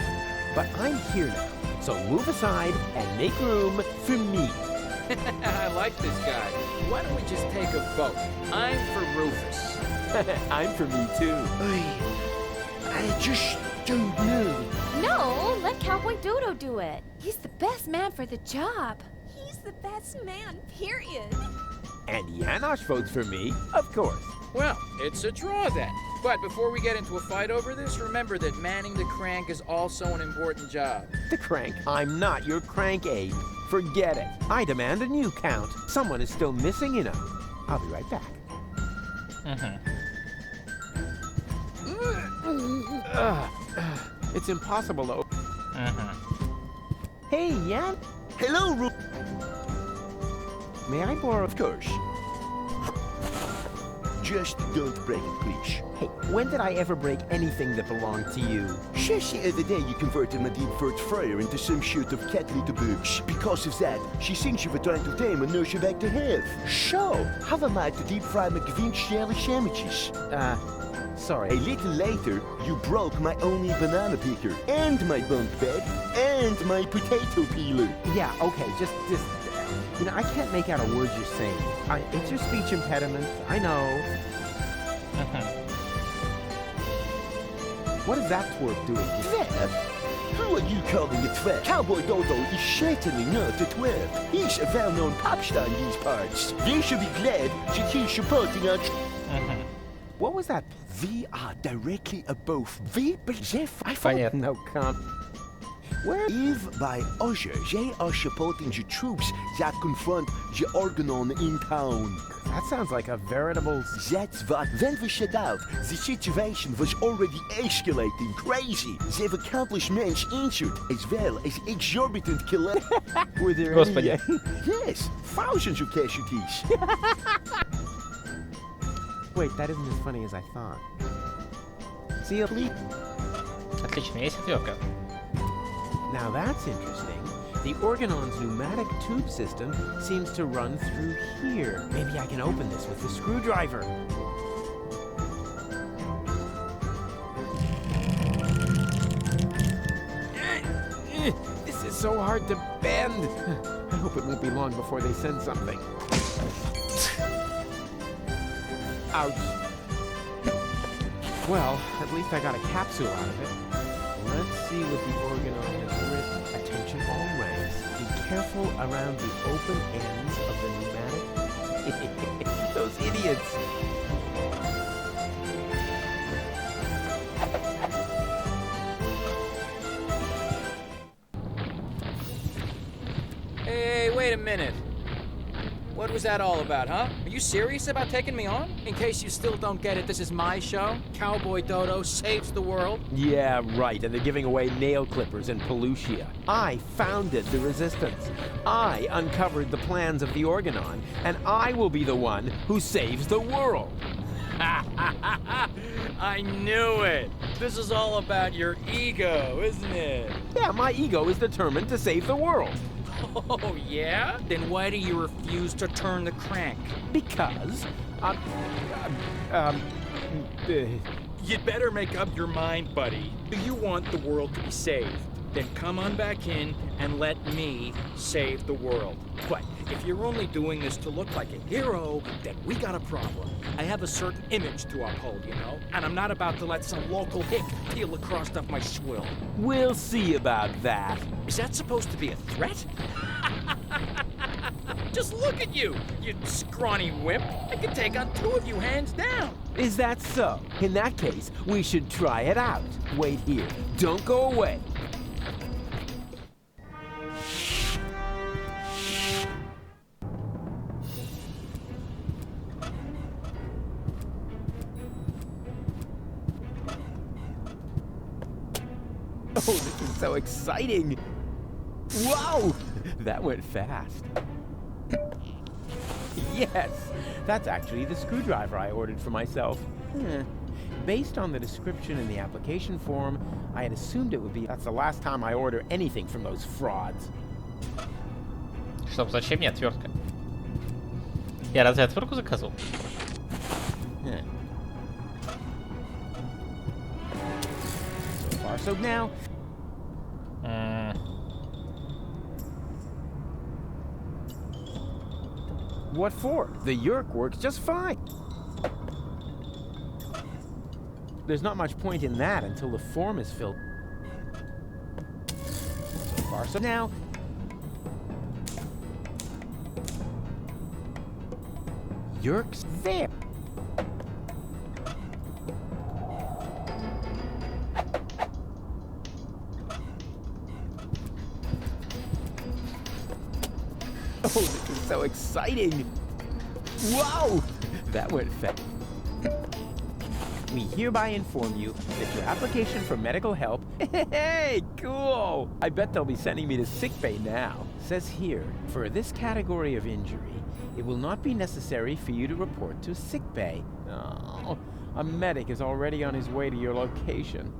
But I'm here now, so move aside and make room for me. I like this guy. Why don't we just take a vote? I'm for Rufus. I'm for me too. I just don't know. No, let Cowboy Dodo do it. He's the best man for the job. He's the best man, period. And Janosch votes for me, of course. Well, it's a draw then. But before we get into a fight over this, remember that manning the crank is also an important job. The crank? I'm not your crank aide. Forget it. I demand a new count. Someone is still missing, you know. I'll be right back. It's impossible to... Hey, Jan. Hello, Ru... May I borrow... Of course. Just don't break it, please. Hey, when did I ever break anything that belonged to you? Just the other day you converted my deep throat fryer into some sort of cat litter box. Because of that, she thinks you were trying to tame and nurse her back to health. So, how am I to deep fry McQueen's jelly sandwiches? Sorry. A little later, you broke my only banana picker, and my bunk bed, and my potato peeler. Yeah, okay, just... You know, I can't make out a word you're saying. It's your speech impediment, I know. What is that twerp doing? Twerp? Who are you calling a twerp? Cowboy Dodo is certainly not a twerp. He's a well-known pop star in these parts. We should be glad that he's supporting our... What was that? We are directly above. We believe... I thought no count. Where? If by Usher, they are supporting the troops that confront the Organon in town. That sounds like a veritable... That's what. When we set out, the situation was already escalating crazy. There were countless men injured, as well as exorbitant killing. Were there Господи. any... Yes, thousands of casualties. Wait, that isn't as funny as I thought. See you, please. Отлично, есть отвертка. Now that's interesting. The Organon's pneumatic tube system seems to run through here. Maybe I can open this with the screwdriver. This is so hard to bend. I hope it won't be long before they send something. Ouch. Well, at least I got a capsule out of it. Let's see what the Organon has written. Attention all ranks. Be careful around the open ends of the pneumatic... Those idiots! Hey, wait a minute. What was that all about, huh? Are you serious about taking me on? In case you still don't get it, this is my show. Cowboy Dodo saves the world. Yeah, right, and they're giving away nail clippers in Pelusia. I founded the Resistance. I uncovered the plans of the Organon, and I will be the one who saves the world. I knew it. This is all about your ego, isn't it? Yeah, my ego is determined to save the world. Oh, yeah? Then why do you refuse to turn the crank? Because, You'd better make up your mind, buddy. Do you want the world to be saved? Then come on back in and let me save the world. But if you're only doing this to look like a hero, then we got a problem. I have a certain image to uphold, you know? And I'm not about to let some local hick peel the crust off my swill. We'll see about that. Is that supposed to be a threat? Just look at you, you scrawny wimp. I could take on two of you hands down. Is that so? In that case, we should try it out. Wait here. Don't go away. Oh, this is so exciting! Whoa! That went fast. Yes, that's actually the screwdriver I ordered for myself. Based on the description in the application form, I had assumed it would be. That's the last time I order anything from those frauds. Стоп, зачем мне отвертка? Я разве отвертку заказал? So far, so now. What for? The Yerk works just fine. There's not much point in that until the form is filled. So far, so now. Yerk's there. Oh, this is so exciting! Whoa! That went fast. We hereby inform you that your application for medical help. Hey, cool! I bet they'll be sending me to sickbay now. Says here, for this category of injury, it will not be necessary for you to report to sickbay. Oh, a medic is already on his way to your location.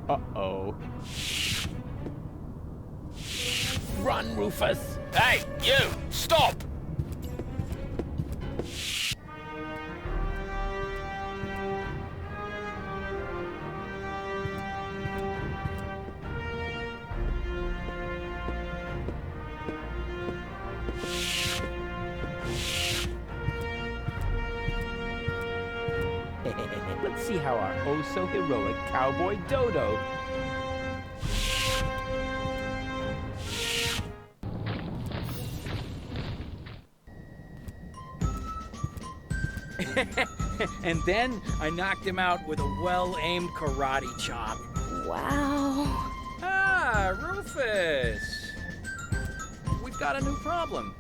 Uh-oh. Run, Rufus! Hey, you! Stop! Let's see how our oh-so-heroic cowboy Dodo. And then I knocked him out with a well-aimed karate chop. Wow. Ah, Rufus! We've got a new problem.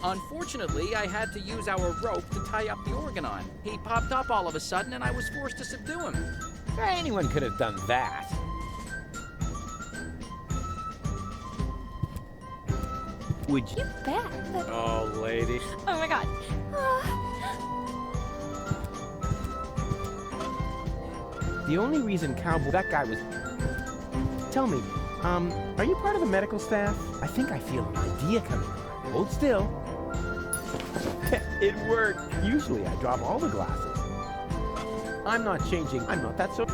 Unfortunately, I had to use our rope to tie up the Organon. He popped up all of a sudden, and I was forced to subdue him. Anyone could have done that. Would you? You bet. Oh, lady. Oh my god. The only reason cowboy that guy was. Tell me, are you part of the medical staff? I think I feel an idea coming. Hold still. It worked. Usually I drop all the glasses. I'm not changing. I'm not that so.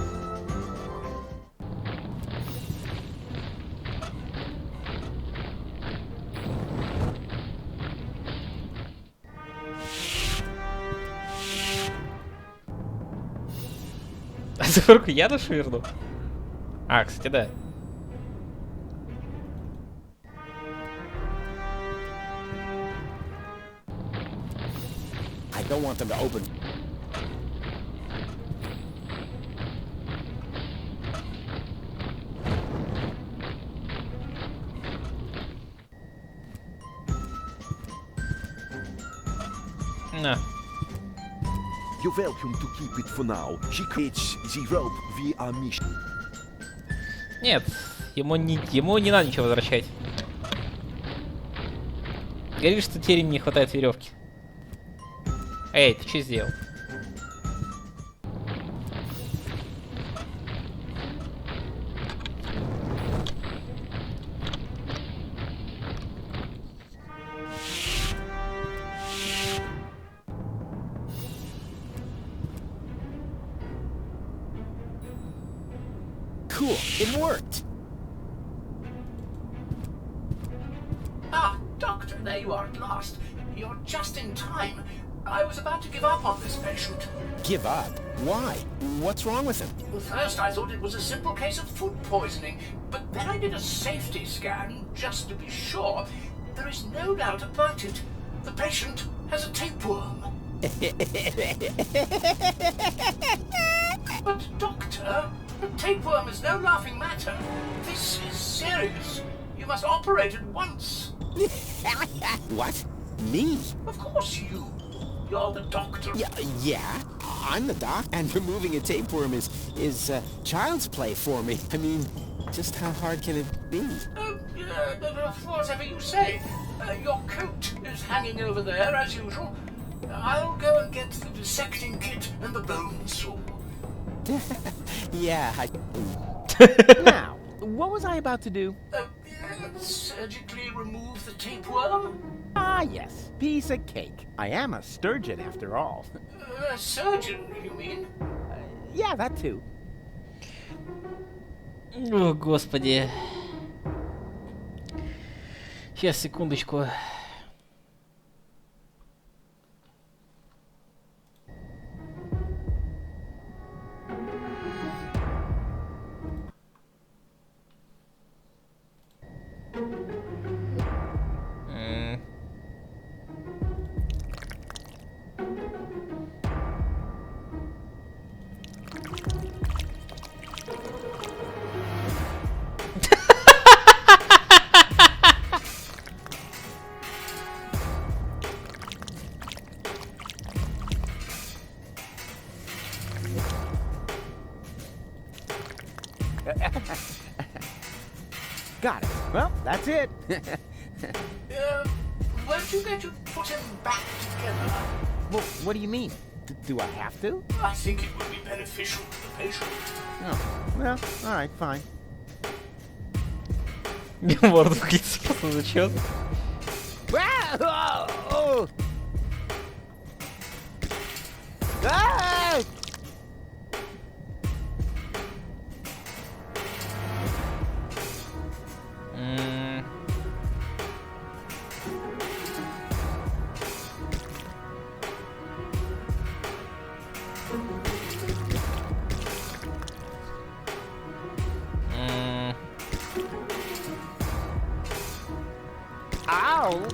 А затворку я душу верну? А, кстати, да. I don't want them to open. На. You're welcome to keep it for now. She creates the rope via mission. Нет, ему не надо ничего возвращать. Говорит, что теперь не хватает веревки. Эй, ты что сделал? Cool, it worked. Ah, Doctor, there you are at last. You're just in time. I was about to give up on this patient. Give up? Why? What's wrong with him? First I thought it was a simple case of food poisoning, but then I did a safety scan just to be sure. There is no doubt about it. The patient has a tapeworm. But Doctor, the tapeworm is no laughing matter. This is serious. You must operate at once. What? Me? Of course you. You're the doctor. Yeah, I'm the doc, and removing a tapeworm is child's play for me. I mean, just how hard can it be? Whatever you say. Your coat is hanging over there, as usual. I'll go and get the dissecting kit and the bone saw. Yeah, Now, what was I about to do? Surgically remove the tapeworm? Ah, yes. Piece of cake. I am a sturgeon, after all. A surgeon, you mean? Yeah, that too. О, господи. Сейчас, секундочку. Got it. Well, that's it. Won't you go to put him back together? Well, what do you mean? Do I have to? I think it would be beneficial to the patient. Oh, well, alright, fine. Морду просто зачет. Ow!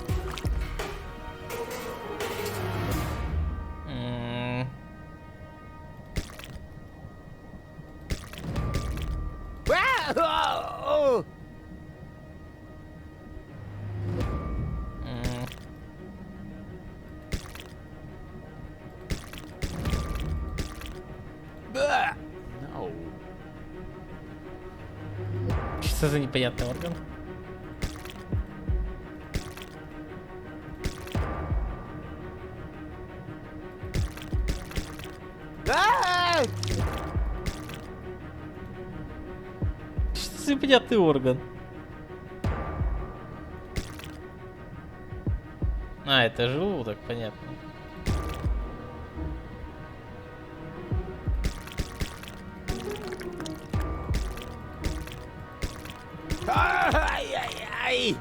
No. Что за непонятный орган? Что за непонятный орган? А, это желудок, понятно. Ай-яй-яй!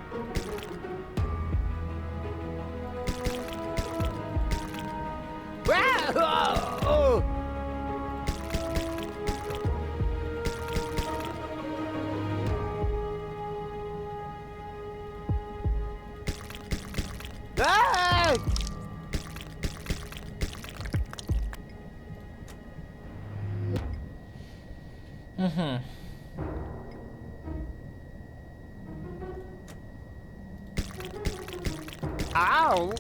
Угу. Ау!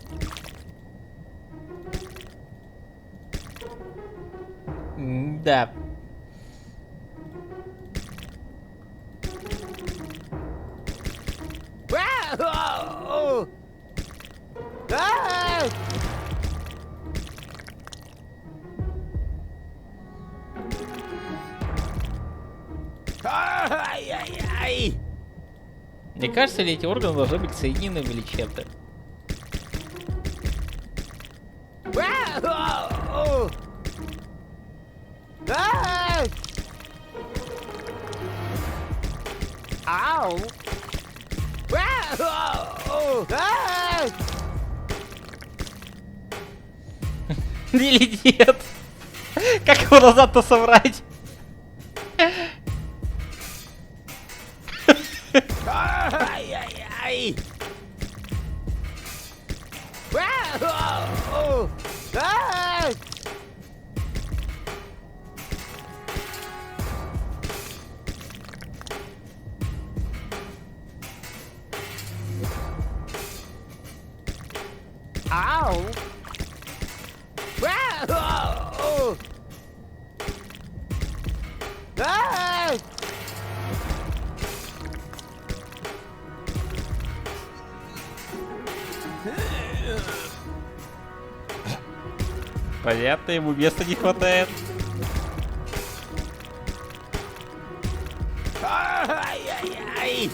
Да. Ай-яй-яй! Мне кажется, ли эти органы должны быть соединены или чем-то? Ау! Или нет? Как его назад-то собрать? Ай-яй-яй! Ау! Понятно, ему места не хватает. Ай-яй-яй!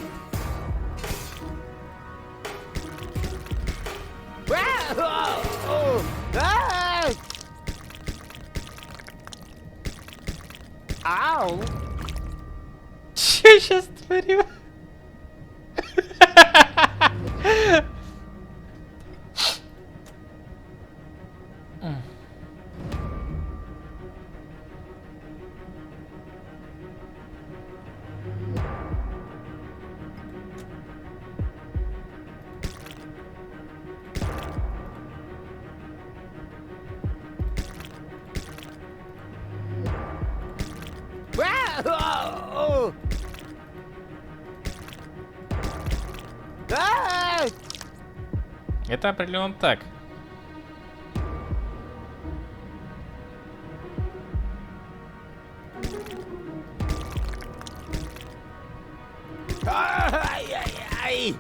Ау! Чё я сейчас творю? Это определенно так. Ай-яй-яй!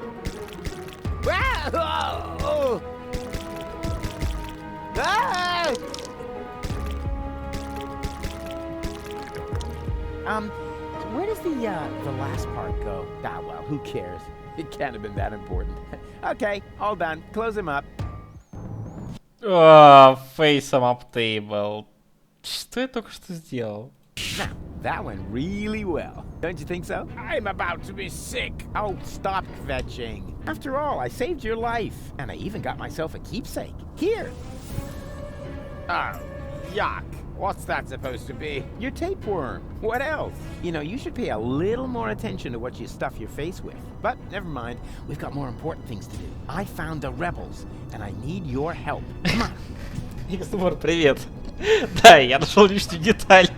Where does the last part go? Ah, well, who cares? It can't have been that important. Okay, all done. Close him up. Face him up table. Что я только что сделал? Now, that went really well. Don't you think so? I'm about to be sick. Oh, stop kvetching. After all, I saved your life. And I even got myself a keepsake. Here. Oh, yuck. What's that supposed to be? Your tapeworm. What else? You know, you should pay a little more attention to what you stuff your face with. But never mind. We've got more important things to do. I found the rebels, and I need your help. Come on. Иксмор, привет. Да, я нашел лишнюю деталь.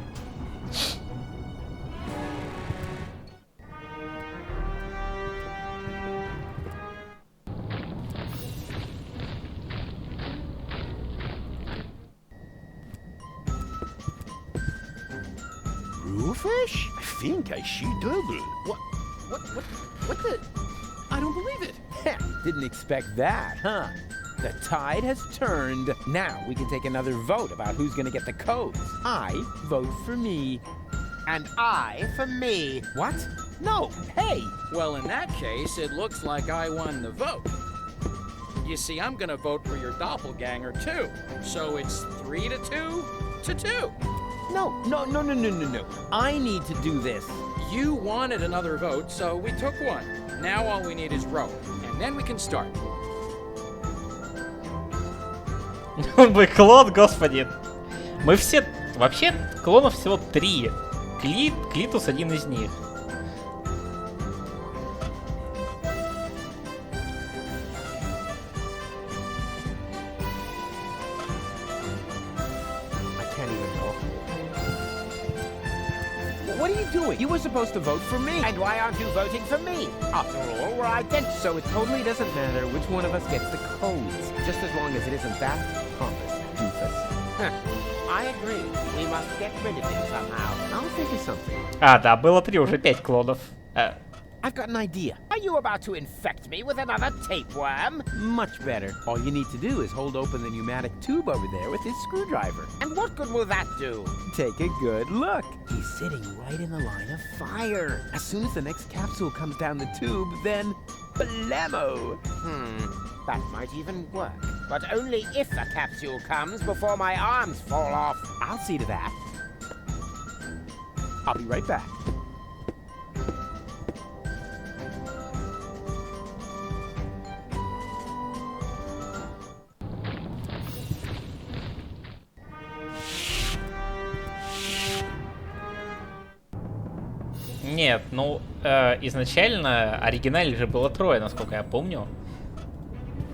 Bluefish? I think I see double. What the? I don't believe it. Didn't expect that, huh? The tide has turned. Now we can take another vote about who's gonna get the codes. I vote for me. And I for me. What? No, hey! Well, in that case, it looks like I won the vote. You see, I'm gonna vote for your doppelganger too. So it's 3-2 to 2. No. I need to do this. You wanted another vote, so we took one. Now all we need is rope, and then we can start. Он бы клон, господи. Мы все... Вообще, клонов всего 3. Клитус один из них. What are you doing? You were supposed to vote for me. And why aren't you voting for me? After all, we're identical. So it totally doesn't matter which one of us gets the codes, just as long as it isn't that pompous, doofus. I agree. We must get rid of him somehow. I'll think of something. А, да, было 3, уже 5 клонов. I've got an idea. Are you about to infect me with another tapeworm? Much better. All you need to do is hold open the pneumatic tube over there with his screwdriver. And what good will that do? Take a good look. He's sitting right in the line of fire. As soon as the next capsule comes down the tube, then blammo! That might even work. But only if the capsule comes before my arms fall off. I'll see to that. I'll be right back. Нет, ну, изначально оригинале же было 3, насколько я помню.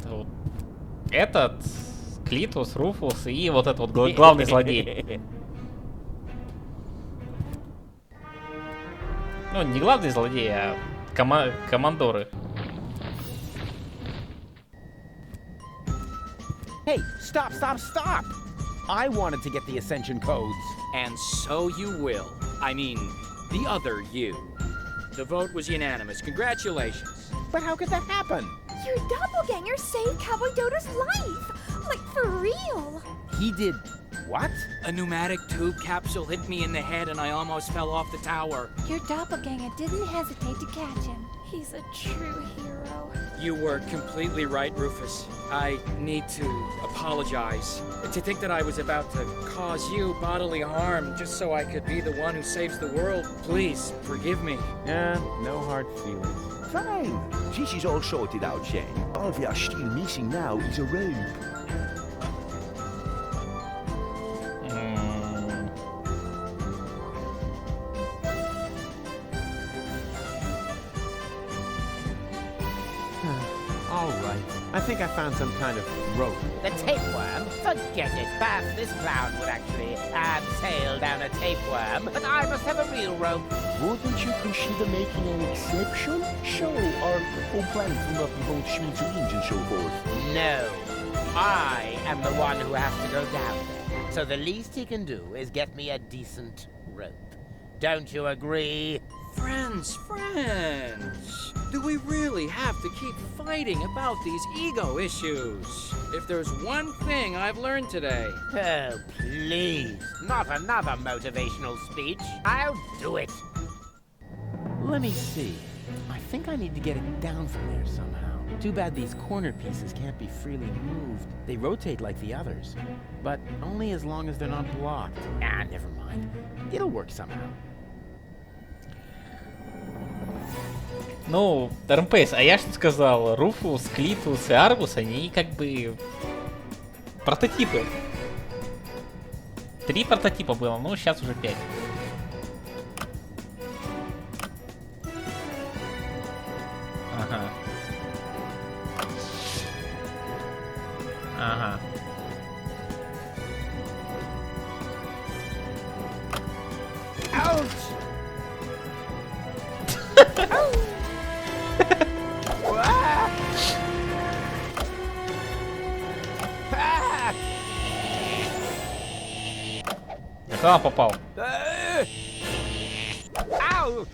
Вот. Этот, Клитус, Руфус и вот этот вот главный злодей. Ну, не главный злодей, а командоры. Hey, stop! I wanted to get the Ascension codes. And so you will. I mean, the other you. The vote was unanimous. Congratulations. But how could that happen? Your doppelganger saved Cowboy Dodo's life! Like, for real! He did What? A pneumatic tube capsule hit me in the head and I almost fell off the tower. Your doppelganger didn't hesitate to catch him. He's a true hero. You were completely right, Rufus. I need to apologize. To think that I was about to cause you bodily harm just so I could be the one who saves the world. Please, forgive me. Yeah, no hard feelings. Fine. This is all sorted out, Shane. All we are still missing now is a rope. Alright, I think I found some kind of rope. The tapeworm? Forget it. Perhaps this clown would actually sail down a tapeworm, but I must have a real rope. Wouldn't you consider making an exception? Sure, our whole planet will not be going to smithereens and so forth. No. I am the one who has to go down there. So the least he can do is get me a decent rope. Don't you agree? Friends. Do we really have to keep fighting about these ego issues? If there's one thing I've learned today... Oh, please. Not another motivational speech. I'll do it. Let me see. I think I need to get it down from there somehow. Too bad these corner pieces can't be freely moved. They rotate like the others, but only as long as they're not blocked. Ah, never mind. It'll work somehow. Ну, Термпейс, а я что сказал? Руфус, Клитус и Аргус, они как бы прототипы. 3 прототипа было, ну сейчас уже 5. Ага. Ага. Ouch! Куда попал? Ау!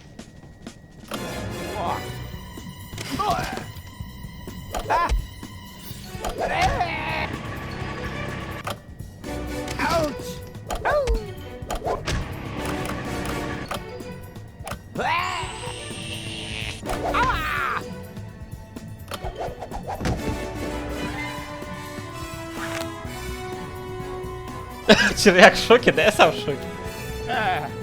Червяк в шоке, да я сам в шоке.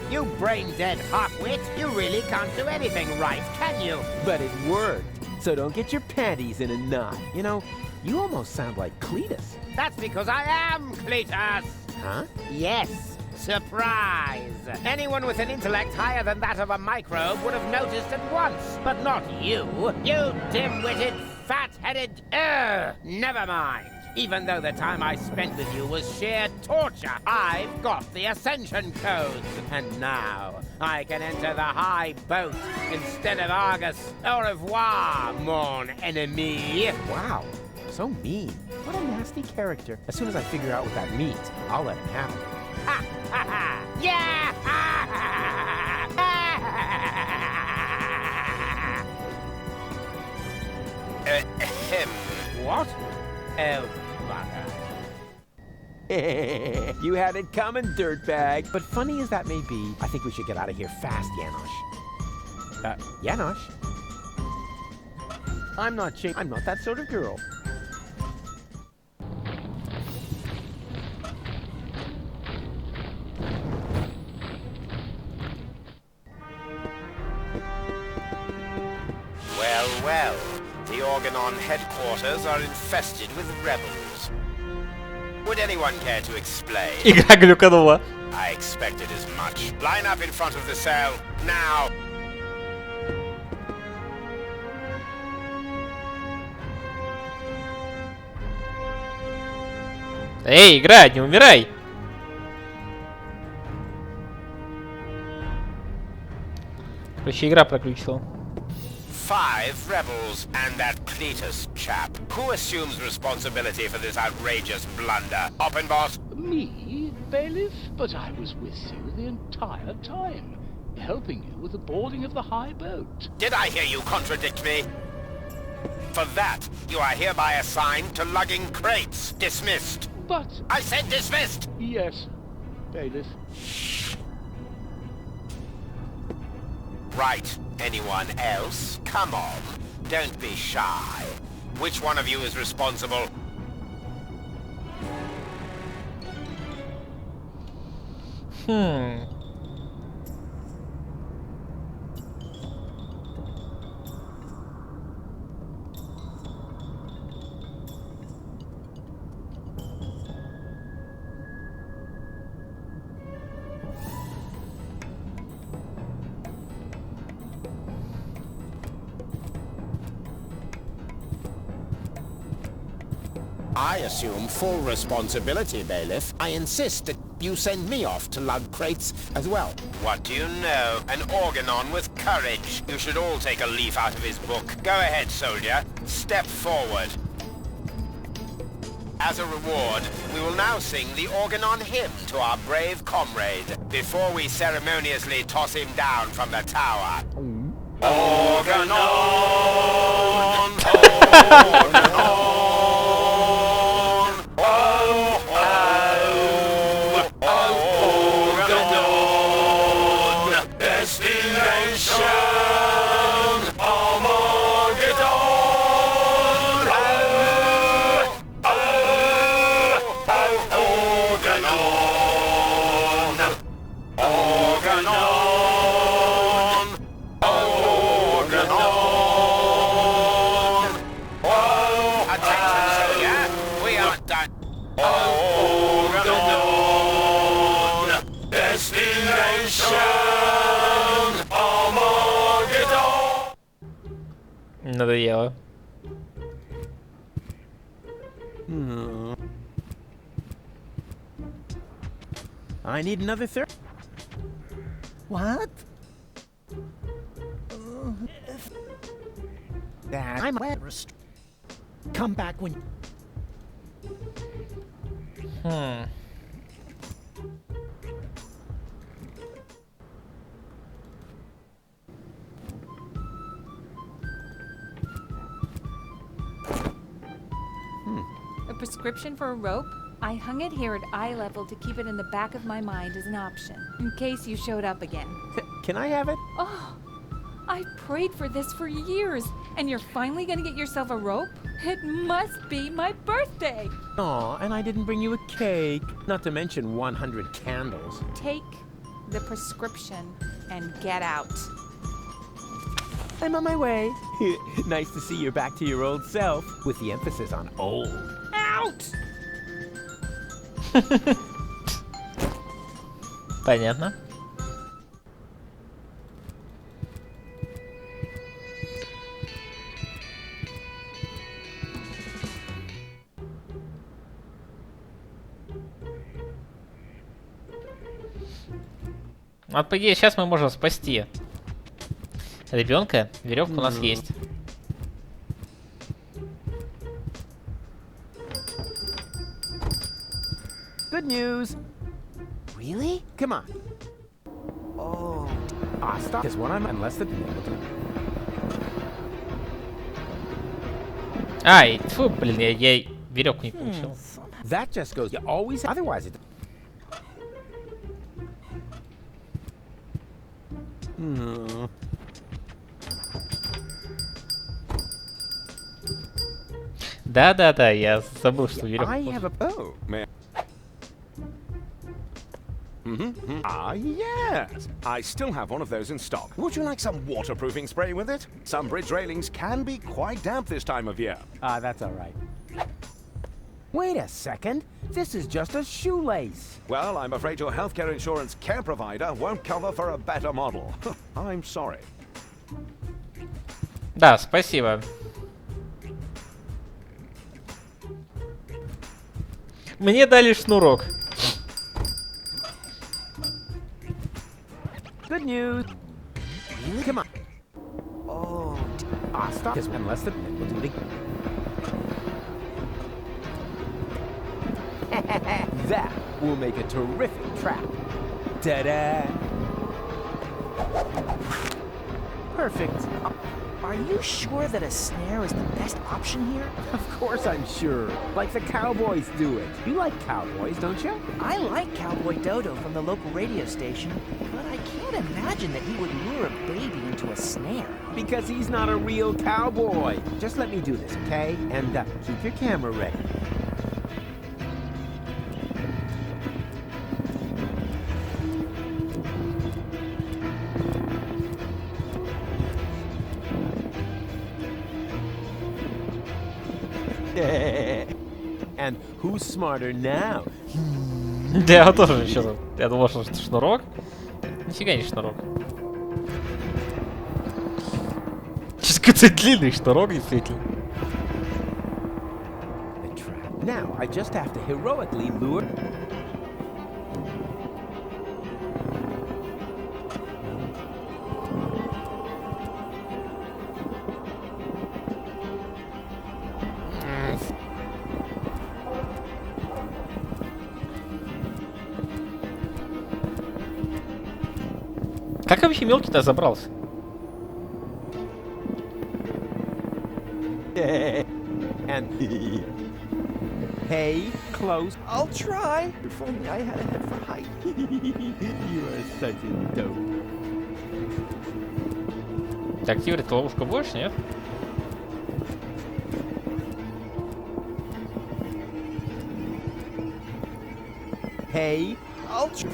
You brain-dead hawkwit, you really can't do anything right, can you? But it worked. So don't get your panties in a knot. You know, you almost sound like Cletus. That's because I am Cletus! Huh? Yes, surprise! Anyone with an intellect higher than that of a microbe would have noticed at once, but not you. You dim-witted, fat-headed... never mind. Even though the time I spent with you was sheer torture, I've got the Ascension codes. And now, I can enter the high boat instead of Argus. Au revoir, mon ennemi. Wow, so mean. What a nasty character. As soon as I figure out what that means, I'll let him have it. Ha ha ha! Yeah! Ha ha ha! What? Oh, bugger. You had it coming, dirtbag. But funny as that may be, I think we should get out of here fast, Janosch. Janosch? I'm not that sort of girl. Well, the Organon headquarters are infested with rebels. Would anyone care to explain? Игра глюканула. I expected as much. Line up in front of the cell, now! Эй, игра, не умирай! Короче, игра проключила. 5 rebels and that Cletus chap. Who assumes responsibility for this outrageous blunder? Oppenboss? Me, Bailiff? But I was with you the entire time, helping you with the boarding of the high boat. Did I hear you contradict me? For that, you are hereby assigned to lugging crates. Dismissed. But... I said dismissed! Yes, bailiff. Right. Anyone else? Come on. Don't be shy. Which one of you is responsible? I assume full responsibility, bailiff. I insist that you send me off to lug crates as well. What do you know? An organon with courage. You should all take a leaf out of his book. Go ahead, soldier. Step forward. As a reward, we will now sing the organon hymn to our brave comrade before we ceremoniously toss him down from the tower. Organon! Organon! Надоело. I need another third. What? That I'm come back when. A prescription for a rope? I hung it here at eye level to keep it in the back of my mind as an option, in case you showed up again. Can I have it? Oh, I prayed for this for years, and you're finally gonna get yourself a rope? It must be my birthday! Aw, and I didn't bring you a cake. Not to mention 100 candles. Take the prescription and get out. I'm on my way. Nice to see you're back to your old self, with the emphasis on old. Out! Понятно. Вот, по идее, сейчас мы можем спасти ребенка. Веревка у нас есть. Good news. Really? Come on. Oh. Stop is what I'm unless the. Ай, тьфу, блин, я веревку не получил. That just goes. You always. Otherwise, it. Да-да-да, я забыл, что веревка. I have a. Oh, man. Ah, yes. I still have one of those in stock. Would you like some waterproofing spray with it? Some bridge railings can be quite damp this time of year. That's all right. Wait a second. This is just a shoelace. Well, I'm afraid your healthcare insurance care provider won't cover for a better model. I'm sorry. Да, спасибо. Мне дали шнурок. Good news. Come on. Oh. Stop this unless the. We'll do it again. That will make a terrific trap. Ta-da! Perfect. Are you sure that a snare is the best option here? Of course I'm sure. Like the cowboys do it. You like cowboys, don't you? I like Cowboy Dodo from the local radio station, but I can't imagine that he would lure a baby into a snare. Because he's not a real cowboy. Just let me do this, okay? And keep your camera ready. And who's smarter now? Я тоже еще... Я думал, что это шнурок. Нифига не шнурок. Сейчас какой-то длинный шнурок, действительно. Now I just have to heroically lure... Как вообще мелкий-то забрался? And hey, close. I'll try. If only I had a head for height. You are such a dope. Ты активировать ловушку будешь, нет? Hey, I'll try.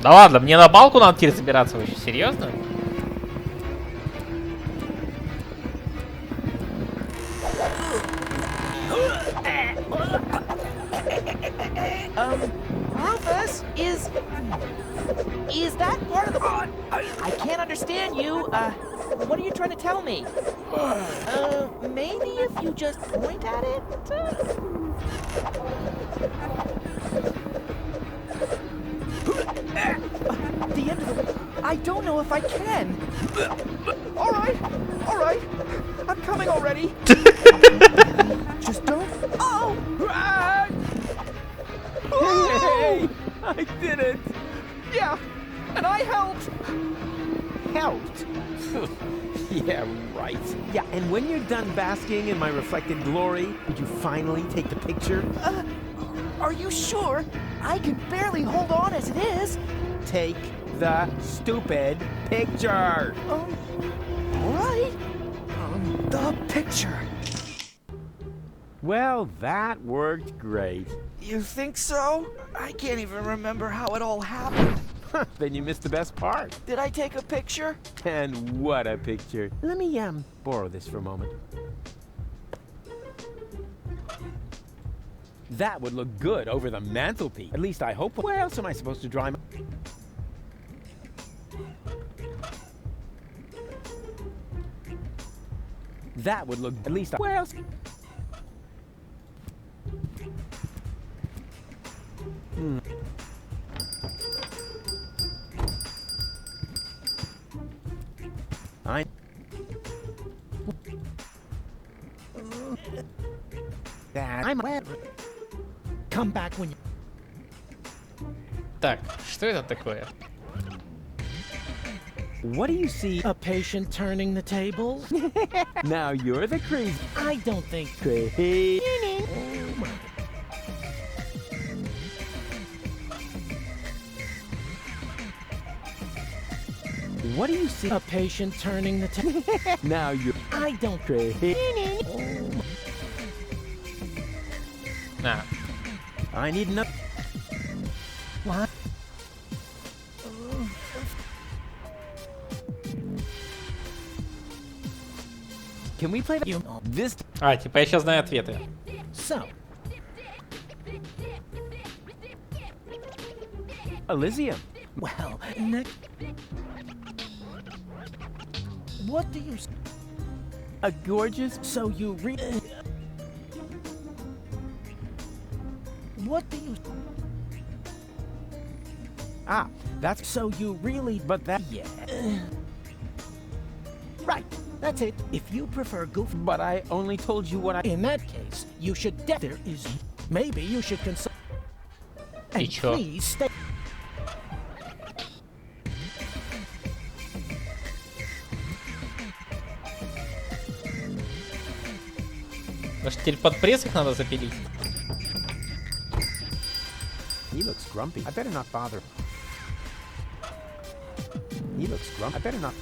Да ладно, мне на балку надо теперь забираться вообще, серьезно? Rufus, is that part of the... I can't understand you. What are you trying to tell me? Maybe if you just point at it? The end of the... I don't know if I can. All right. I'm coming already. Just don't... Oh! Hey, I did it. Yeah, and I helped. Helped? Yeah, right. Yeah, and when you're done basking in my reflected glory, would you finally take the picture? Are you sure? I can barely hold on as it is. Take the stupid picture. All right. The picture. Well, that worked great. You think so? I can't even remember how it all happened. Then you missed the best part. Did I take a picture? And what a picture. Let me, borrow this for a moment. That would look good over the mantelpiece. At least I hope. Where else am I supposed to dry my... That would look... At least I... Where else... I'm come back when you... Так, что это такое? What do you see? A patient turning the tables? Now you're the crazy... I don't think... Crazy... Oh my... What do you see? A patient turning the tables? Now you're... I don't... Crazy... Oh my... Nah. I need no... What? Can we play this? А, типа я сейчас знаю ответы. So. Elysium. Well, next... What do you... A gorgeous... So you What do you... Ah, that's... So you really... But that... Yeah. Right. That's it. If you prefer goof... But I only told you what I... In that case, you should... There is... Maybe you should consult... And чё? please stay... Может, теперь под пресс их надо запилить? He looks grumpy. I better not bother. He looks grumpy. I better not.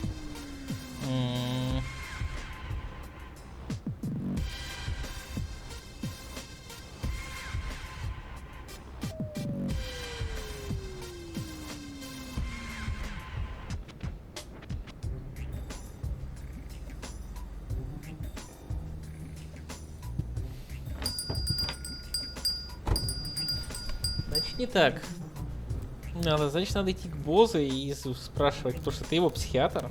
Значит, не так. Значит, надо идти к боссу и спрашивать, потому что ты его психиатр.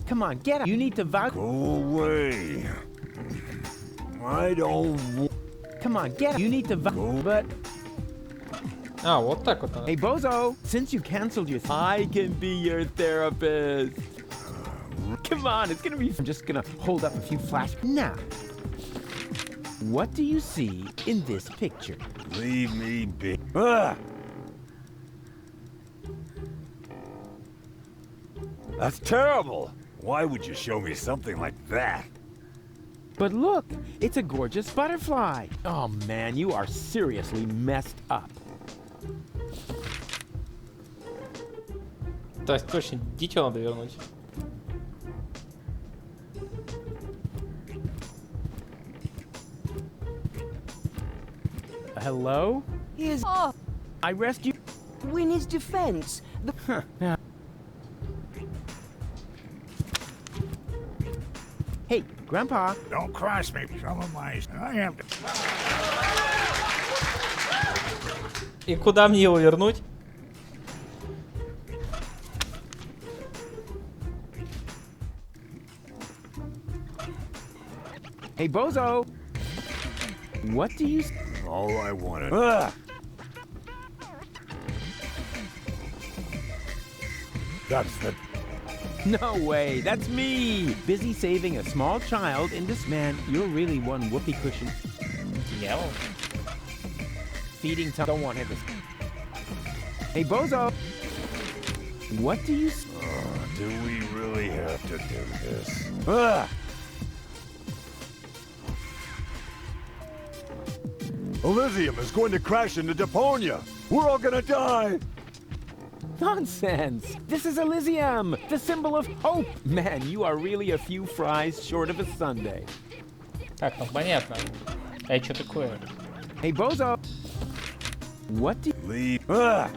Come on, get up. You need to vouch. Go away. I don't. Come on, get up. You need to vouch. But. А, вот так вот надо. Hey, Bozo, since you canceled your. I can be your therapist. Come on, it's gonna be. I'm just gonna hold up a few flash. Now. What do you see in this picture? Leave me be. Ah! That's terrible. Why would you show me something like that? But look, it's a gorgeous butterfly. Oh man, you are seriously messed up. То есть точно дитё надо вернуть. Hello? His. Oh. I rescued. Win his defense. Hey, Grandpa. Don't cross me. Some of my. I am. И куда мне его вернуть? Hey, Bozo. What do you? All I wanted. Ah! That's the. No way, that's me! Busy saving a small child in this man, you're really one whoopee cushion. Yeah. Feeding time. Don't want him to. Hey, Bozo! What do you. Do we really have to do this? Ah! Elysium is going to crash into Deponia! We're all gonna die! Nonsense! This is Elysium, the symbol of hope! Man, you are really a few fries short of a sundae. Так, ну понятно. А что такое? Hey, Bozo! What do you... Leave... Ah!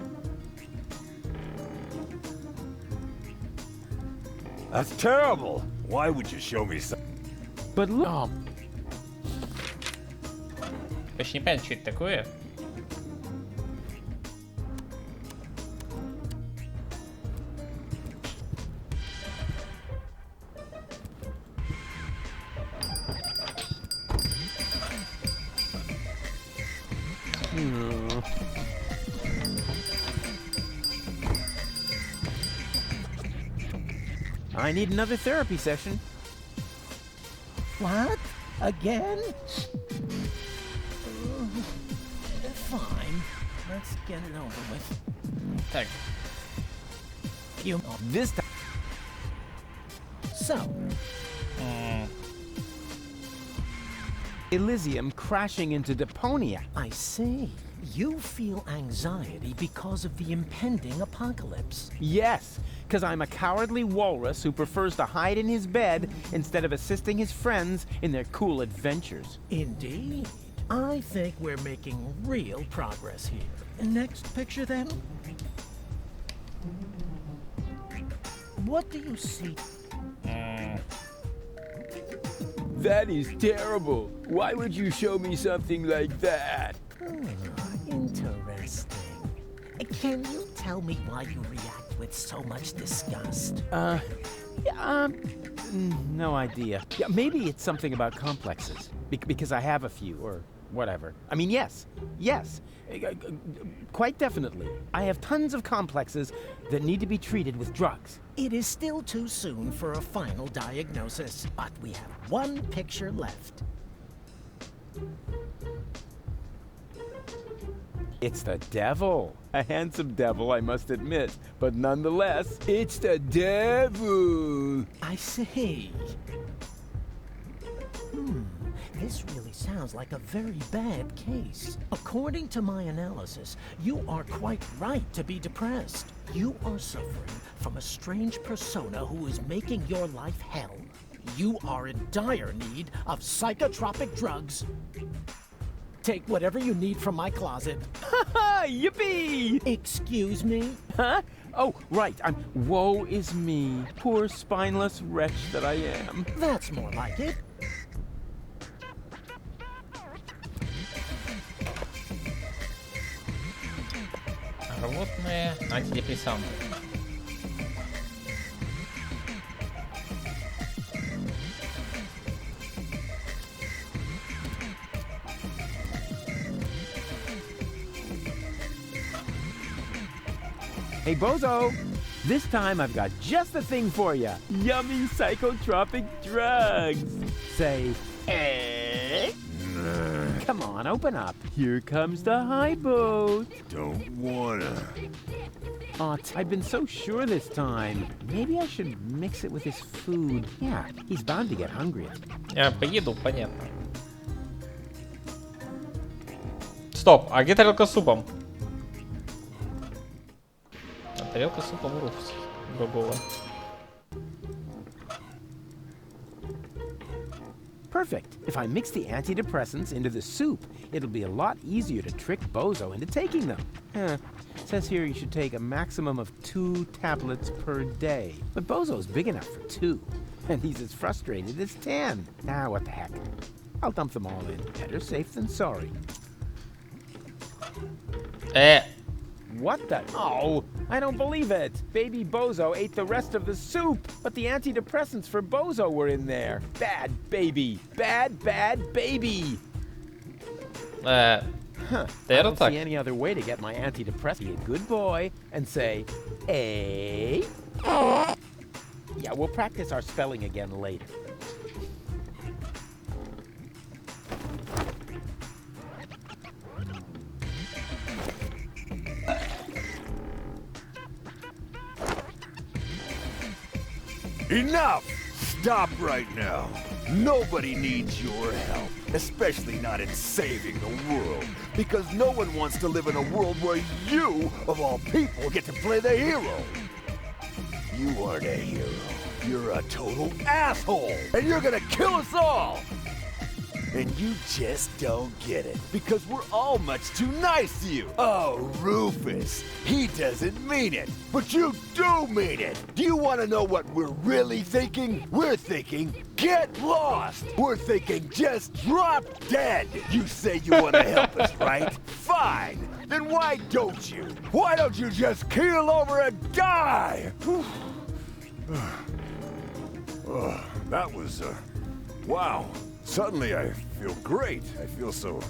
That's terrible! Why would you show me some... But look... Oh. Вообще не понятно, что это такое. I need another therapy session. What? Again? Fine. Let's get it over with. Так. You this time. So. Elysium crashing into Deponia. I see. You feel anxiety because of the impending apocalypse. Yes, because I'm a cowardly walrus who prefers to hide in his bed instead of assisting his friends in their cool adventures. Indeed. I think we're making real progress here. Next picture, then. What do you see? That is terrible. Why would you show me something like that? Interesting. Can you tell me why you react with so much disgust? No idea. Yeah, maybe it's something about complexes. Because I have a few, or whatever. I mean, yes. Quite definitely. I have tons of complexes that need to be treated with drugs. It is still too soon for a final diagnosis, but we have one picture left. It's the devil. A handsome devil, I must admit. But nonetheless, it's the devil. I see. This really sounds like a very bad case. According to my analysis, you are quite right to be depressed. You are suffering from a strange persona who is making your life hell. You are in dire need of psychotropic drugs. Take whatever you need from my closet. Yippee! Excuse me? Huh? Oh, right. Woe is me. Poor spineless wretch that I am. That's more like it. Рвотные антидепрессанты. Hey, Bozo! This time I've got just the thing for you. Yummy psychotropic drugs. Say, eh? Come on, open up. Here comes the high boat. Don't wanna. Aw, I've been so sure this time. Maybe I should mix it with his food. Yeah, he's bound to get hungry. Поеду, понятно. Стоп, а где тарелка с супом? Тарелка с супом другого. Perfect. If I mix the antidepressants into the soup, it'll be a lot easier to trick Bozo into taking them. It says here you should take a maximum of 2 tablets per day. But Bozo's big enough for 2, and he's as frustrated as 10. Nah, what the heck. I'll dump them all in. Better safe than sorry. What the? Oh, I don't believe it. Baby Bozo ate the rest of the soup, but the antidepressants for Bozo were in there. Bad baby. Bad baby. I don't see any other way to get my antidepressant. Be a good boy and say, A. Yeah, we'll practice our spelling again later. Enough! Stop right now. Nobody needs your help, especially not in saving the world, because no one wants to live in a world where you, of all people, get to play the hero. You aren't a hero. You're a total asshole, and you're gonna kill us all! And you just don't get it, because we're all much too nice to you. Oh, Rufus, he doesn't mean it, but you do mean it. Do you want to know what we're really thinking? We're thinking, get lost. We're thinking, just drop dead. You say you want to help us, right? Fine. Then why don't you? Why don't you just keel over and die? That was, wow. Suddenly I feel great. I feel so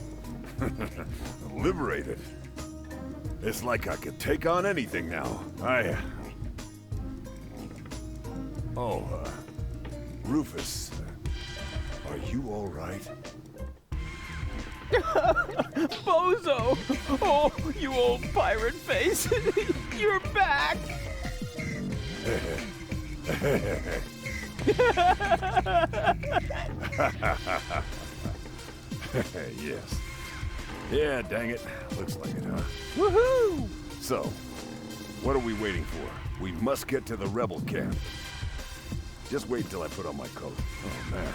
liberated. It's like I could take on anything now. Rufus, are you all right? Bozo! Oh, you old pirate face! You're back! Yes. Yeah, dang it. Looks like it, huh? Woohoo! So, what are we waiting for? We must get to the rebel camp. Just wait till I put on my coat. Oh, man.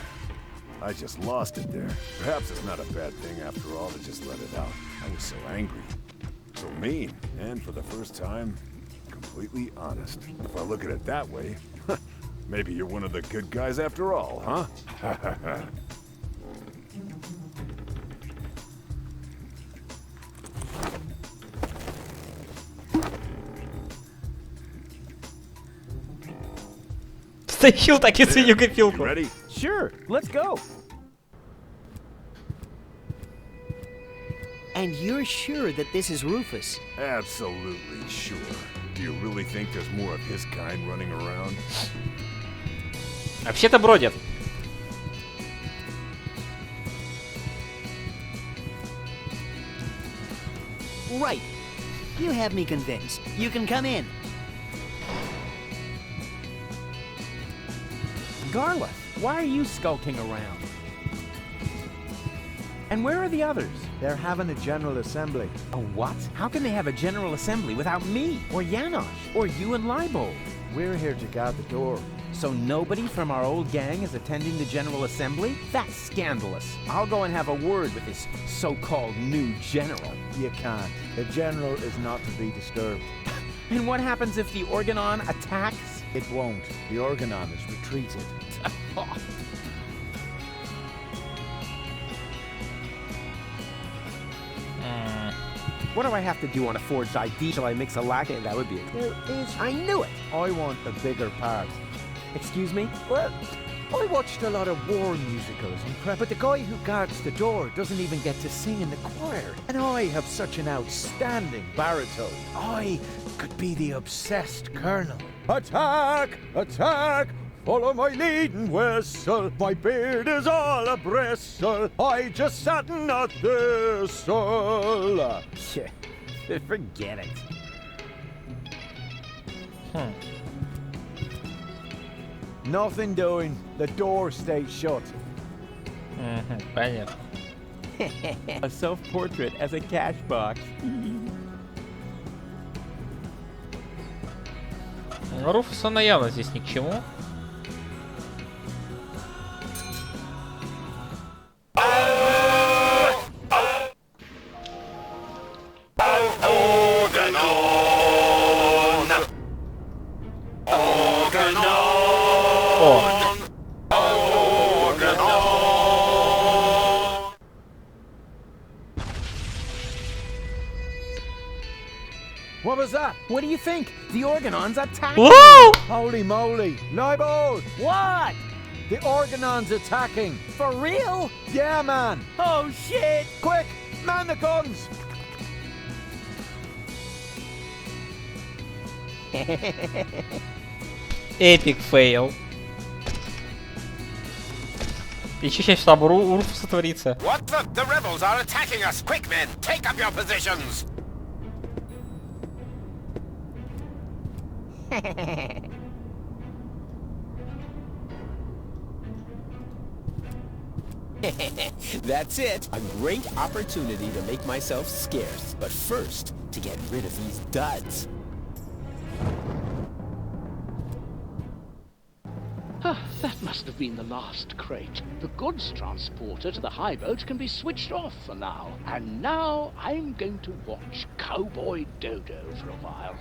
I just lost it there. Perhaps it's not a bad thing after all to just let it out. I was so angry. So mean. And for the first time, completely honest. If I look at it that way, maybe you're one of the good guys after all, huh? Стащил так и синюю копилку. Ready? Sure, let's go. And you're sure that this is Rufus? Absolutely sure. Do you really think there's more of his kind running around? Вообще-то бродят. Right. You have me convinced. You can come in. Garlic, why are you skulking around? And where are the others? They're having a general assembly. A what? How can they have a general assembly without me, or Janosch, or you and Leibold? We're here to guard the door. So nobody from our old gang is attending the general assembly? That's scandalous. I'll go and have a word with this so-called new general. You can't. The general is not to be disturbed. And what happens if the Organon attacks? It won't. The Organon is retreated. What do I have to do on a forged ID? Shall I mix a latte? That would be it. There is. I knew it. I want a bigger part. Excuse me? Well, I watched a lot of war musicals in prep, but the guy who guards the door doesn't even get to sing in the choir. And I have such an outstanding baritone. I could be the obsessed colonel. Attack! Attack! Follow my leading whistle. My beard is all a bristle. I just sat in a thistle. Forget it. Nothing doing. The door stays shut. Понятно. A self-portrait as a cash box. Руфуса явно здесь ни к чему. What was that? What do you think? The Organon's attacking! Whoa! Holy moly! Leibold! What? The Organon's attacking! For real? Yeah, man! Oh, shit! Quick! Man the guns! Эпик фейл. И что сейчас там у Руфуса творится? What the rebels are attacking us! Quick, men! Take up your positions! That's it. A great opportunity to make myself scarce. But first, to get rid of these duds. That must have been the last crate. The goods transporter to the high boat can be switched off for now. And now I'm going to watch Cowboy Dodo for a while.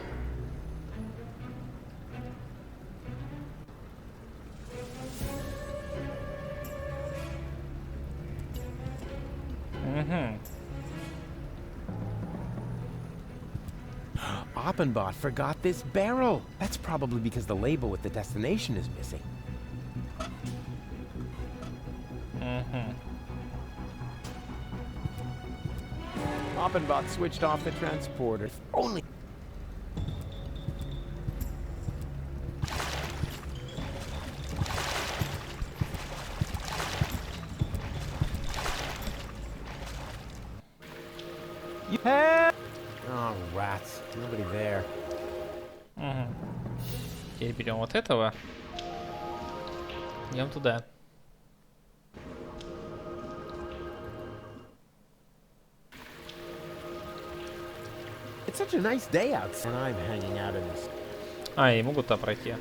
Oppenbot forgot this barrel. That's probably because the label with the destination is missing. Oppenbot switched off the transporter. Only. You have. Oh, rats. Nobody there. Теперь берем вот этого. Идем туда. It's such a nice day outside. And I'm hanging out in this. А, и могут там пройти.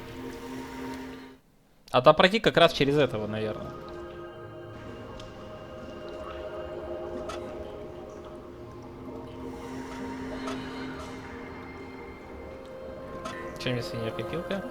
А там пройти как раз через этого, наверное. Чем если не копилка?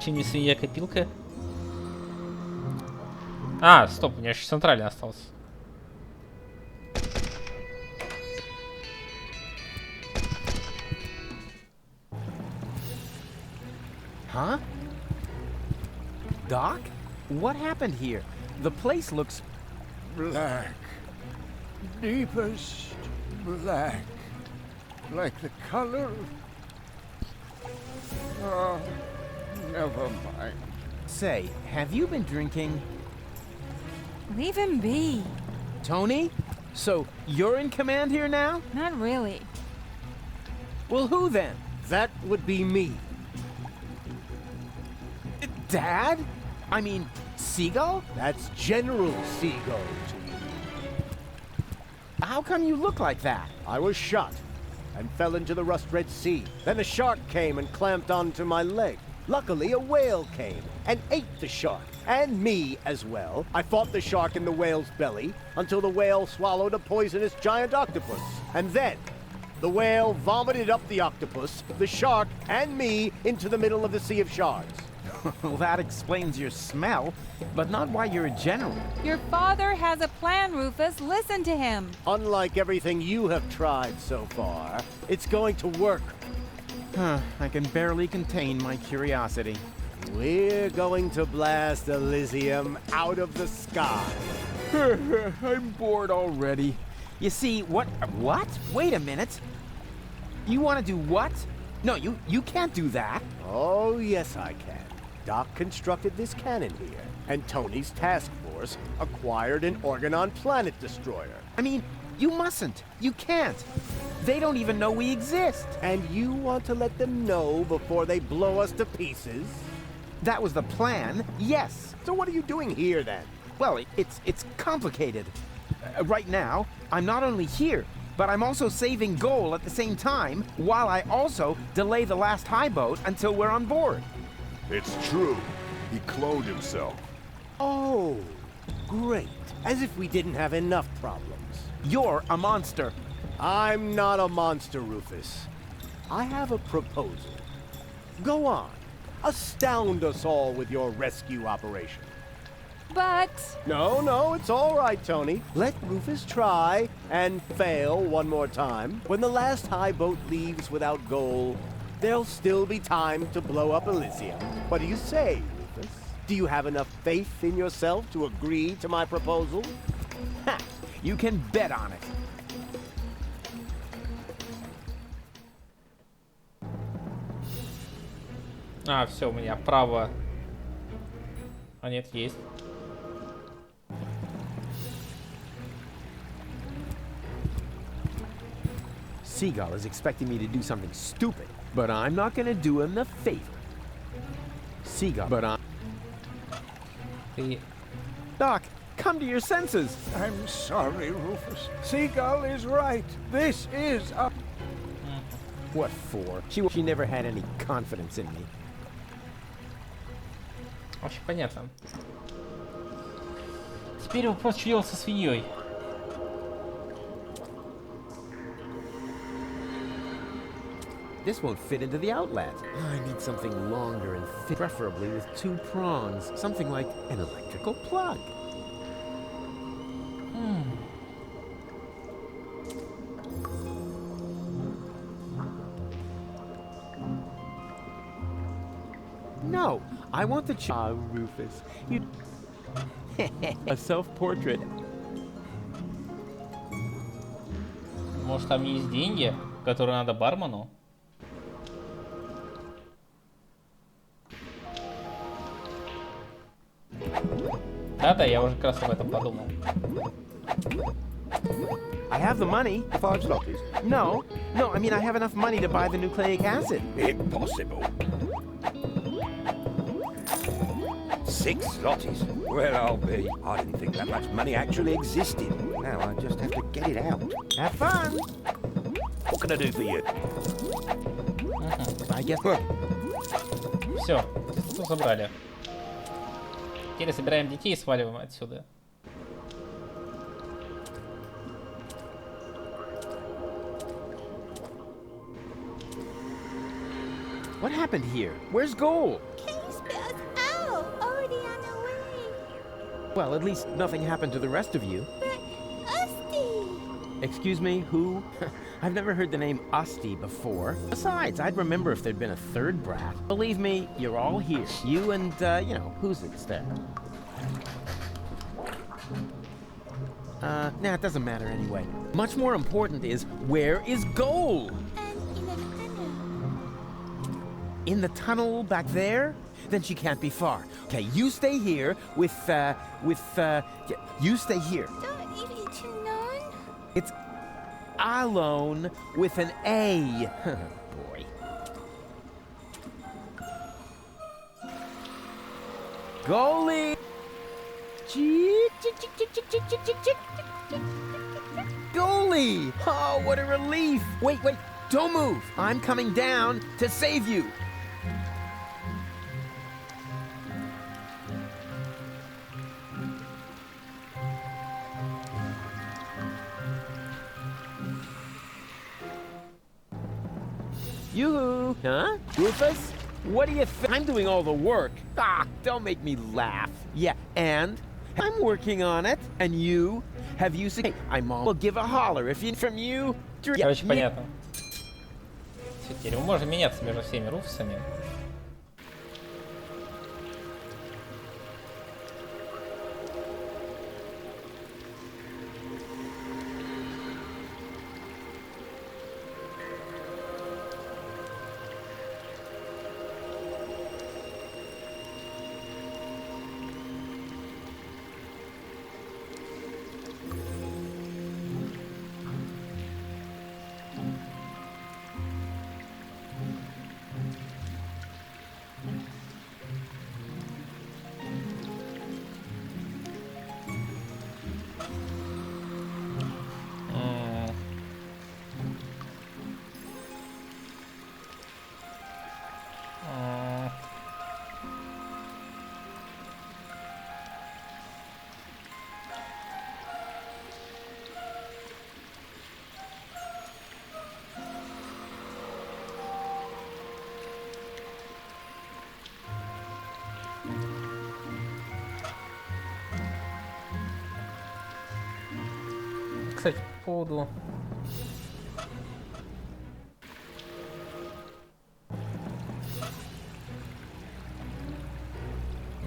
Чем не свинья копилка? А, стоп, у меня еще центральный остался. Huh? Doc? What happened here? The place looks... Black. Deepest black. Like the color of... Oh, never mind. Say, have you been drinking? Leave him be. Tony? So, you're in command here now? Not really. Well, who then? That would be me. Dad? I mean, Seagull? That's General Seagull to you. How come you look like that? I was shot and fell into the rust-red sea. Then a shark came and clamped onto my leg. Luckily, a whale came and ate the shark, and me as well. I fought the shark in the whale's belly until the whale swallowed a poisonous giant octopus. And then, the whale vomited up the octopus, the shark, and me into the middle of the Sea of Shards. Well, that explains your smell, but not why you're a general. Your father has a plan, Rufus. Listen to him. Unlike everything you have tried so far, it's going to work. I can barely contain my curiosity. We're going to blast Elysium out of the sky. I'm bored already. You see, what? Wait a minute. You want to do what? No, you can't do that. Oh, yes, I can. Doc constructed this cannon here, and Tony's task force acquired an Organon planet destroyer. I mean, you mustn't. You can't. They don't even know we exist. And you want to let them know before they blow us to pieces? That was the plan, yes. So what are you doing here, then? Well, it's complicated. Right now, I'm not only here, but I'm also saving Goal at the same time, while I also delay the last high boat until we're on board. It's true. He cloned himself. Oh, great. As if we didn't have enough problems. You're a monster. I'm not a monster, Rufus. I have a proposal. Go on. Astound us all with your rescue operation. But... No, it's all right, Tony. Let Rufus try and fail one more time. When the last high boat leaves without Goal, there'll still be time to blow up Elysium. What do you say, Rufus? Do you have enough faith in yourself to agree to my proposal? Ha! You can bet on it. А, все, у меня право. А нет, есть. Seagull is expecting me to do something stupid, but I'm not gonna do him the favor. Seagull, but I'm... Doc, come to your senses. I'm sorry, Rufus. Seagull is right. This is a... What for? She never had any confidence in me. Вообще понятно. Теперь вопрос, что делать со свиньей. This won't fit into the outlet. I need something longer and thick, preferably with 2 prongs. Something like an electrical plug. No, I want the Rufus. You... A self-portrait. Может, там есть деньги, которые надо бармену? Да, я уже как раз об этом подумал. I have the money. 5 zlotys. No, I mean I have enough money to buy the nucleic acid. Impossible. 6 zlotys? Well, I'll be. I didn't think that much money actually existed. Now I just have to get it out. Have fun. What can I do for you? I guess... Все, забрали. Теперь собираем детей и сваливаем отсюда. What happened here? Where's Goal? Already on the way. Well, at least nothing happened to the rest of you. But Usty! Excuse me, who? I've never heard the name Usty before. Besides, I'd remember if there'd been a third brat. Believe me, you're all here. You and, you know, who's it's there? Nah, it doesn't matter anyway. Much more important is, where is Goal? In the tunnel back there? Then she can't be far. Okay, you stay here with, you stay here. It's alone with an A. Boy. Goalie! Goalie! Oh, what a relief! Wait, don't move! I'm coming down to save you! Yoo-hoo! Huh? Rufus? What do you think? I'm doing all the work. Ah, don't make me laugh. Yeah, and I'm working on it. And you? Have you seen? Hey, I'm all. Well, give a holler if you from you. Короче, понятно. Все, теперь мы можем меняться между всеми руфсами. Кстати, по поводу...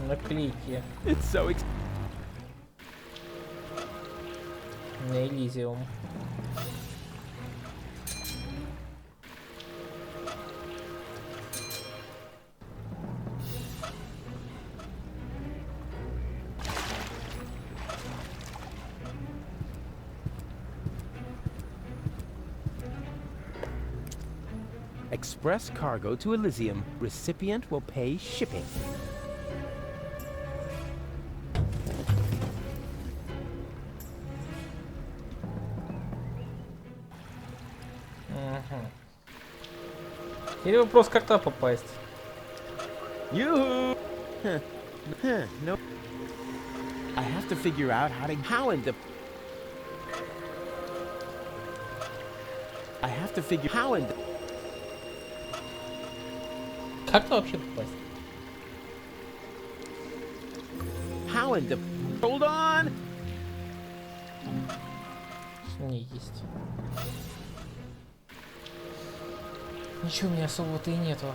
наклейки. It's so на Элизиум. Express cargo to Elysium. Recipient will pay shipping. Или вопрос, как туда попасть? Yoo-hoo! No. I have to figure out how in the... I have to figure how in the... Как туда вообще попасть? How in the... Hold on! Не есть. Ничего у меня особого-то и нету.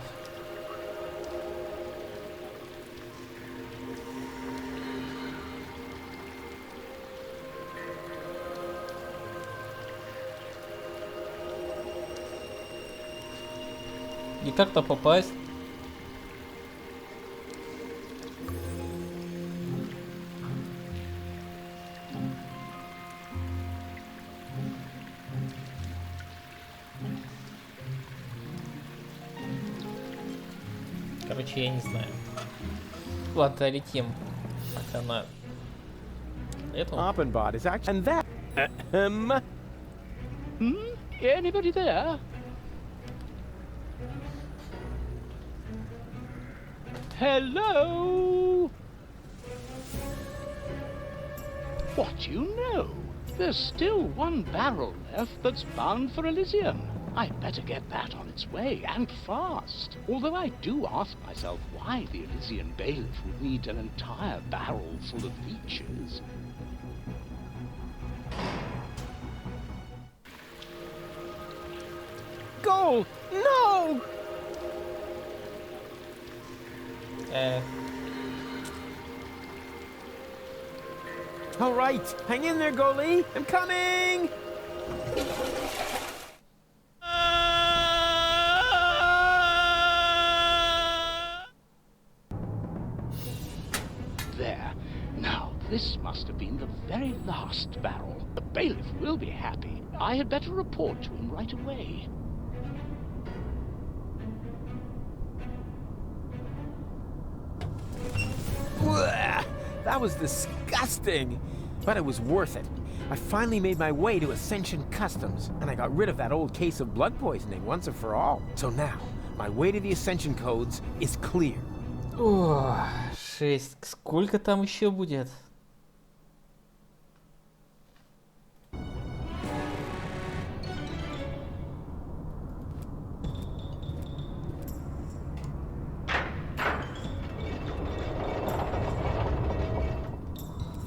И как-то попасть. Короче, я не знаю. Ладно, летим. Пока на эту. Openbot is actually... And that... Anybody there? Hello? What do you know? There's still one barrel left that's bound for Elysium. I'd better get that on its way, and fast. Although I do ask myself why the Elysian bailiff would need an entire barrel full of leeches. Goal! No! All right, hang in there, goalie. I'm coming! There. Now, this must have been the very last barrel. The bailiff will be happy. I had better report to him right away. Blah! That was disgusting, but it was worth it. I finally made my way to Ascension Customs, and I got rid of that old case of blood poisoning once and for all. So now, my way to the Ascension codes is clear. О, 6. Сколько там еще будет?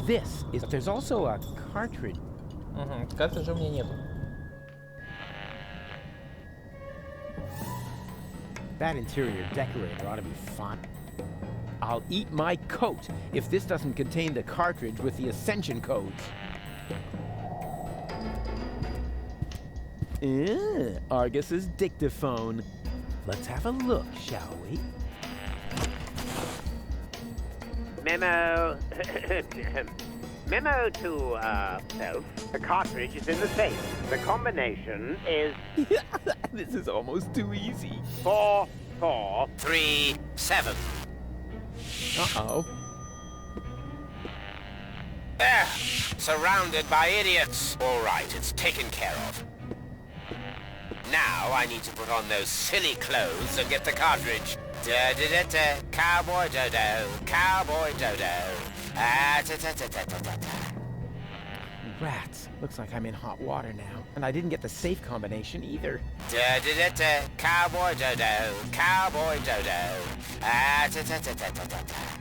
This is... There's also a cartridge. Угу, картриджа у меня нету. That interior decorator ought to be fun. I'll eat my coat if this doesn't contain the cartridge with the Ascension codes. Argus's dictaphone. Let's have a look, shall we? Memo. Memo to, self. The cartridge is in the safe. The combination is... This is almost too easy. 4, 4, 3, 7. Uh-oh. There! Surrounded by idiots. All right, it's taken care of. Now I need to put on those silly clothes and get the cartridge. Da-da-da-da, cowboy dodo, cowboy dodo. Ah-ta-ta-ta-ta-ta-ta. Rats. Looks like I'm in hot water now. And I didn't get the safe combination either. Da-da-da-da, cowboy dodo, cowboy dodo. Ah-ta-ta-ta-ta-ta-ta.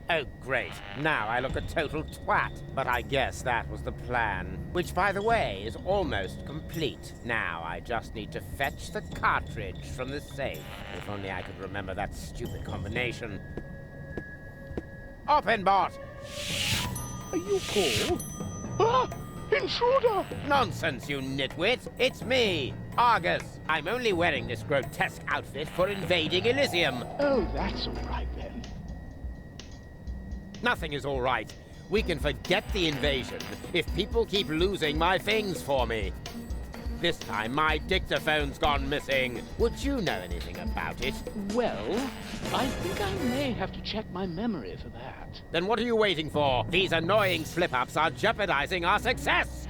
Oh, great. Now I look a total twat. But I guess that was the plan. Which, by the way, is almost complete. Now I just need to fetch the cartridge from the safe. If only I could remember that stupid combination. Open, bot! Are you Paul? Ah! Intruder! Nonsense, you nitwit! It's me, Argus. I'm only wearing this grotesque outfit for invading Elysium. Oh, that's all right then. Nothing is all right. We can forget the invasion if people keep losing my things for me. This time, my dictaphone's gone missing. Would you know anything about it? Well, I think I may have to check my memory for that. Then what are you waiting for? These annoying slip-ups are jeopardizing our success!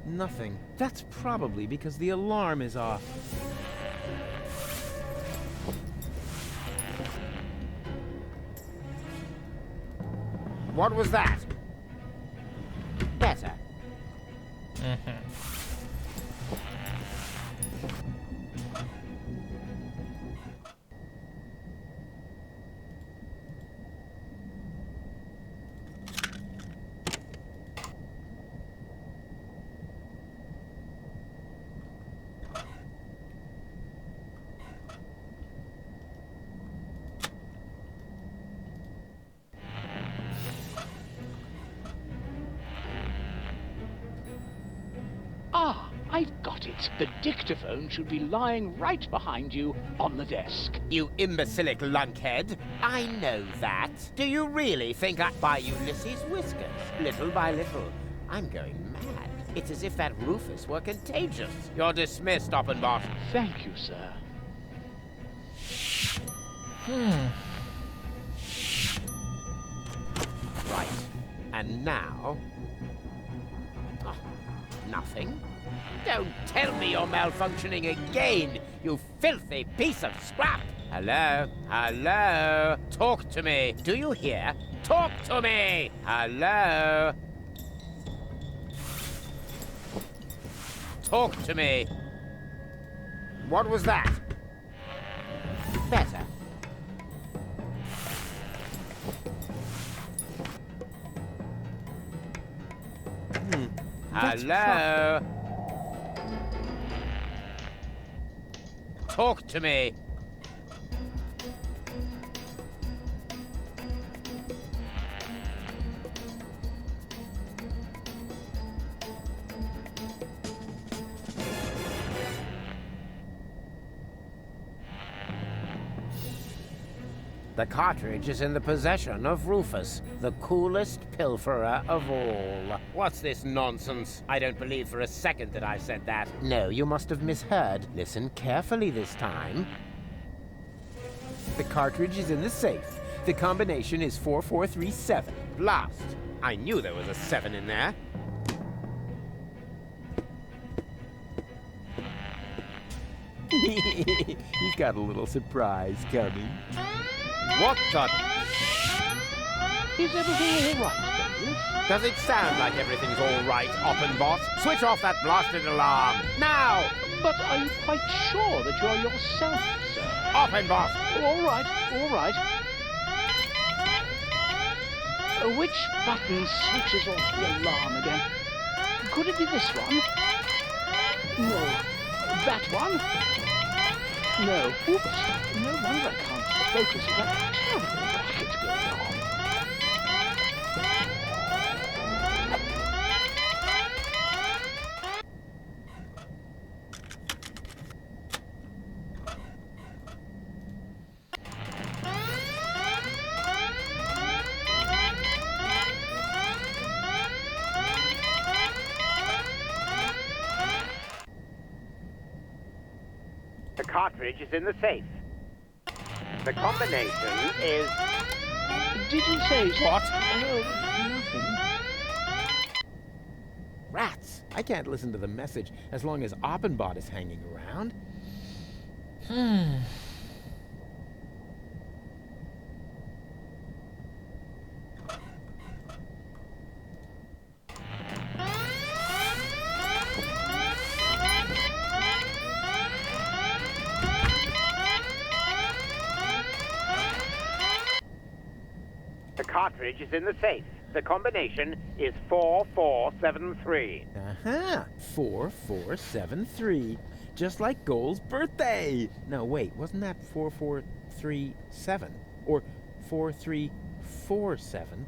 Nothing. That's probably because the alarm is off. What was that? Better. Ah, I've got it. The dictaphone should be lying right behind you on the desk. You imbecilic lunkhead. I know that. Do you really think I buy Ulysses whiskers? Little by little, I'm going mad. It's as if that Rufus were contagious. You're dismissed, Oppenbot. Thank you, sir. Right. And now... Oh, nothing? Don't tell me you're malfunctioning again, you filthy piece of scrap! Hello? Hello? Talk to me. Do you hear? Talk to me! Hello? Talk to me. What was that? Better. Hello? Talk to me. The cartridge is in the possession of Rufus, the coolest pilferer of all. What's this nonsense? I don't believe for a second that I said that. No, you must have misheard. Listen carefully this time. The cartridge is in the safe. The combination is 4437. Blast! I knew there was a 7 in there. He's got a little surprise coming. What the... Is everything all right, Bailiff? Does it sound like everything's all right, Oppenbot? Switch off that blasted alarm, now! But are you quite sure that you're yourself, sir? Oppenbot! All right, all right. Which button switches off the alarm again? Could it be this one? No. That one? No. Oops. No wonder I can't focus with that terrible racket going on. The cartridge is in the safe. The combination is... Did you say... What? Nothing. Rats! I can't listen to the message as long as Oppenbot is hanging around. The cartridge is in the safe. The combination is 4473. Uh-huh. 4473. Just like Goal's birthday. No, wait, wasn't that 4437? Or 4347?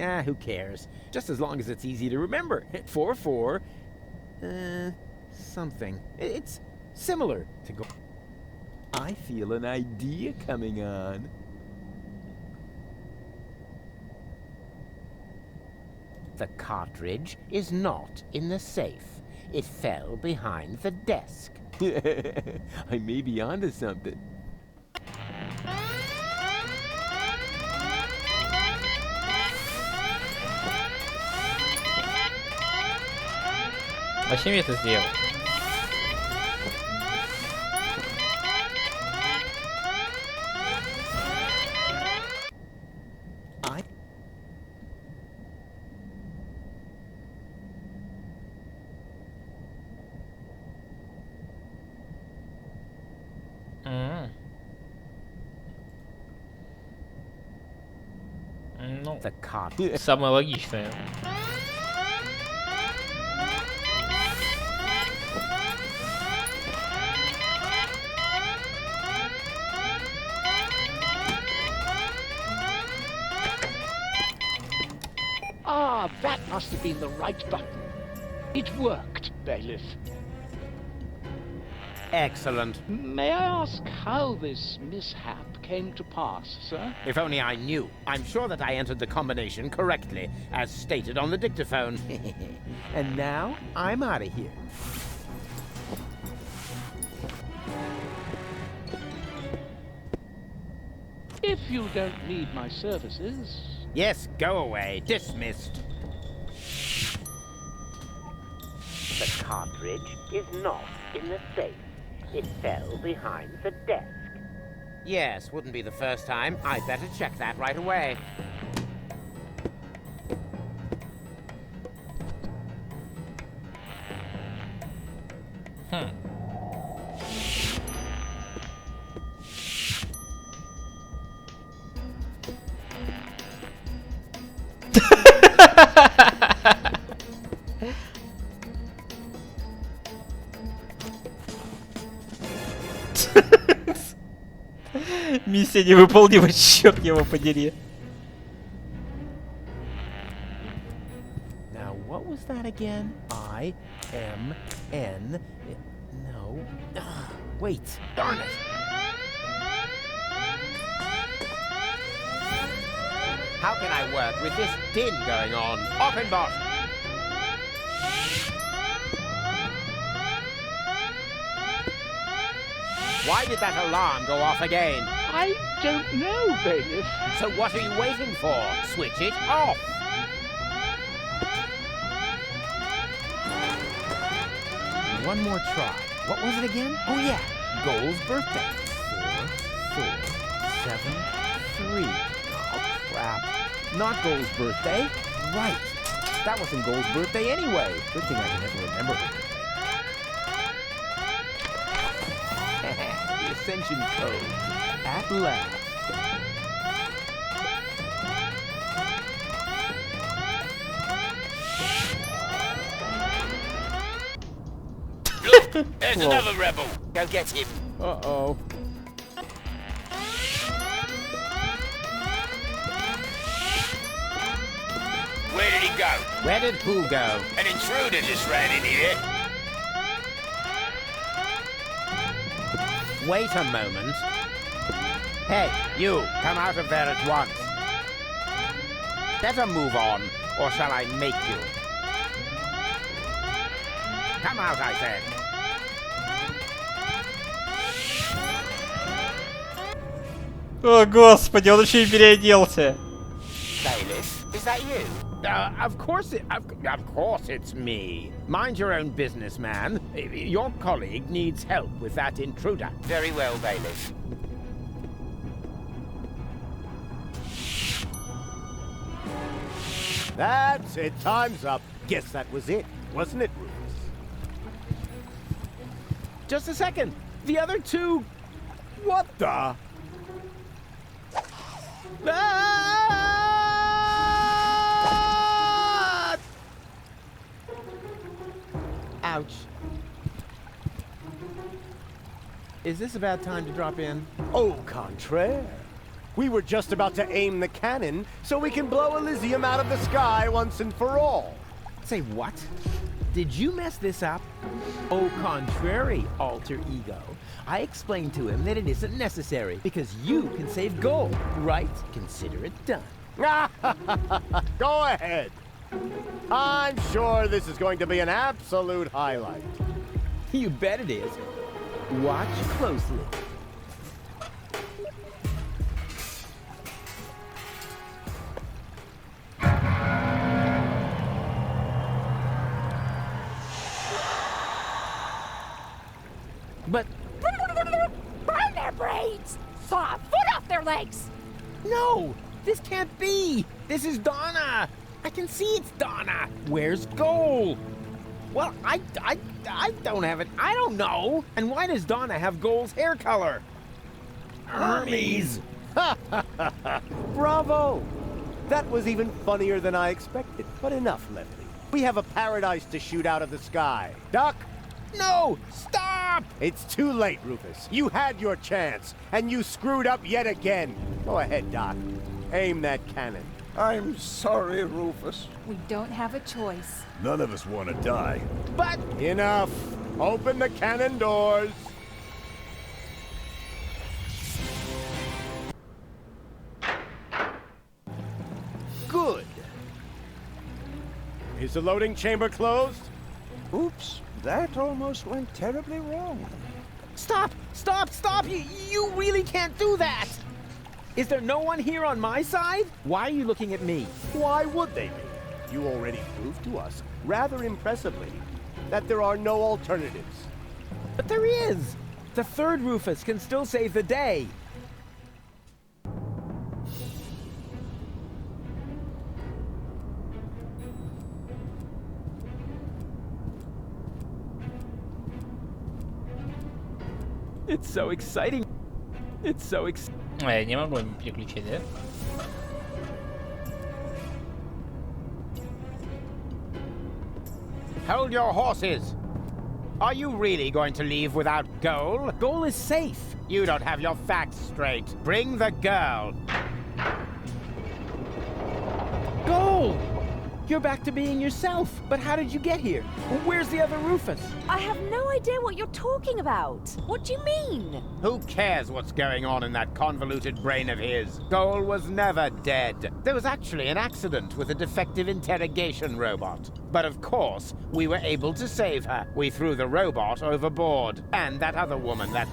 Ah, who cares? Just as long as it's easy to remember. 44... something. It's similar to Goal. I feel an idea coming on. The cartridge is not in the safe. It fell behind the desk. I may be onto something. Зачем я это сделал? Ну, самое логичное. Ah, that must have been the right button. It worked, Bailiff. Excellent. May I ask how this mishap came to pass, sir? If only I knew. I'm sure that I entered the combination correctly, as stated on the dictaphone. And now, I'm out of here. If you don't need my services... Yes, go away. Dismissed. The cartridge is not in the safe. It fell behind the desk. Yes, wouldn't be the first time. I'd better check that right away. Миссия невыполнима, черт его подери. Now, what was that again? I-M-N... No. Wait. Darn it. How can I work with this din going on? Open boss! Why did that alarm go off again? I don't know, bailiff. So what are you waiting for? Switch it off! One more try. What was it again? Oh yeah, Goal's birthday. 4, 4, 7, 3. Oh crap. Not Goal's birthday. Right. That wasn't Goal's birthday anyway. Good thing I can never remember her birthday. The Ascension Code. At last. Look, there's another rebel. Go get him. Uh-oh. Where did he go? Where did who go? An intruder just ran in here. Wait a moment. Hey, you, come out of there at once. Better move on, or shall I make you? Come out, I said. О, господи, он еще и переоделся. Bailiff, is that you? Of course it's me. Mind your own business, man. Your colleague needs help with that intruder. Very well, bailiff. That's it. Time's up. Guess that was it, wasn't it, Rufus? Just a second. The other two... What the... Ah! Ouch. Is this a bad time to drop in? Au contraire. We were just about to aim the cannon so we can blow Elysium out of the sky once and for all. Say what? Did you mess this up? Au contrary, alter ego. I explained to him that it isn't necessary because you can save gold, right? Consider it done. Go ahead. I'm sure this is going to be an absolute highlight. You bet it is. Watch closely. But Burn their brains! Saw a foot off their legs! no, this can't be. This is Donna. I can see it's Donna. Where's Goal? Well, I don't have it. I don't know. And why does Donna have Goal's hair color? Hermes. Bravo! That was even funnier than I expected. But enough levity. We have a paradise to shoot out of the sky. Duck! No! Stop! It's too late, Rufus. You had your chance, and you screwed up yet again. Go ahead, Doc. Aim that cannon. I'm sorry, Rufus. We don't have a choice. None of us want to die. But... Enough. Open the cannon doors. Good. Is the loading chamber closed? Oops, that almost went terribly wrong. Stop! Stop! Stop! You really can't do that! Is there no one here on my side? Why are you looking at me? Why would they be? You already proved to us, rather impressively, that there are no alternatives. But there is! The third Rufus can still save the day. It's so exciting. It's so exciting. Я не могу переключить, да? Hold your horses. Are you really going to leave without Goal? Goal is safe. You don't have your facts straight. Bring the girl. Goal! You're back to being yourself. But how did you get here? Where's the other Rufus? I have no idea what you're talking about. What do you mean? Who cares what's going on in that convoluted brain of his? Goal was never dead. There was actually an accident with a defective interrogation robot. But of course, we were able to save her. We threw the robot overboard. And that other woman, that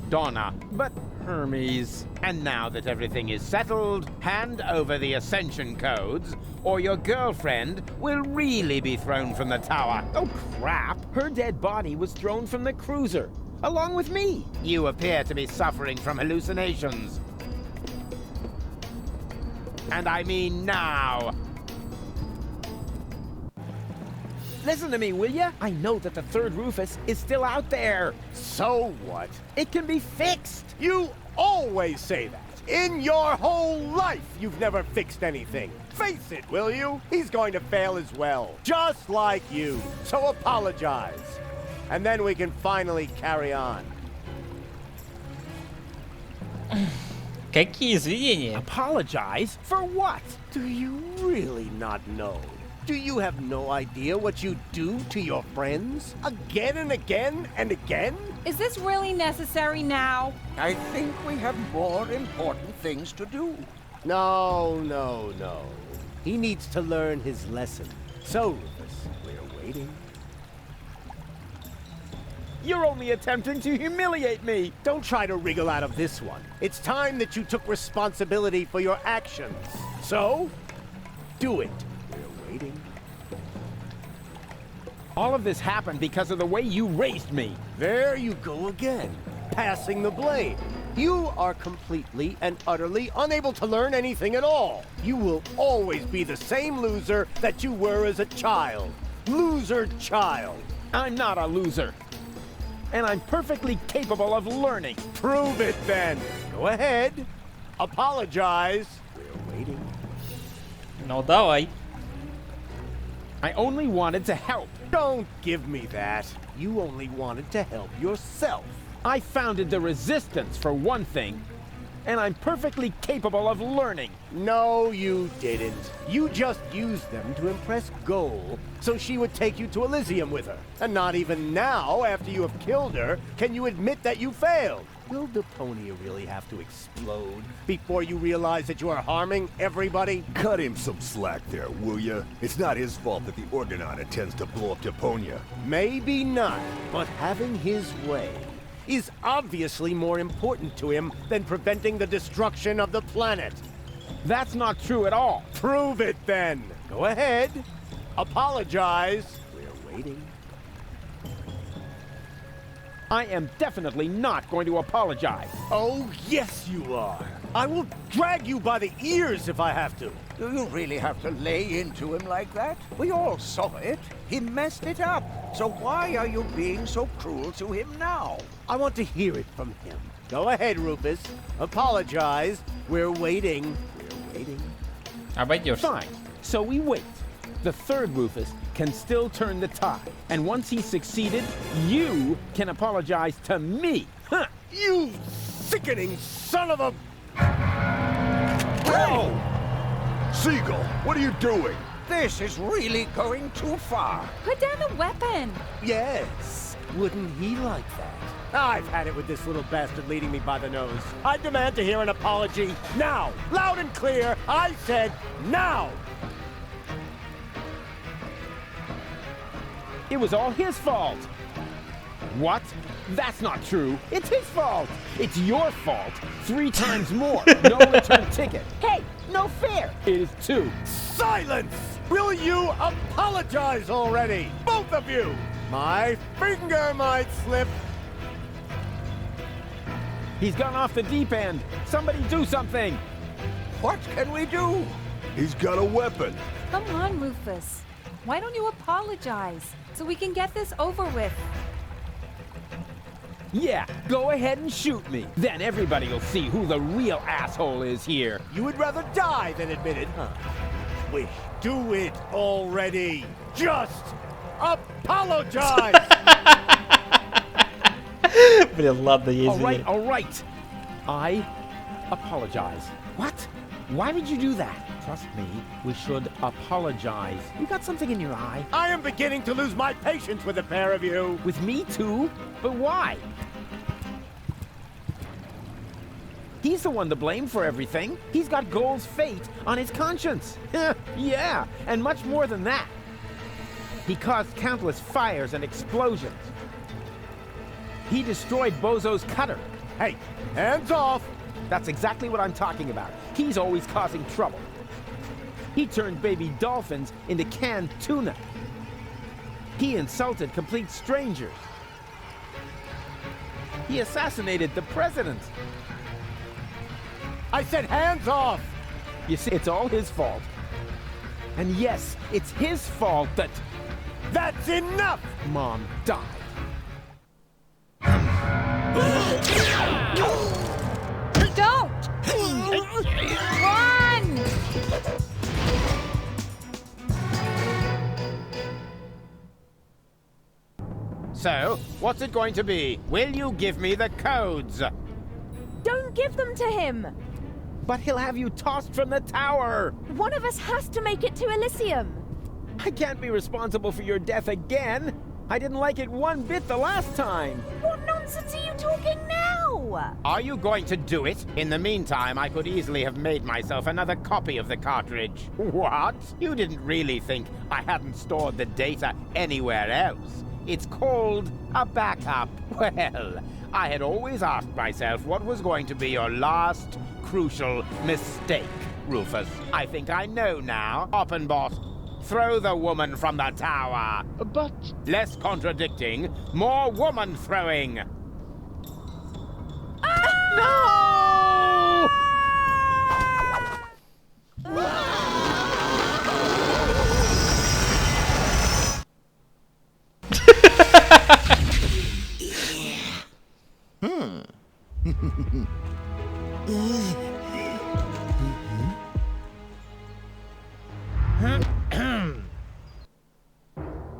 Donna. But Hermes. And now that everything is settled, hand over the Ascension codes, or your girlfriend will really be thrown from the tower. Oh, crap! Her dead body was thrown from the cruiser, along with me. You appear to be suffering from hallucinations. And I mean now. Listen to me, will ya? I know that the third Rufus is still out there. So what? It can be fixed. You always say that. In your whole life, you've never fixed anything. Face it, will you? He's going to fail as well. Just like you. So apologize. And then we can finally carry on. Какие извинения? Apologize? For what? Do you really not know? Do you have no idea what you do to your friends? Again and again and again? Is this really necessary now? I think we have more important things to do. No. He needs to learn his lesson. So, Rufus, we're waiting. You're only attempting to humiliate me. Don't try to wriggle out of this one. It's time that you took responsibility for your actions. So, do it. We're waiting. All of this happened because of the way you raised me. There you go again, passing the blame. You are completely and utterly unable to learn anything at all. You will always be the same loser that you were as a child. Loser child. I'm not a loser. And I'm perfectly capable of learning. Prove it then. Go ahead. Apologize. We're waiting. Ну, давай. I only wanted to help. Don't give me that. You only wanted to help yourself. I founded the Resistance, for one thing. And I'm perfectly capable of learning. No, you didn't. You just used them to impress Goal, so she would take you to Elysium with her. And not even now, after you have killed her, can you admit that you failed. Will Deponia really have to explode before you realize that you are harming everybody? Cut him some slack there, will ya? It's not his fault that the Organon intends to blow up Deponia. Maybe not, but having his way is obviously more important to him than preventing the destruction of the planet. That's not true at all. Prove it then. Go ahead. Apologize. We're waiting. I am definitely not going to apologize. Oh, yes, you are. I will drag you by the ears if I have to. Do you really have to lay into him like that? We all saw it. He messed it up. So why are you being so cruel to him now? I want to hear it from him. Go ahead, Rufus. Apologize. We're waiting. We're waiting. Обойдешься. Fine. So we wait. The third Rufus can still turn the tide. And once he's succeeded, you can apologize to me. Huh. You sickening son of a... Whoa! Seagull, what are you doing? This is really going too far. Put down the weapon. Yes. Wouldn't he like that? I've had it with this little bastard leading me by the nose. I demand to hear an apology now. Loud and clear. I said now. It was all his fault. What? That's not true. It's his fault. It's your fault. 3 times more. No return ticket. Hey, no fair. It is 2. Silence! Will you apologize already? Both of you! My finger might slip. He's gone off the deep end. Somebody do something. What can we do? He's got a weapon. Come on, Rufus. Why don't you apologize so we can get this over with? Yeah, go ahead and shoot me. Then everybody will see who the real asshole is here. You would rather die than admit it, huh? Wish. Do it already. Just apologize. Блин, ладно, я извиняюсь. All right. I apologize. What? Why would you do that? Trust me, we should apologize. You got something in your eye? I am beginning to lose my patience with the pair of you. With me too? But why? He's the one to blame for everything. He's got Goal's fate on his conscience. Yeah, and much more than that. He caused countless fires and explosions. He destroyed Bozo's cutter. Hey, hands off! That's exactly what I'm talking about. He's always causing trouble. He turned baby dolphins into canned tuna. He insulted complete strangers. He assassinated the president. I said hands off! You see, it's all his fault. And yes, it's his fault that... That's enough! Mom died. Don't! Run! So, what's it going to be? Will you give me the codes? Don't give them to him! But he'll have you tossed from the tower! One of us has to make it to Elysium! I can't be responsible for your death again! I didn't like it one bit the last time! What nonsense are you talking now? Are you going to do it? In the meantime, I could easily have made myself another copy of the cartridge. What? You didn't really think I hadn't stored the data anywhere else? It's called a backup. Well, I had always asked myself what was going to be your last crucial mistake, Rufus. I think I know now. Oppenbot, throw the woman from the tower. But... Less contradicting, more woman throwing. No!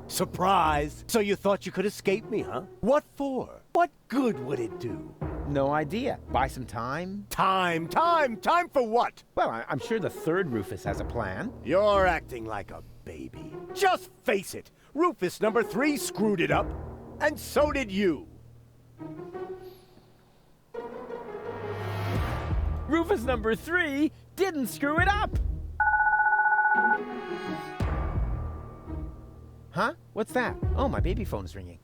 Surprise! So you thought you could escape me, huh? What for? What good would it do? No idea. Buy some time? Time for what? Well, I'm sure the third Rufus has a plan. You're acting like a baby. Just face it. Rufus number 3 screwed it up. And so did you. Rufus number 3 didn't screw it up! Huh? What's that? Oh, my baby phone's ringing.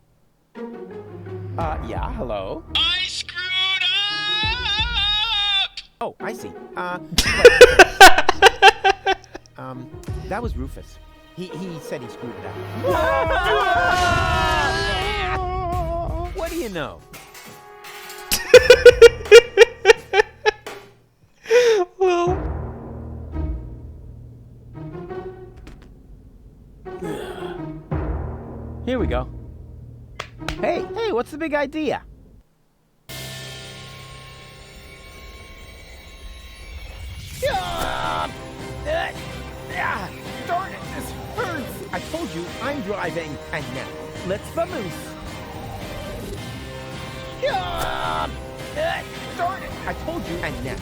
Yeah, hello? I screwed up! Oh, I see. That was Rufus. He said he screwed it up. What do you know? Well... Here we go. Hey, what's the big idea? Darn it, this hurts! I told you, I'm driving. And now, let's vamoose. Darn it, I told you, and now.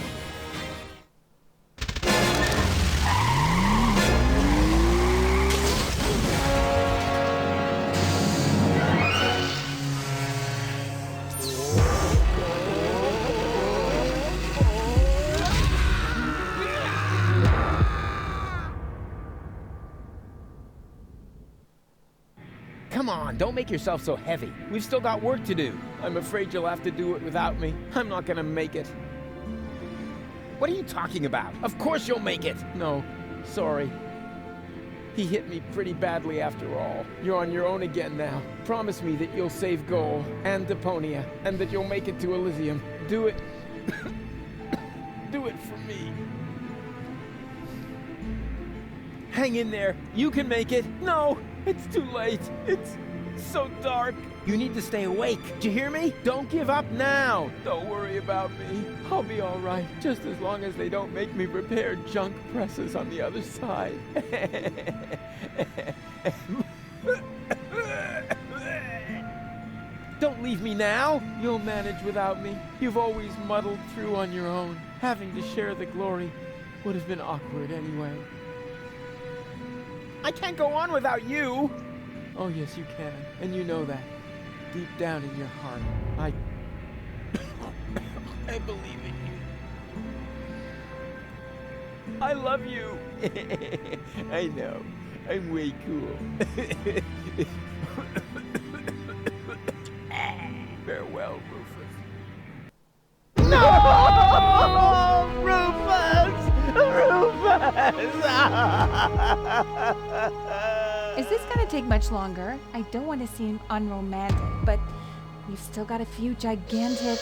Come on, don't make yourself so heavy. We've still got work to do. I'm afraid you'll have to do it without me. I'm not gonna make it. What are you talking about? Of course you'll make it. No, sorry. He hit me pretty badly after all. You're on your own again now. Promise me that you'll save Goal and Deponia, and that you'll make it to Elysium. Do it. Do it for me. Hang in there. You can make it. No, it's too late. It's so dark. You need to stay awake. Do you hear me? Don't give up now. Don't worry about me. I'll be all right, just as long as they don't make me repair junk presses on the other side. Don't leave me now. You'll manage without me. You've always muddled through on your own. Having to share the glory would have been awkward anyway. I can't go on without you! Oh yes, you can, and you know that. Deep down in your heart, I believe in you. I love you! I know. I'm way cool. Farewell, Rufus. No! Rufus! Is this gonna take much longer? I don't want to seem unromantic, but we've still got a few gigantic...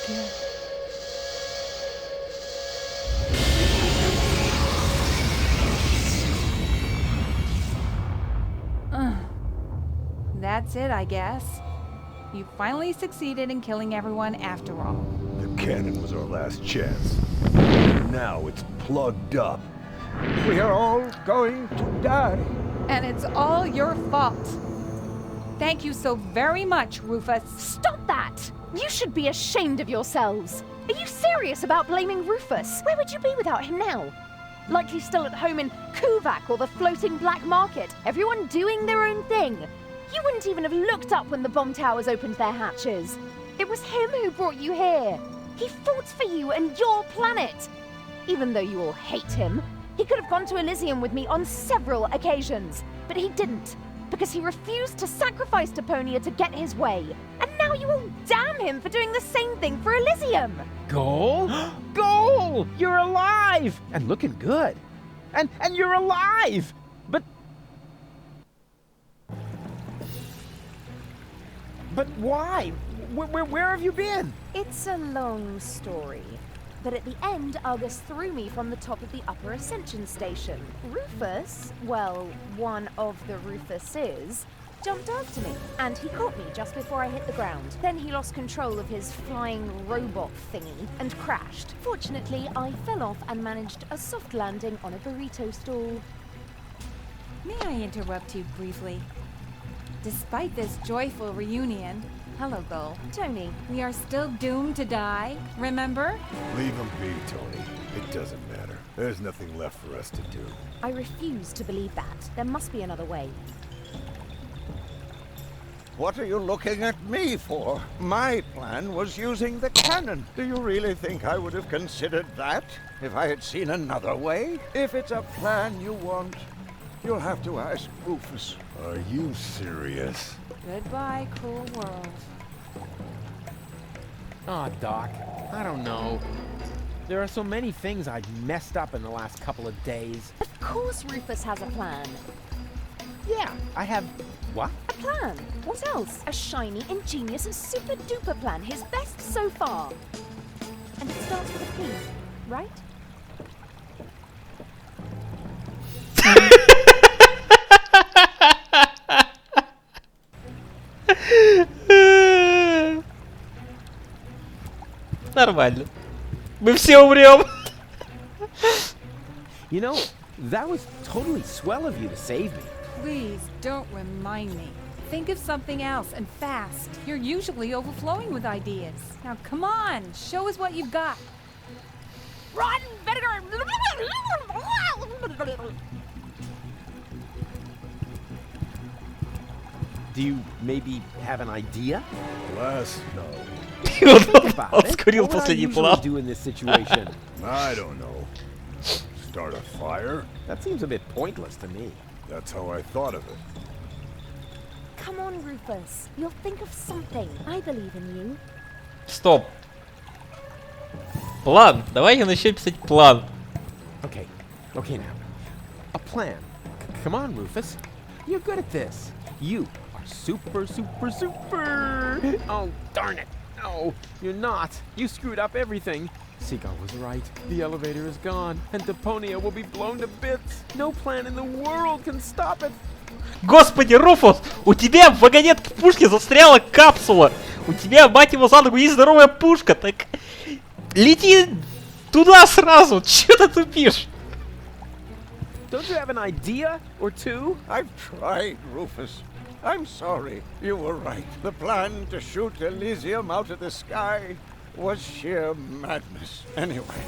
That's it, I guess. You finally succeeded in killing everyone after all. The cannon was our last chance. Now it's plugged up. We are all going to die. And it's all your fault. Thank you so very much, Rufus. Stop that! You should be ashamed of yourselves. Are you serious about blaming Rufus? Where would you be without him now? Likely still at home in Kuvak or the floating black market, everyone doing their own thing. You wouldn't even have looked up when the bomb towers opened their hatches. It was him who brought you here. He fought for you and your planet. Even though you all hate him, he could have gone to Elysium with me on several occasions, but he didn't, because he refused to sacrifice Deponia to get his way. And now you all damn him for doing the same thing for Elysium. Goal? Goal! You're alive! And looking good. And you're alive! But why? Where have you been? It's a long story. But at the end, Argus threw me from the top of the upper ascension station. Rufus, well, one of the Rufuses, jumped after me, and he caught me just before I hit the ground. Then he lost control of his flying robot thingy and crashed. Fortunately, I fell off and managed a soft landing on a burrito stall. May I interrupt you briefly? Despite this joyful reunion, hello, Gull. Tony. We are still doomed to die, remember? Leave him be, Tony. It doesn't matter. There's nothing left for us to do. I refuse to believe that. There must be another way. What are you looking at me for? My plan was using the cannon. Do you really think I would have considered that if I had seen another way? If it's a plan you want, you'll have to ask Rufus. Are you serious? Goodbye, cruel world. Aw, Doc. I don't know. There are so many things I've messed up in the last couple of days. Of course Rufus has a plan. Yeah, I have... What? A plan. What else? A shiny, ingenious, and super-duper plan. His best so far. And it starts with a P, right? Нормально. Мы все умрем. You know, that was totally swell of you to save me. Please don't remind me. Think of something else, and fast. You're usually overflowing with ideas. Now come on, show us what you've got. Run! Better! Do you maybe have an idea? Bless no. Он скурил последний план. Do in this situation? I don't know. Start a fire? That seems a bit pointless to me. That's how I thought of it. Come on, Rufus. You'll think of something. I believe in you. Стоп. План. Давайте начнем писать план. Okay. Okay now. A plan. Come on, Rufus. You're good at this. You are super. Oh, darn it. No, you're not. You screwed up everything. Seagull was right. The elevator is gone, and Deponia will be blown to bits. No plan in the world can stop it. Господи, Руфус, у тебя в вагонетке пушки застряла капсула. У тебя, мать его, за ногу есть здоровая пушка. Так лети туда сразу. Чё ты тупишь? Don't you have an idea or two? I've tried, Rufus. I'm sorry. You were right. The plan to shoot Elysium out of the sky was sheer madness. Anyway,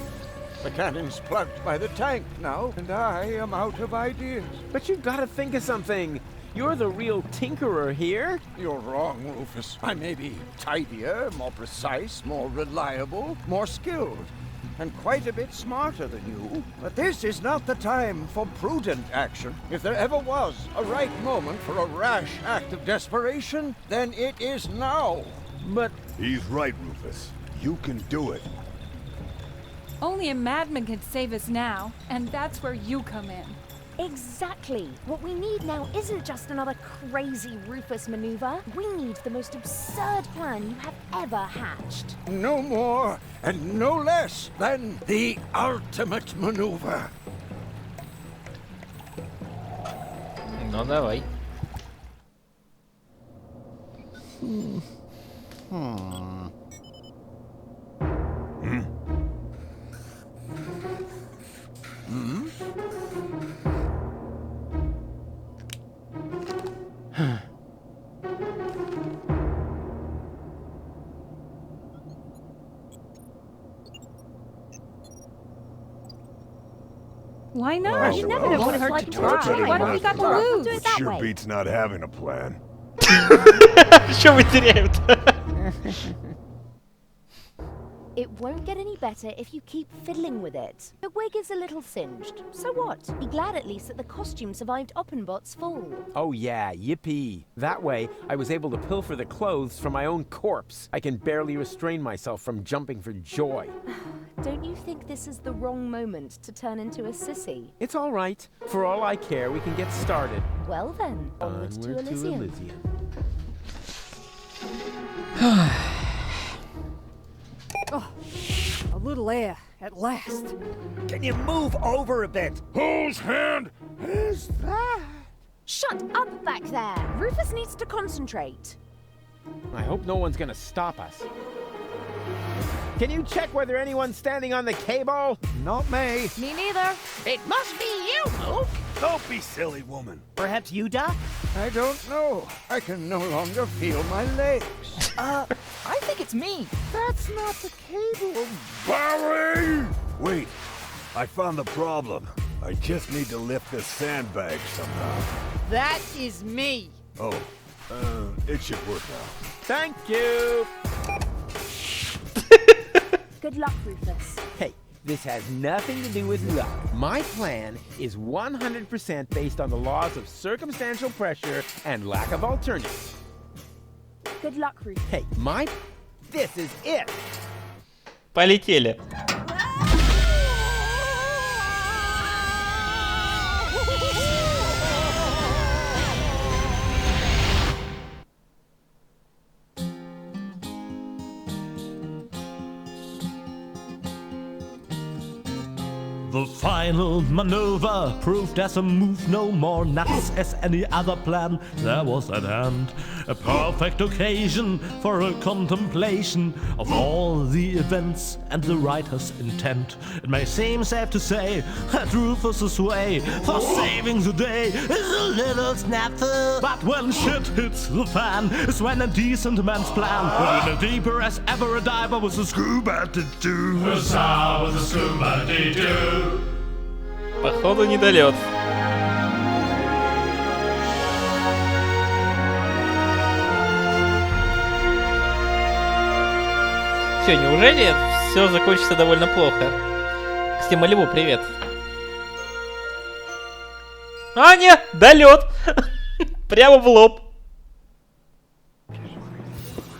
the cannon's plugged by the tank now, and I am out of ideas. But you gotta think of something. You're the real tinkerer here. You're wrong, Rufus. I may be tidier, more precise, more reliable, more skilled, and quite a bit smarter than you. But this is not the time for prudent action. If there ever was a right moment for a rash act of desperation, then it is now. But... He's right, Rufus. You can do it. Only a madman can save us now, and that's where you come in. Exactly. What we need now isn't just another crazy Rufus maneuver. We need the most absurd plan you have ever hatched. No more and no less than the ultimate maneuver. Ну, давай. Why not? You never know what it's like to try. What have we got to lose? Do it that Sure way. beats not having a plan. Что мы теряем-то? It won't get any better if you keep fiddling with it. The wig is a little singed. So what? Be glad at least that the costume survived Oppenbot's fall. Oh yeah, yippee. That way, I was able to pilfer the clothes from my own corpse. I can barely restrain myself from jumping for joy. Don't you think this is the wrong moment to turn into a sissy? It's all right. For all I care, we can get started. Well then, onward to Elysium. Oh, a little air, at last. Can you move over a bit? Whose hand is that? Shut up back there! Rufus needs to concentrate. I hope no one's gonna stop us. Can you check whether anyone's standing on the cable? Not me. Me neither. It must be you, Luke. Don't be silly, woman. Perhaps you, Doc? I don't know. I can no longer feel my legs. I think it's me. That's not the cable. Barry! Wait, I found the problem. I just need to lift this sandbag somehow. That is me. Oh, it should work now. Thank you! Good luck, Rufus. Hey, this has nothing to do with luck. My plan is 100% based on the laws of circumstantial pressure and lack of alternatives. Good luck, Rufus. Hey, this is it! Полетели. The final maneuver proved as a move no more nuts as any other plan there was at hand. A perfect occasion for a contemplation of all the events and the writer's intent. It may seem safe to say that Rufus's way for saving the day is a little snafu. But when shit hits the fan is when a decent man's plan will be deeper as ever a diver with a scuba to do. With a scuba to do. Походу недолет. Все, неужели все закончится довольно плохо? Кстати, Малибу, привет. А, нет, долет. Прямо в лоб.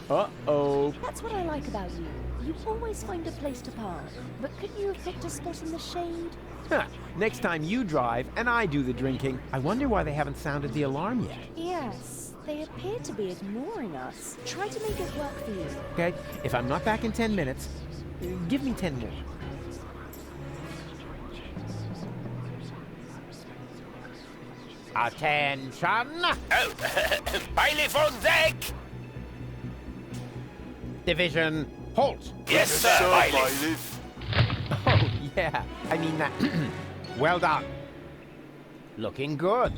Uh-oh. That's what I like about you. You always find a place to park. But couldn't you have picked a spot in the shade? Huh. Next time you drive and I do the drinking. I wonder why they haven't sounded the alarm yet. Yes, they appear to be ignoring us. Try to make it work for you. Okay, if I'm not back in 10 minutes, give me 10 more. Attention! Oh, bailiff on deck! Division, halt! Yes, sir, bailiff. Oh, yeah. I mean that. Well done. Looking good.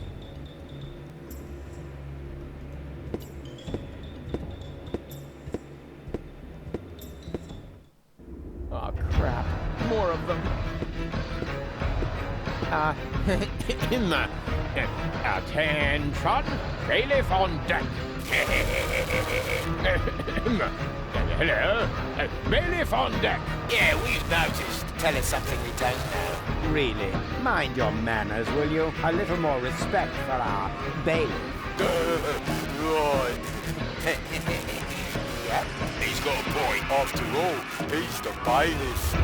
of them. In the... attention, bailiff on deck. Hello? Bailiff on deck. Yeah, we've noticed. Tell us something we don't know. Really? Mind your manners, will you? A little more respect for our bailiff. Right. Yeah, he's got a point. After all, he's the bailiff.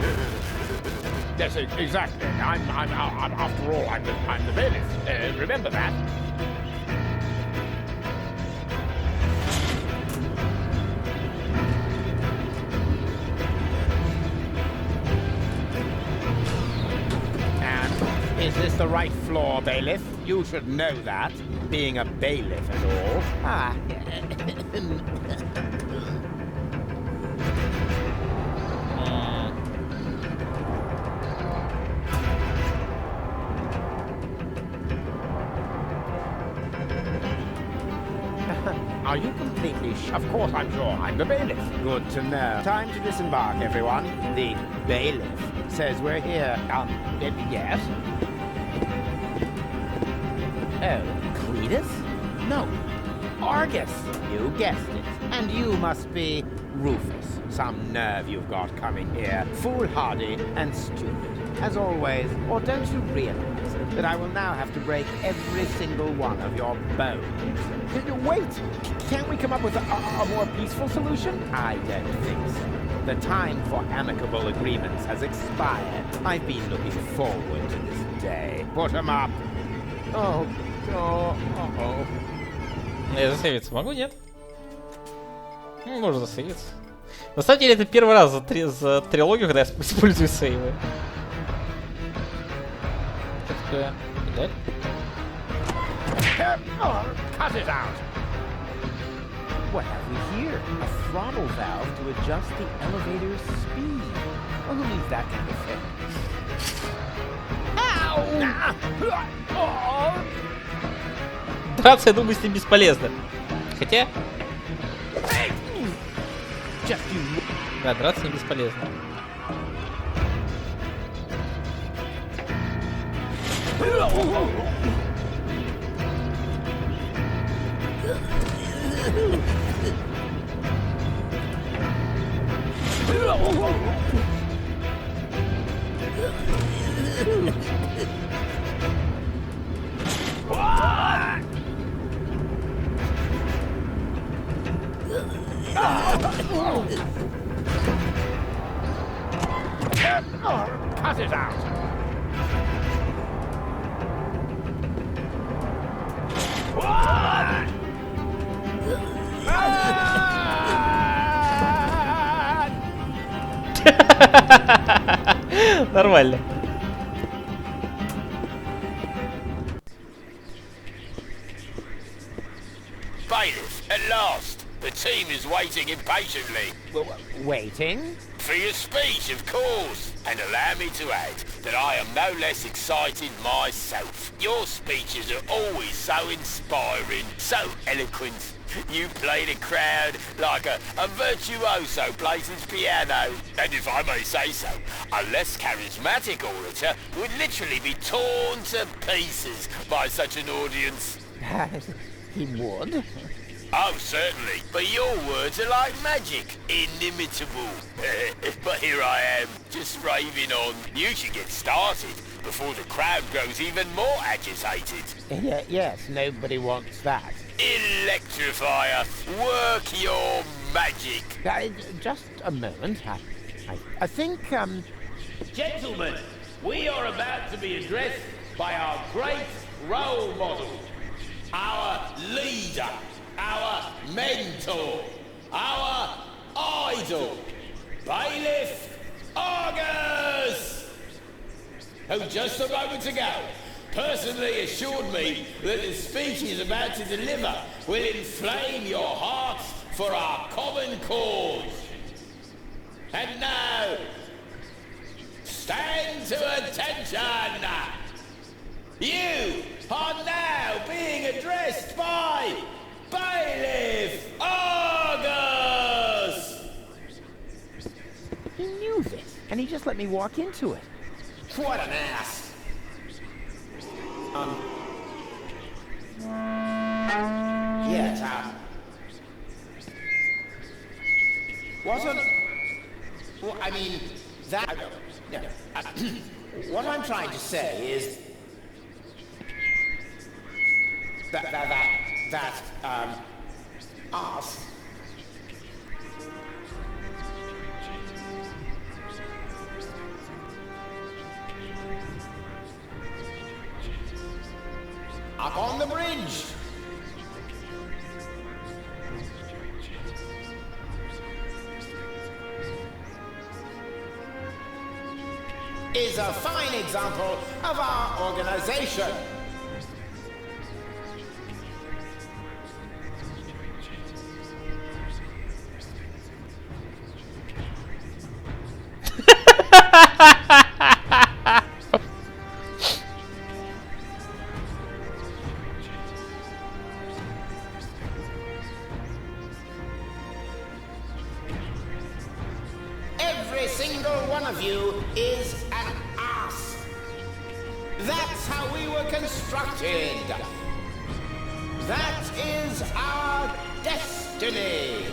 Yes, exactly. After all, I'm the bailiff. Remember that. Is this the right floor, bailiff? You should know that, being a bailiff and all. Ah. Are you completely Of course I'm sure. I'm the bailiff. Good to know. Time to disembark, everyone. The bailiff says we're here. Yes? Oh, Cletus? No. Argus. You guessed it. And you must be Rufus. Some nerve you've got coming here. Foolhardy and stupid, as always. Or don't you realize that I will now have to break every single one of your bones? Wait! Can't we come up with a more peaceful solution? I don't think so. The time for amicable agreements has expired. I've been looking forward to this day. Put 'em up! Oh. Я засейвиться могу, нет? Ну, можно засейвиться. На самом деле, это первый раз за трилогию, когда я использую сейвы. Что такое? Педаль? Cut it out! What have we here? A throttle valve to adjust the elevator's speed. Well, who needs that kind of thing? Ow! Драться, я думаю, с ним бесполезно. Хотя... Да, драться не бесполезно. Cut it out! Нормально. Bailiff, at last. The team is waiting impatiently. Waiting? For your speech, of course. And allow me to add that I am no less excited myself. Your speeches are always so inspiring, so eloquent. You play the crowd like a virtuoso plays his piano. And if I may say so, a less charismatic orator would literally be torn to pieces by such an audience. He would? Oh, certainly. But your words are like magic. Inimitable. But here I am, just raving on. You should get started before the crowd grows even more agitated. Yes, nobody wants that. Electrifier, work your magic. Just a moment. I think, Gentlemen, we are about to be addressed by our great role model, our leader, our mentor, our idol, Bailiff Argus, who just a moment ago personally assured me that the speech he's about to deliver will inflame your hearts for our common cause. And now, stand to attention! You are now being addressed by Bailiff Argus! He knew this, and he just let me walk into it. What an ass! Yes, wasn't... Well, I mean, that... No, what I'm trying to say is... That arse... Up on the bridge! Is a fine example of our organization. Every single one of you is an ass. That's how we were constructed. That is our destiny.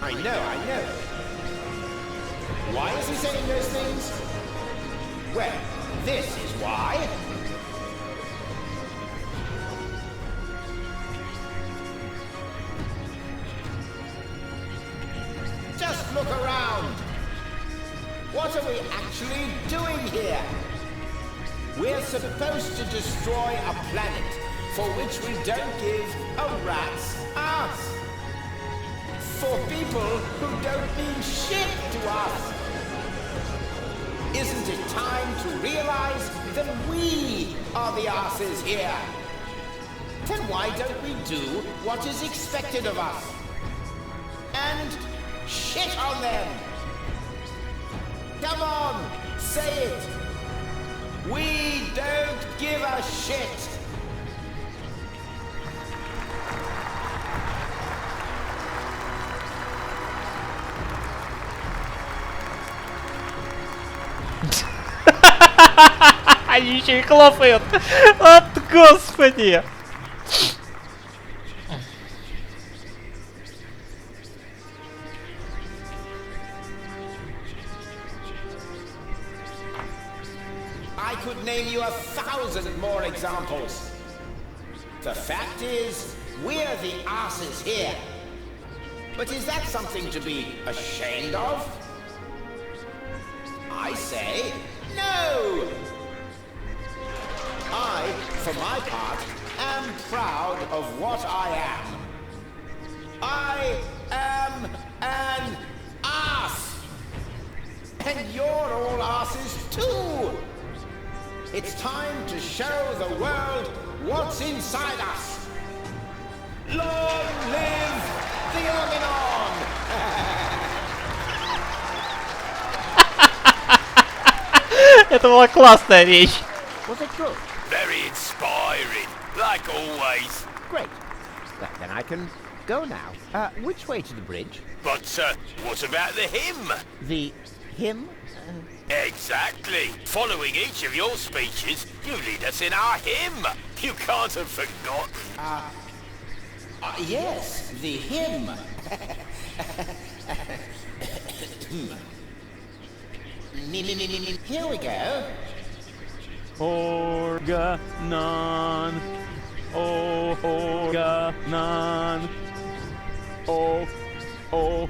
I know. Why is he saying those things? Well, this is why. Just look around. What are we actually doing here? We're supposed to destroy a planet for which we don't give a rat's ass. For people who don't mean shit to us. Isn't it time to realize that we are the asses here? Then why don't we do what is expected of us? And shit on them! Come on, say it! We don't give a shit! Они еще и хлопают. От господи. I could name you 1,000 more examples. The fact is, we're the asses here. But is that something to be ashamed of? I say no! I, for my part, am proud of what I am. I am an ass! And you're all asses too! It's time to show the world what's inside us. Long live the Organon! Это была классная речь. Was it good? Very inspiring, like always. Great. Then I can go now. Which way to the bridge? But, what about the hymn? The hymn? Exactly. Following each of your speeches, you lead us in our hymn. You can't have forgotten. Yes, the hymn. Here we go. Organon. Organon. Organon.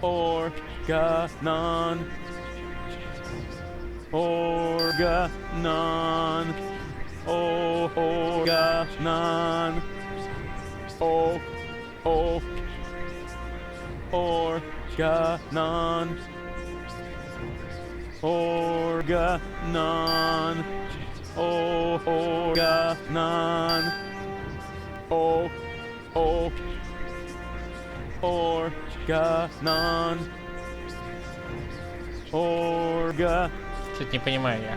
Organon. Organon. Organon. Organon. Organon. Organon. Что-то не понимаю я.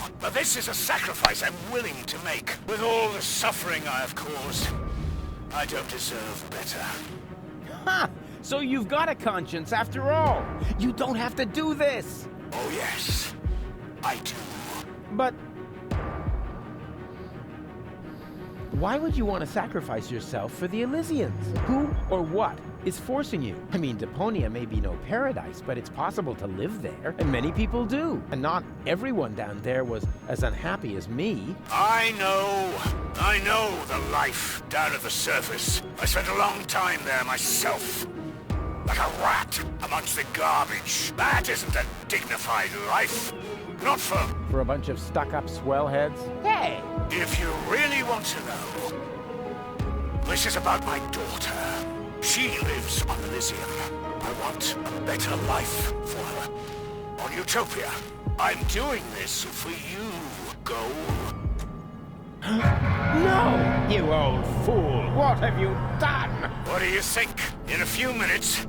but this is a sacrifice I'm willing to make. With all the suffering I have caused, I don't deserve better. Ha! So you've got a conscience after all. You don't have to do this. Oh yes, I do. But why would you want to sacrifice yourself for the Elysians? Who or what is forcing you? I mean, Deponia may be no paradise, but it's possible to live there, and many people do. And not everyone down there was as unhappy as me. I know the life down at the surface. I spent a long time there myself. Like a rat amongst the garbage. That isn't a dignified life. Not for a bunch of stuck-up swellheads? Hey! If you really want to know, this is about my daughter. She lives on Elysium. I want a better life for her. On Utopia. I'm doing this for you, Goal. No! You old fool! What have you done? What do you think? In a few minutes,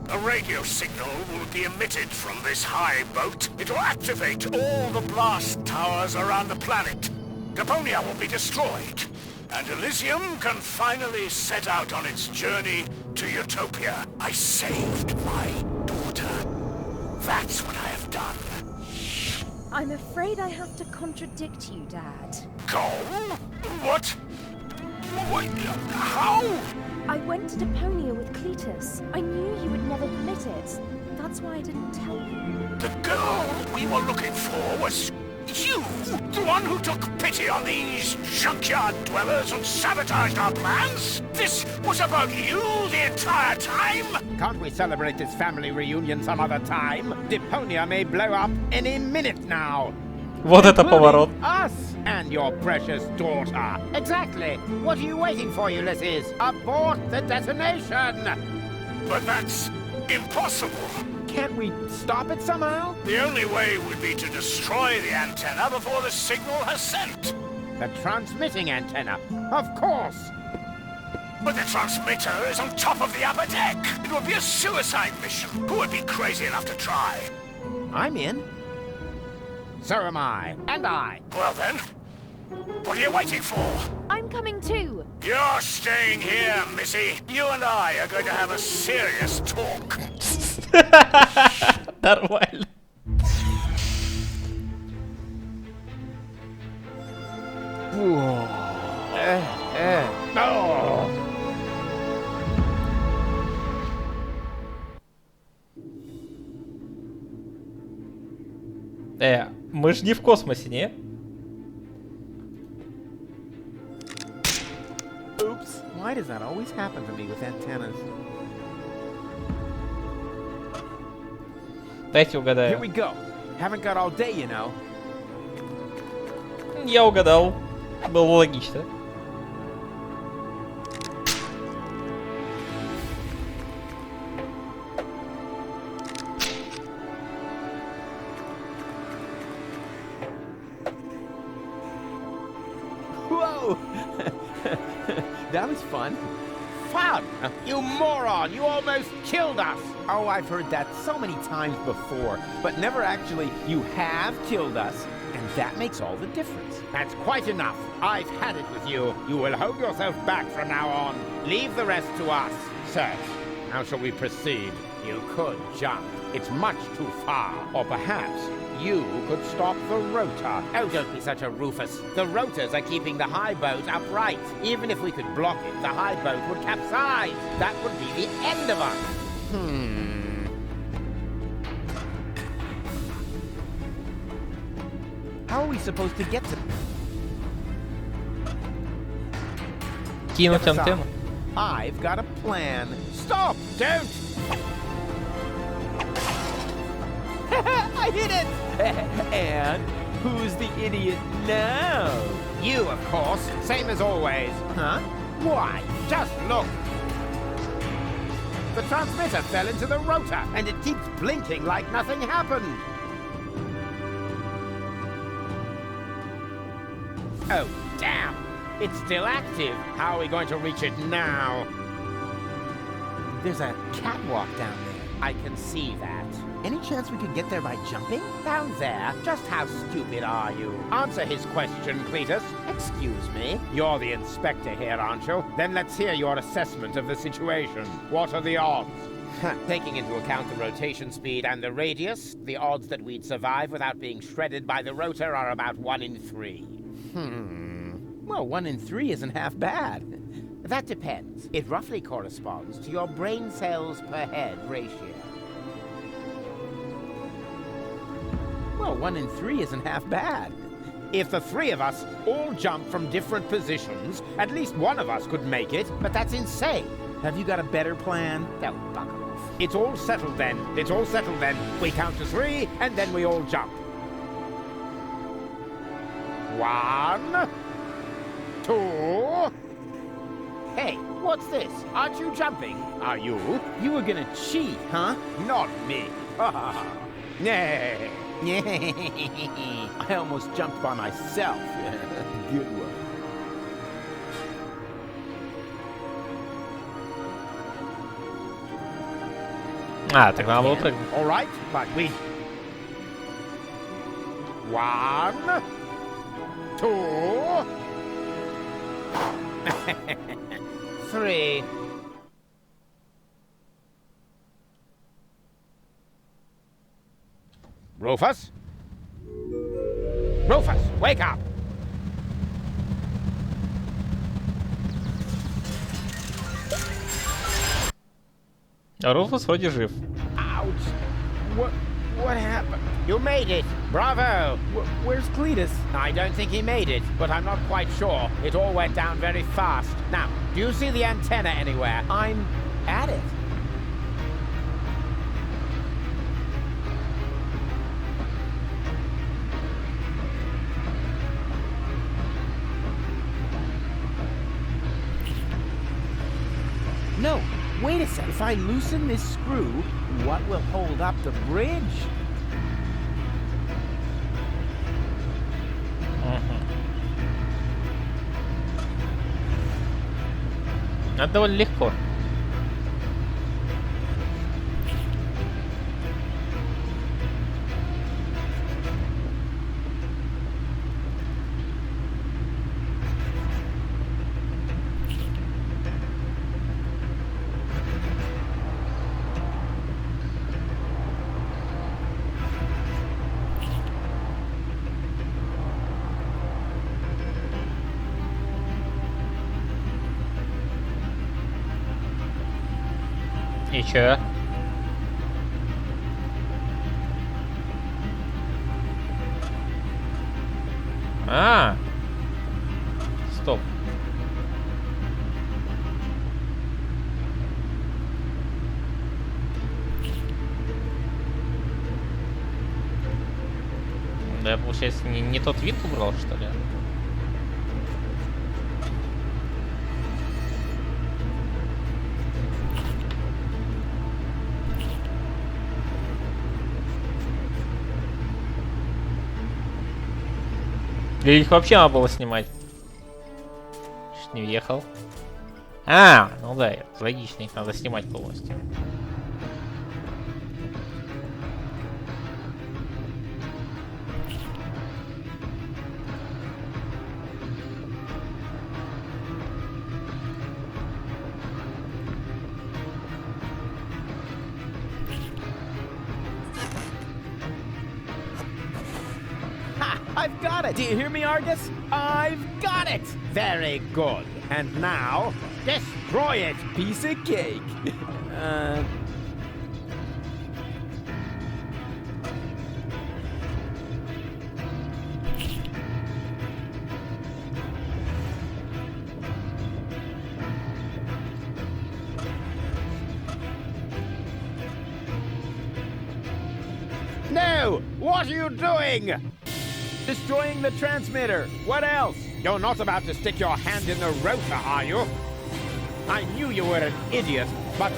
a radio signal will be emitted from this high boat. It will activate all the blast towers around the planet. Deponia will be destroyed, and Elysium can finally set out on its journey to Utopia. I saved my daughter. That's what I have done. I'm afraid I have to contradict you, Dad. Go? What? What? How? I went to Deponia with Cletus. I knew you would never permit it. That's why I didn't tell you. The girl we were looking for was you, the one who took pity on these junkyard dwellers and sabotaged our plans? This was about you the entire time? Can't we celebrate this family reunion some other time? Deponia may blow up any minute now. Вот это поворот. Us and your precious daughter. Exactly. What are you waiting for, Ulysses? Abort the detonation! But that's impossible. Can't we stop it somehow? The only way would be to destroy the antenna before the signal has sent. The transmitting antenna, of course. But the transmitter is on top of the upper deck. It would be a suicide mission. Who would be crazy enough to try? I'm in. So am I. And I. Well then, what are you waiting for? I'm coming too. You're staying here, Missy. You and I are going to have a serious talk. Нормально. Мы ж не в космосе, не? Oops. Why does that always happen to me with antennas? Дайте угадаю. Here we go. Haven't got all day, you know. Я угадал. Было логично. Whoa! That was fun. Fun! You moron! You almost killed us! Oh, I've heard that so many times before, but never actually, you have killed us, and that makes all the difference. That's quite enough. I've had it with you. You will hold yourself back from now on. Leave the rest to us. Sir, how shall we proceed? You could jump. It's much too far. Or perhaps you could stop the rotor. Oh, don't be such a Rufus. The rotors are keeping the high boat upright. Even if we could block it, the high boat would capsize. That would be the end of us. How are we supposed to get to... Кинуть антенну. I've got a plan. Stop! Don't! I hit it! And who's the idiot now? You, of course. Same as always. Huh? Why? Just look. The transmitter fell into the rotor, and it keeps blinking like nothing happened. Oh, damn! It's still active. How are we going to reach it now? There's a catwalk down there. I can see that. Any chance we could get there by jumping? Down there? Just how stupid are you? Answer his question, Cletus. Excuse me? You're the inspector here, aren't you? Then let's hear your assessment of the situation. What are the odds? Taking into account the rotation speed and the radius, the odds that we'd survive without being shredded by the rotor are about 1 in 3. Well, 1 in 3 isn't half bad. That depends. It roughly corresponds to your brain cells per head ratio. Well, 1 in 3 isn't half bad. If the 3 of us all jump from different positions, at least one of us could make it, but that's insane. Have you got a better plan? Oh, bugger off. It's all settled then. It's all settled then. We count to 3, and then we all jump. 1, 2... Hey, what's this? Aren't you jumping? Are you? You were gonna cheat, huh? Not me. I almost jumped by myself. Good one. А, так надо было прыгнуть. All right, but we... 1, 2... 3. Rufus? Rufus, wake up! Руфус вроде жив. Ouch! What happened? You made it! Bravo! Where's Cletus? I don't think he made it, but I'm not quite sure. It all went down very fast. Now, do you see the antenna anywhere? I'm at it. No, wait a sec. If I loosen this screw, what will hold up the bridge? Это довольно легко. И чё? Стоп. Да, я, получается, не тот вид убрал, что ли? Или их вообще надо было снимать? Чуть не въехал. Ну да, это логично, их надо снимать полностью. I've got it! Do you hear me, Argus? I've got it! Very good. And now, destroy it! Piece of cake! No! What are you doing? Destroying the transmitter. What else? You're not about to stick your hand in the rotor, are you? I knew you were an idiot, but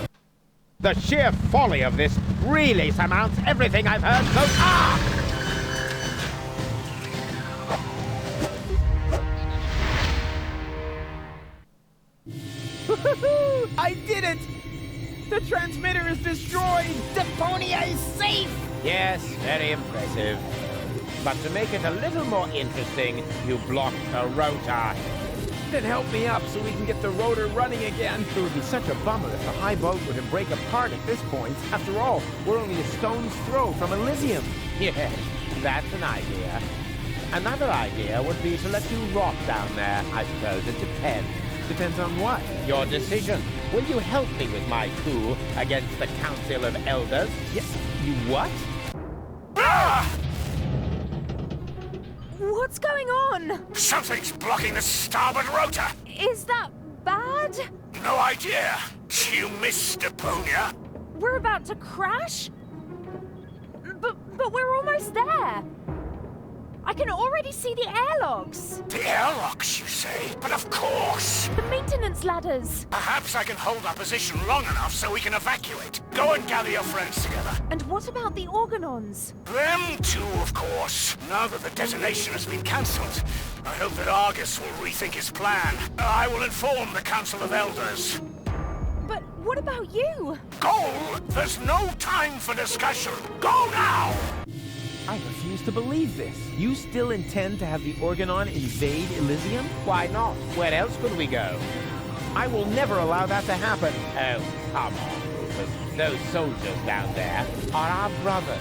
the sheer folly of this really surmounts everything I've heard so far! I did it! The transmitter is destroyed! Deponia is safe! Yes, very impressive. But to make it a little more interesting, you blocked the rotor. Then help me up so we can get the rotor running again. It would be such a bummer if the high boat were to break apart at this point. After all, we're only a stone's throw from Elysium. Yes, that's an idea. Another idea would be to let you rot down there. I suppose it depends. Depends on what? Your decision. Will you help me with my coup against the Council of Elders? Yes. You what? What's going on? Something's blocking the starboard rotor. Is that bad? No idea. You missed Deponia. We're about to crash? But we're almost there. I can already see the airlocks. The airlocks, you say? But of course. The maintenance ladders. Perhaps I can hold our position long enough so we can evacuate. Go and gather your friends together. And what about the organons? Them too, of course. Now that the detonation has been cancelled, I hope that Argus will rethink his plan. I will inform the Council of Elders. But what about you? Go! There's no time for discussion. Go now! I refuse to believe this. You still intend to have the Organon invade Elysium? Why not? Where else could we go? I will never allow that to happen. Oh, come on, Rufus. Those soldiers down there are our brothers.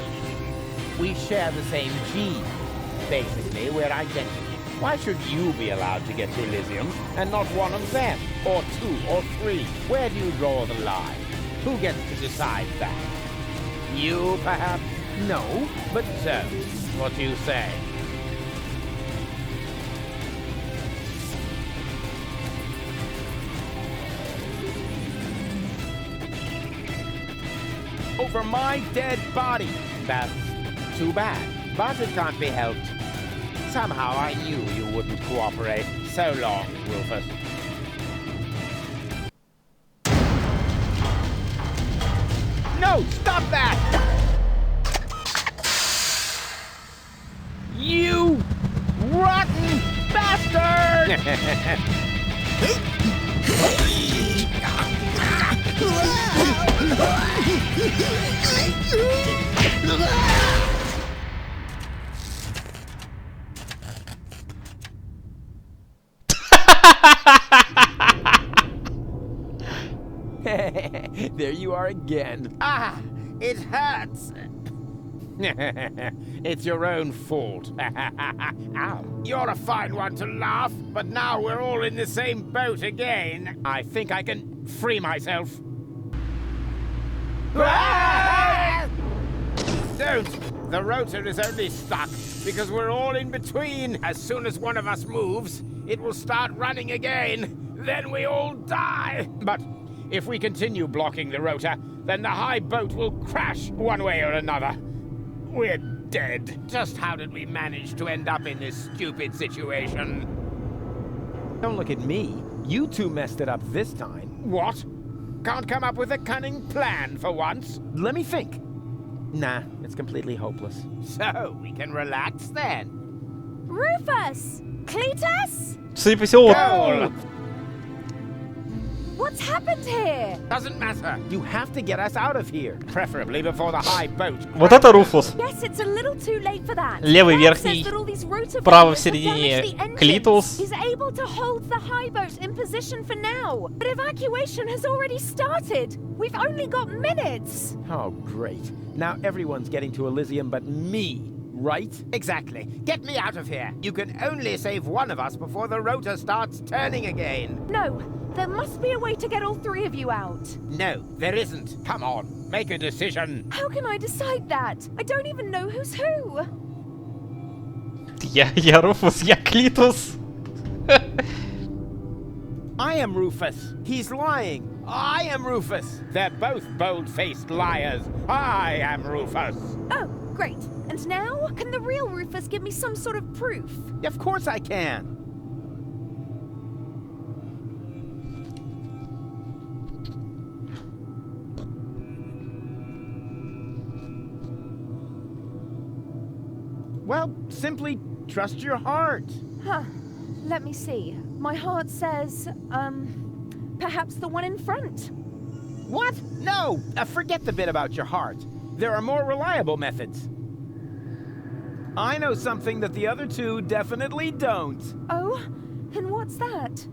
We share the same gene. Basically, we're identical. Why should you be allowed to get to Elysium and not one of them? Or two, or three? Where do you draw the line? Who gets to decide that? You, perhaps? No, but so, what do you say? over my dead body. That's too bad, but it can't be helped. Somehow I knew you wouldn't cooperate. So long, Rufus. No, stop that! You rotten bastard! There you are again. Ah, it hurts. It's your own fault. Ow. You're a fine one to laugh, but now we're all in the same boat again. I think I can free myself. Don't! The rotor is only stuck because we're all in between. As soon as one of us moves, it will start running again. Then we all die. But if we continue blocking the rotor, then the high boat will crash one way or another. We're dead. Just how did we manage to end up in this stupid situation? Don't look at me. You two messed it up this time. What? Can't come up with a cunning plan for once? Let me think. Nah, it's completely hopeless. So, we can relax then. Rufus! Cletus? Судя по всему, What's happened here? Doesn't matter. You have to get us out of here, preferably before the high boat. вот это Руфус. Yes, it's a little too late for that. Левый Dad верхний, says that all these rotor право в failures have середине damaged the engines. Клитус. He's able to hold the high boat in position for now, but evacuation has already started. We've only got minutes. Oh, great. Now everyone's getting to Elysium but me, right? Exactly. Get me out of here. You can only save one of us before the rotor starts turning again. No, there must be a way to get all three of you out. No, there isn't. Come on, make a decision. How can I decide that? I don't even know who's who. Я Руфус, я Клитус. I am Rufus. He's lying. I am Rufus. They're both bold-faced liars. I am Rufus. Oh, great. And now, can the real Rufus give me some sort of proof? Of course I can. Well, simply trust your heart. Huh. Let me see. My heart says, perhaps the one in front. What? No! Forget the bit about your heart. There are more reliable methods. I know something that the other two definitely don't. Oh? And what's that?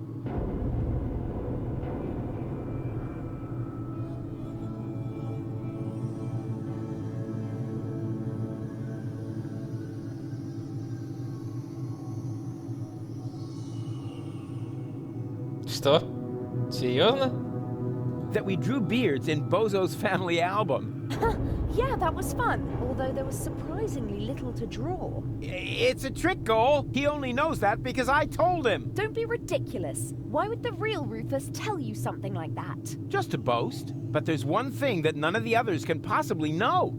Что? Серьезно? That we drew beards in Bozo's family album. Yeah, that was fun, although there was surprisingly little to draw. It's a trick, Goal. He only knows that because I told him. Don't be ridiculous. Why would the real Rufus tell you something like that? Just to boast. But there's one thing that none of the others can possibly know.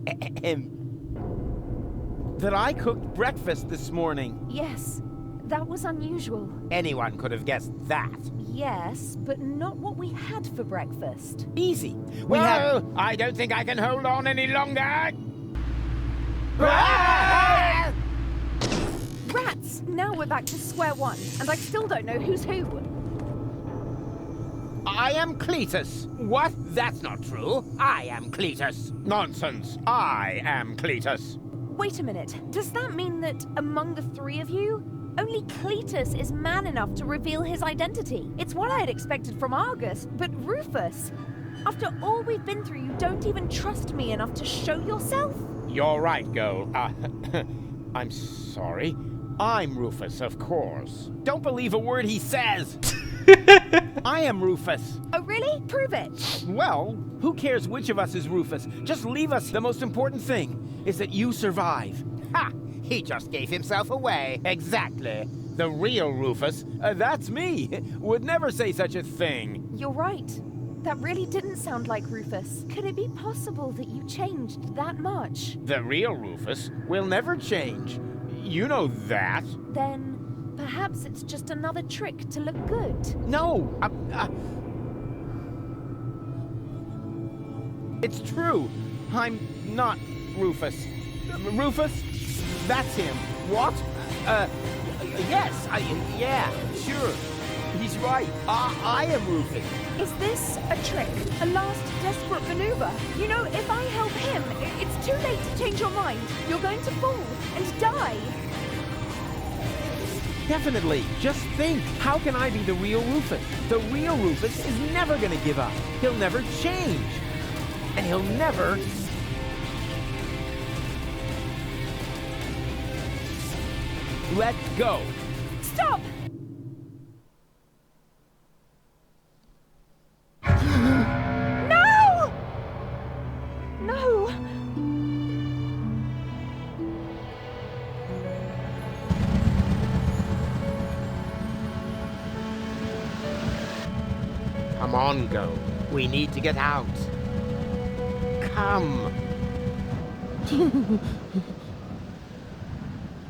That I cooked breakfast this morning. Yes, that was unusual. Anyone could have guessed that. Yes, but not what we had for breakfast. Easy. I don't think I can hold on any longer. Rats! Now we're back to square one, and I still don't know who's who. I am Cletus. What? That's not true. I am Cletus. Nonsense. I am Cletus. Wait a minute. Does that mean that among the three of you, only Cletus is man enough to reveal his identity? It's what I had expected from Argus, but Rufus, after all we've been through, you don't even trust me enough to show yourself? You're right, Goal. I'm sorry. I'm Rufus, of course. Don't believe a word he says. I am Rufus. Oh, really? Prove it. Well, who cares which of us is Rufus? Just leave us. The most important thing is that you survive. Ha! He just gave himself away. Exactly. The real Rufus, that's me, would never say such a thing. You're right. That really didn't sound like Rufus. Could it be possible that you changed that much? The real Rufus will never change. You know that. Then perhaps it's just another trick to look good. No! It's true. I'm not Rufus. Rufus? That's him. What? Yes, yeah, sure. He's right. I am Rufus. Is this a trick? A last desperate maneuver? You know, if I help him, it's too late to change your mind. You're going to fall and die. Definitely. Just think. How can I be the real Rufus? The real Rufus is never gonna give up. He'll never change. And he'll never... let go. Stop! No! No! Come on, Go. We need to get out. Come.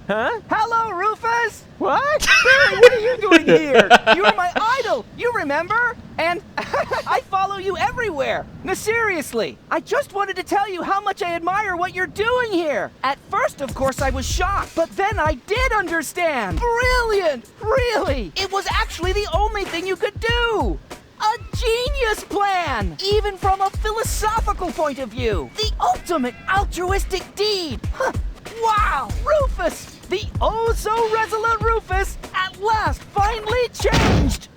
Huh? Hello, Rufus! What? Barry, what are you doing here? You were my idol, you remember? And I follow you everywhere. No, seriously. I just wanted to tell you how much I admire what you're doing here. At first, of course, I was shocked, but then I did understand. Brilliant! Really! It was actually the only thing you could do. A genius plan! Even from a philosophical point of view. The ultimate altruistic deed. Huh. Wow! Rufus! The oh-so-resolute Rufus at last finally changed!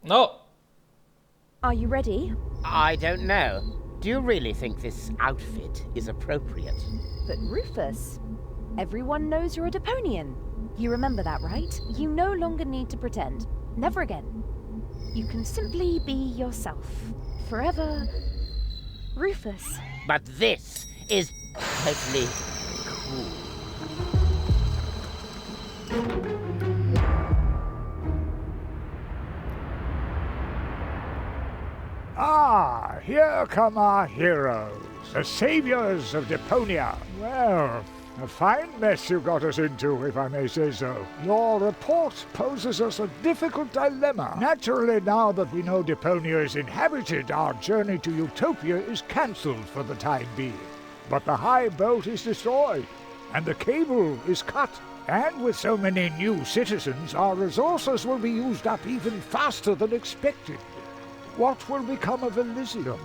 No. Are you ready? I don't know. Do you really think this outfit is appropriate? But Rufus, everyone knows you're a Deponian. You remember that, right? You no longer need to pretend. Never again. You can simply be yourself. Forever, Rufus. But this is totally cool. Ah, here come our heroes, the saviors of Deponia. Well, a fine mess you got us into, if I may say so. Your report poses us a difficult dilemma. Naturally, now that we know Deponia is inhabited, our journey to Utopia is cancelled for the time being. But the high boat is destroyed, and the cable is cut. And with so many new citizens, our resources will be used up even faster than expected. What will become of Elysium?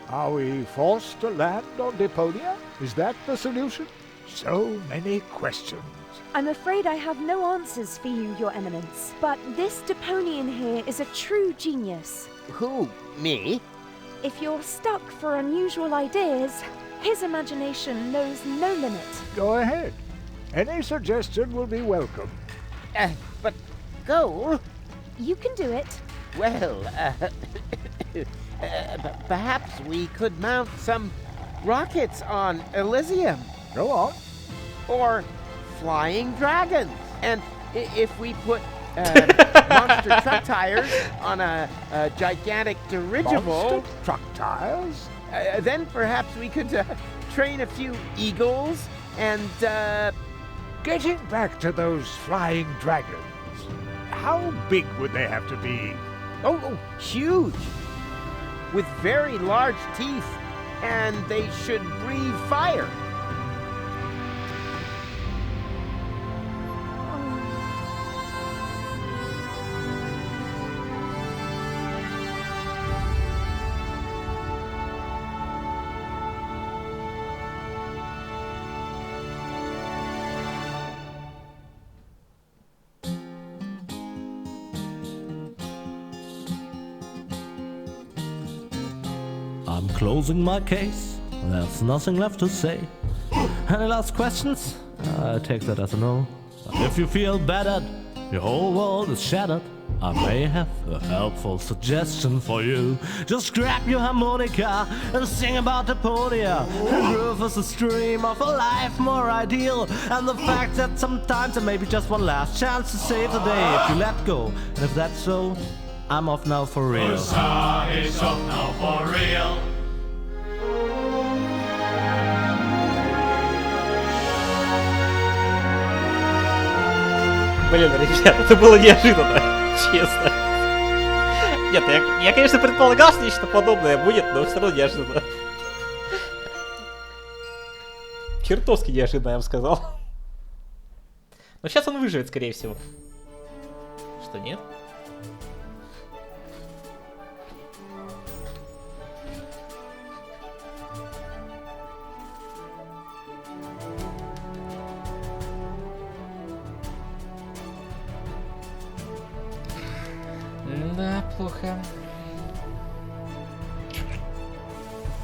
Are we forced to land on Deponia? Is that the solution? So many questions. I'm afraid I have no answers for you, Your Eminence. But this Deponian here is a true genius. Who? Me? If you're stuck for unusual ideas, his imagination knows no limit. Go ahead. Any suggestion will be welcome. But Goal? You can do it. Well, perhaps we could mount some rockets on Elysium. Go on. Or flying dragons. And if we put monster truck tires on a gigantic dirigible... Monster truck tires? Then perhaps we could train a few eagles and... Getting back to those flying dragons, how big would they have to be? Oh, huge! With very large teeth, and they should breathe fire. I'm closing my case, there's nothing left to say. Any last questions? I take that as a no. But if you feel battered, your whole world is shattered, I may have a helpful suggestion for you. Just grab your harmonica and sing about Deponia. Rufus is a stream of a life more ideal, and the fact that sometimes there may be just one last chance to save the day if you let go. And if that's so, I'm off now for real. Usa is off now for real. Блин, ребят, это было неожиданно, честно. Нет, я, конечно, предполагал, что нечто подобное будет, но все равно неожиданно. Чертовски неожиданно, я бы сказал. Но сейчас он выживет, скорее всего. Что, нет? Да, плохо.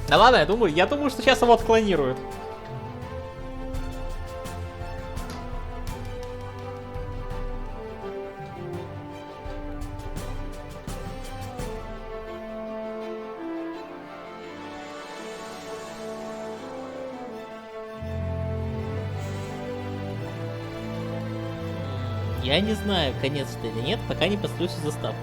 Да ладно, я думаю, что сейчас его отклонируют. Я не знаю, конец это или нет, пока не посмотрю всю заставку.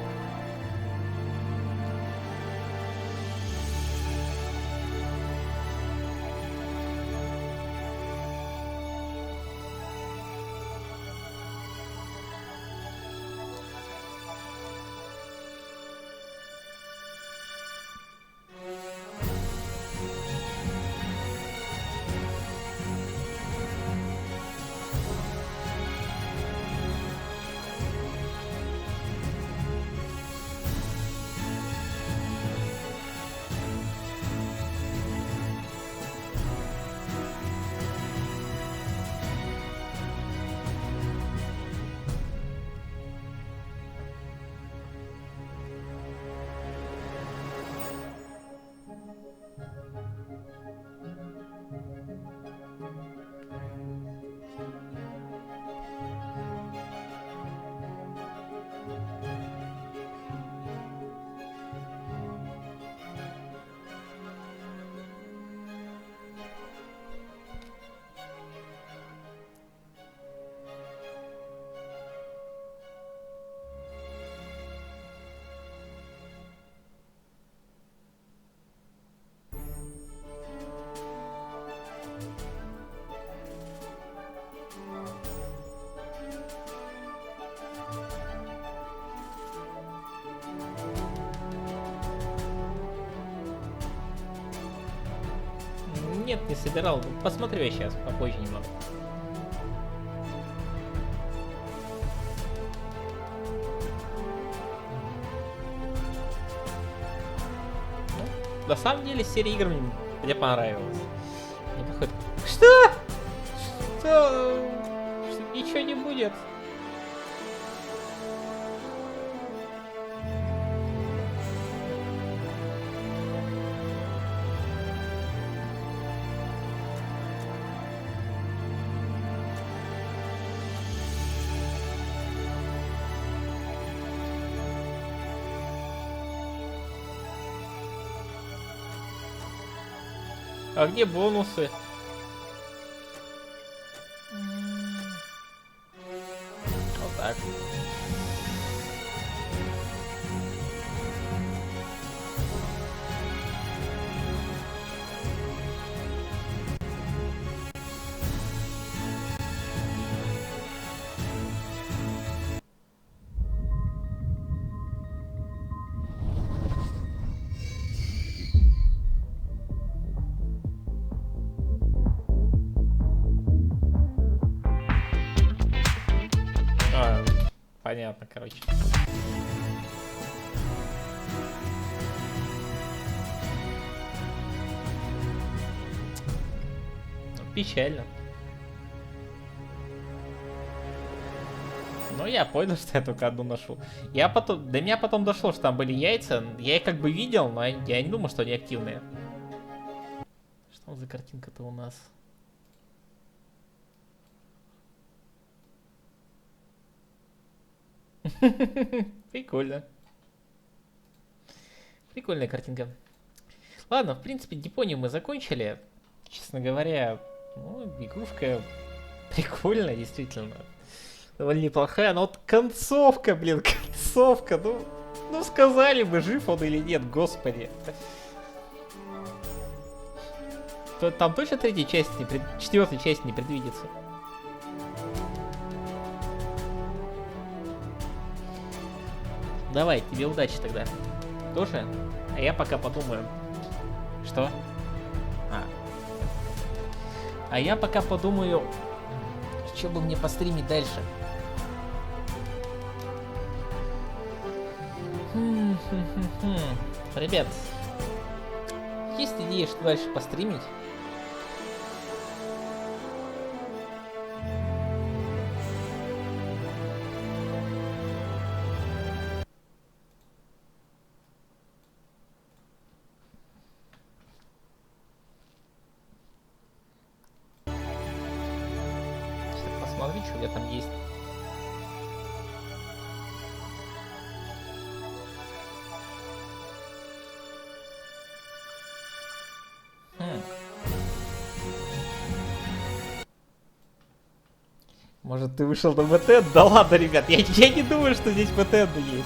Нет, не собирал. Посмотрю я сейчас, попозже немного. На самом деле серия игр мне понравилась. Мне подходит... Что? Что? Ничего не будет. А где бонусы? Вот так. Понятно, короче. Печально. Ну, я понял, что я только одну ношу. Я потом... До меня потом дошло, что там были яйца. Я их как бы видел, но я не думал, что они активные. Что за картинка-то у нас? Прикольно. Прикольная картинка. Ладно, в принципе, Депонию мы закончили. Честно говоря, ну, игрушка прикольная, действительно. Довольно неплохая, но вот концовка, блин, концовка. Ну сказали бы, жив он или нет, господи. Там точно третья часть, четвертая часть не предвидится. Давай, тебе удачи тогда. Тоже? А я пока подумаю. Что? А я пока подумаю, что бы мне постримить дальше. Ребят, есть идея, что дальше постримить? Посмотри, что у тебя там есть. Может, ты вышел на БТ? Да ладно, ребят, я не думаю, что здесь БТ есть.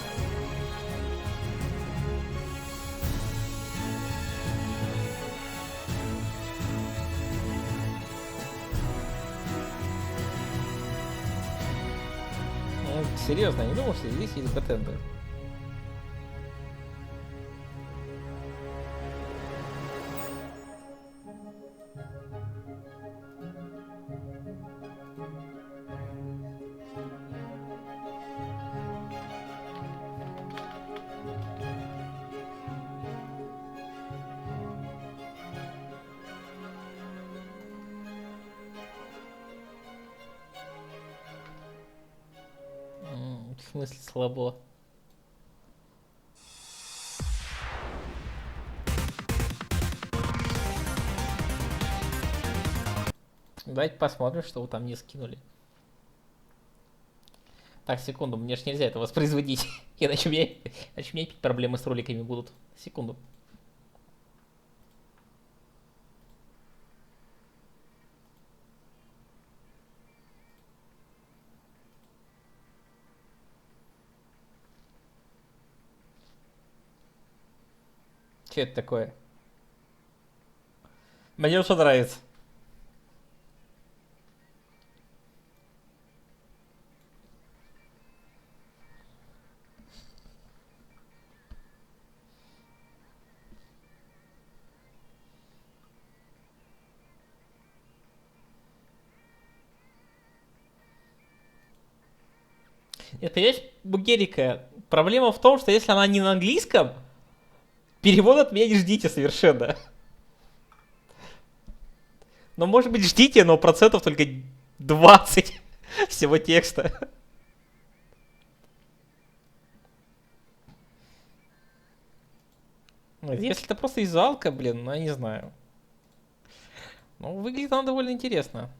Ну, серьезно, я не думал, что здесь есть БТ. В смысле слабо? Давайте посмотрим, что вы там не скинули. Так, секунду, мне же нельзя это воспроизводить. Иначе у меня опять проблемы с роликами будут. Секунду. Что это такое? Мне уже нравится. Нет, понимаешь, Бугерика, проблема в том, что если она не на английском, Перевод от меня не ждите совершенно. Но, может быть, ждите, но процентов только 20 всего текста. Если это просто визуалка, блин, ну я не знаю. Ну, выглядит она довольно интересно.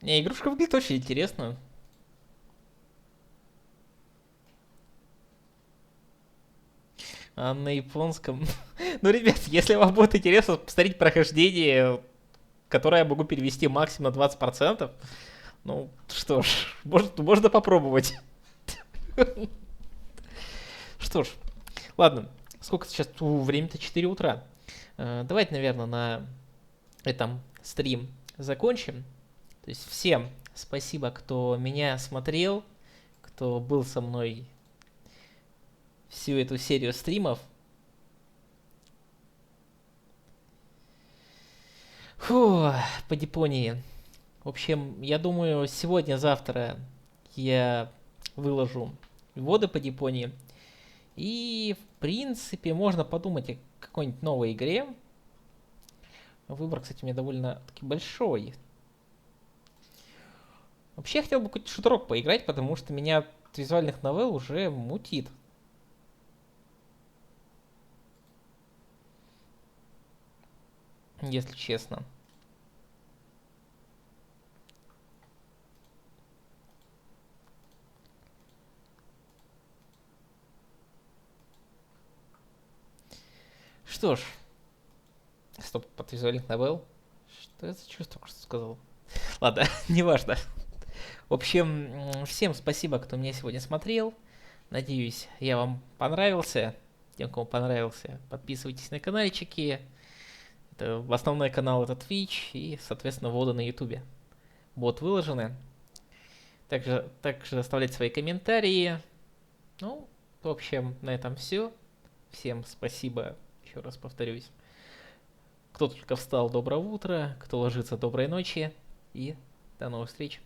Не, игрушка выглядит очень интересно. А на японском... Ну, ребят, если вам будет интересно посмотреть прохождение, которое я могу перевести максимум на 20%, ну, что ж, можно попробовать. Что ж, ладно. Сколько сейчас? Время-то 4 утра. Давайте, наверное, на этом стрим закончим. То есть всем спасибо, кто меня смотрел, кто был со мной всю эту серию стримов. Фу, по Депонии. В общем, я думаю, сегодня-завтра я выложу вводы по Депонии. И, в принципе, можно подумать о какой-нибудь новой игре. Выбор, кстати, у меня довольно-таки большой. Вообще, я хотел бы какой-то шутерок поиграть, потому что меня от визуальных новелл уже мутит. Если честно. Что ж. Стоп, от визуальных новелл. Что это за чувство, что сказал? Ладно, неважно. В общем, всем спасибо, кто меня сегодня смотрел. Надеюсь, я вам понравился. Тем, кому понравился, подписывайтесь на каналчики. Это основной канал — это Twitch и, соответственно, вводы на YouTube будут выложены. Также оставлять свои комментарии. Ну, в общем, на этом все. Всем спасибо, еще раз повторюсь. Кто только встал, доброе утро. Кто ложится, доброй ночи. И до новых встреч.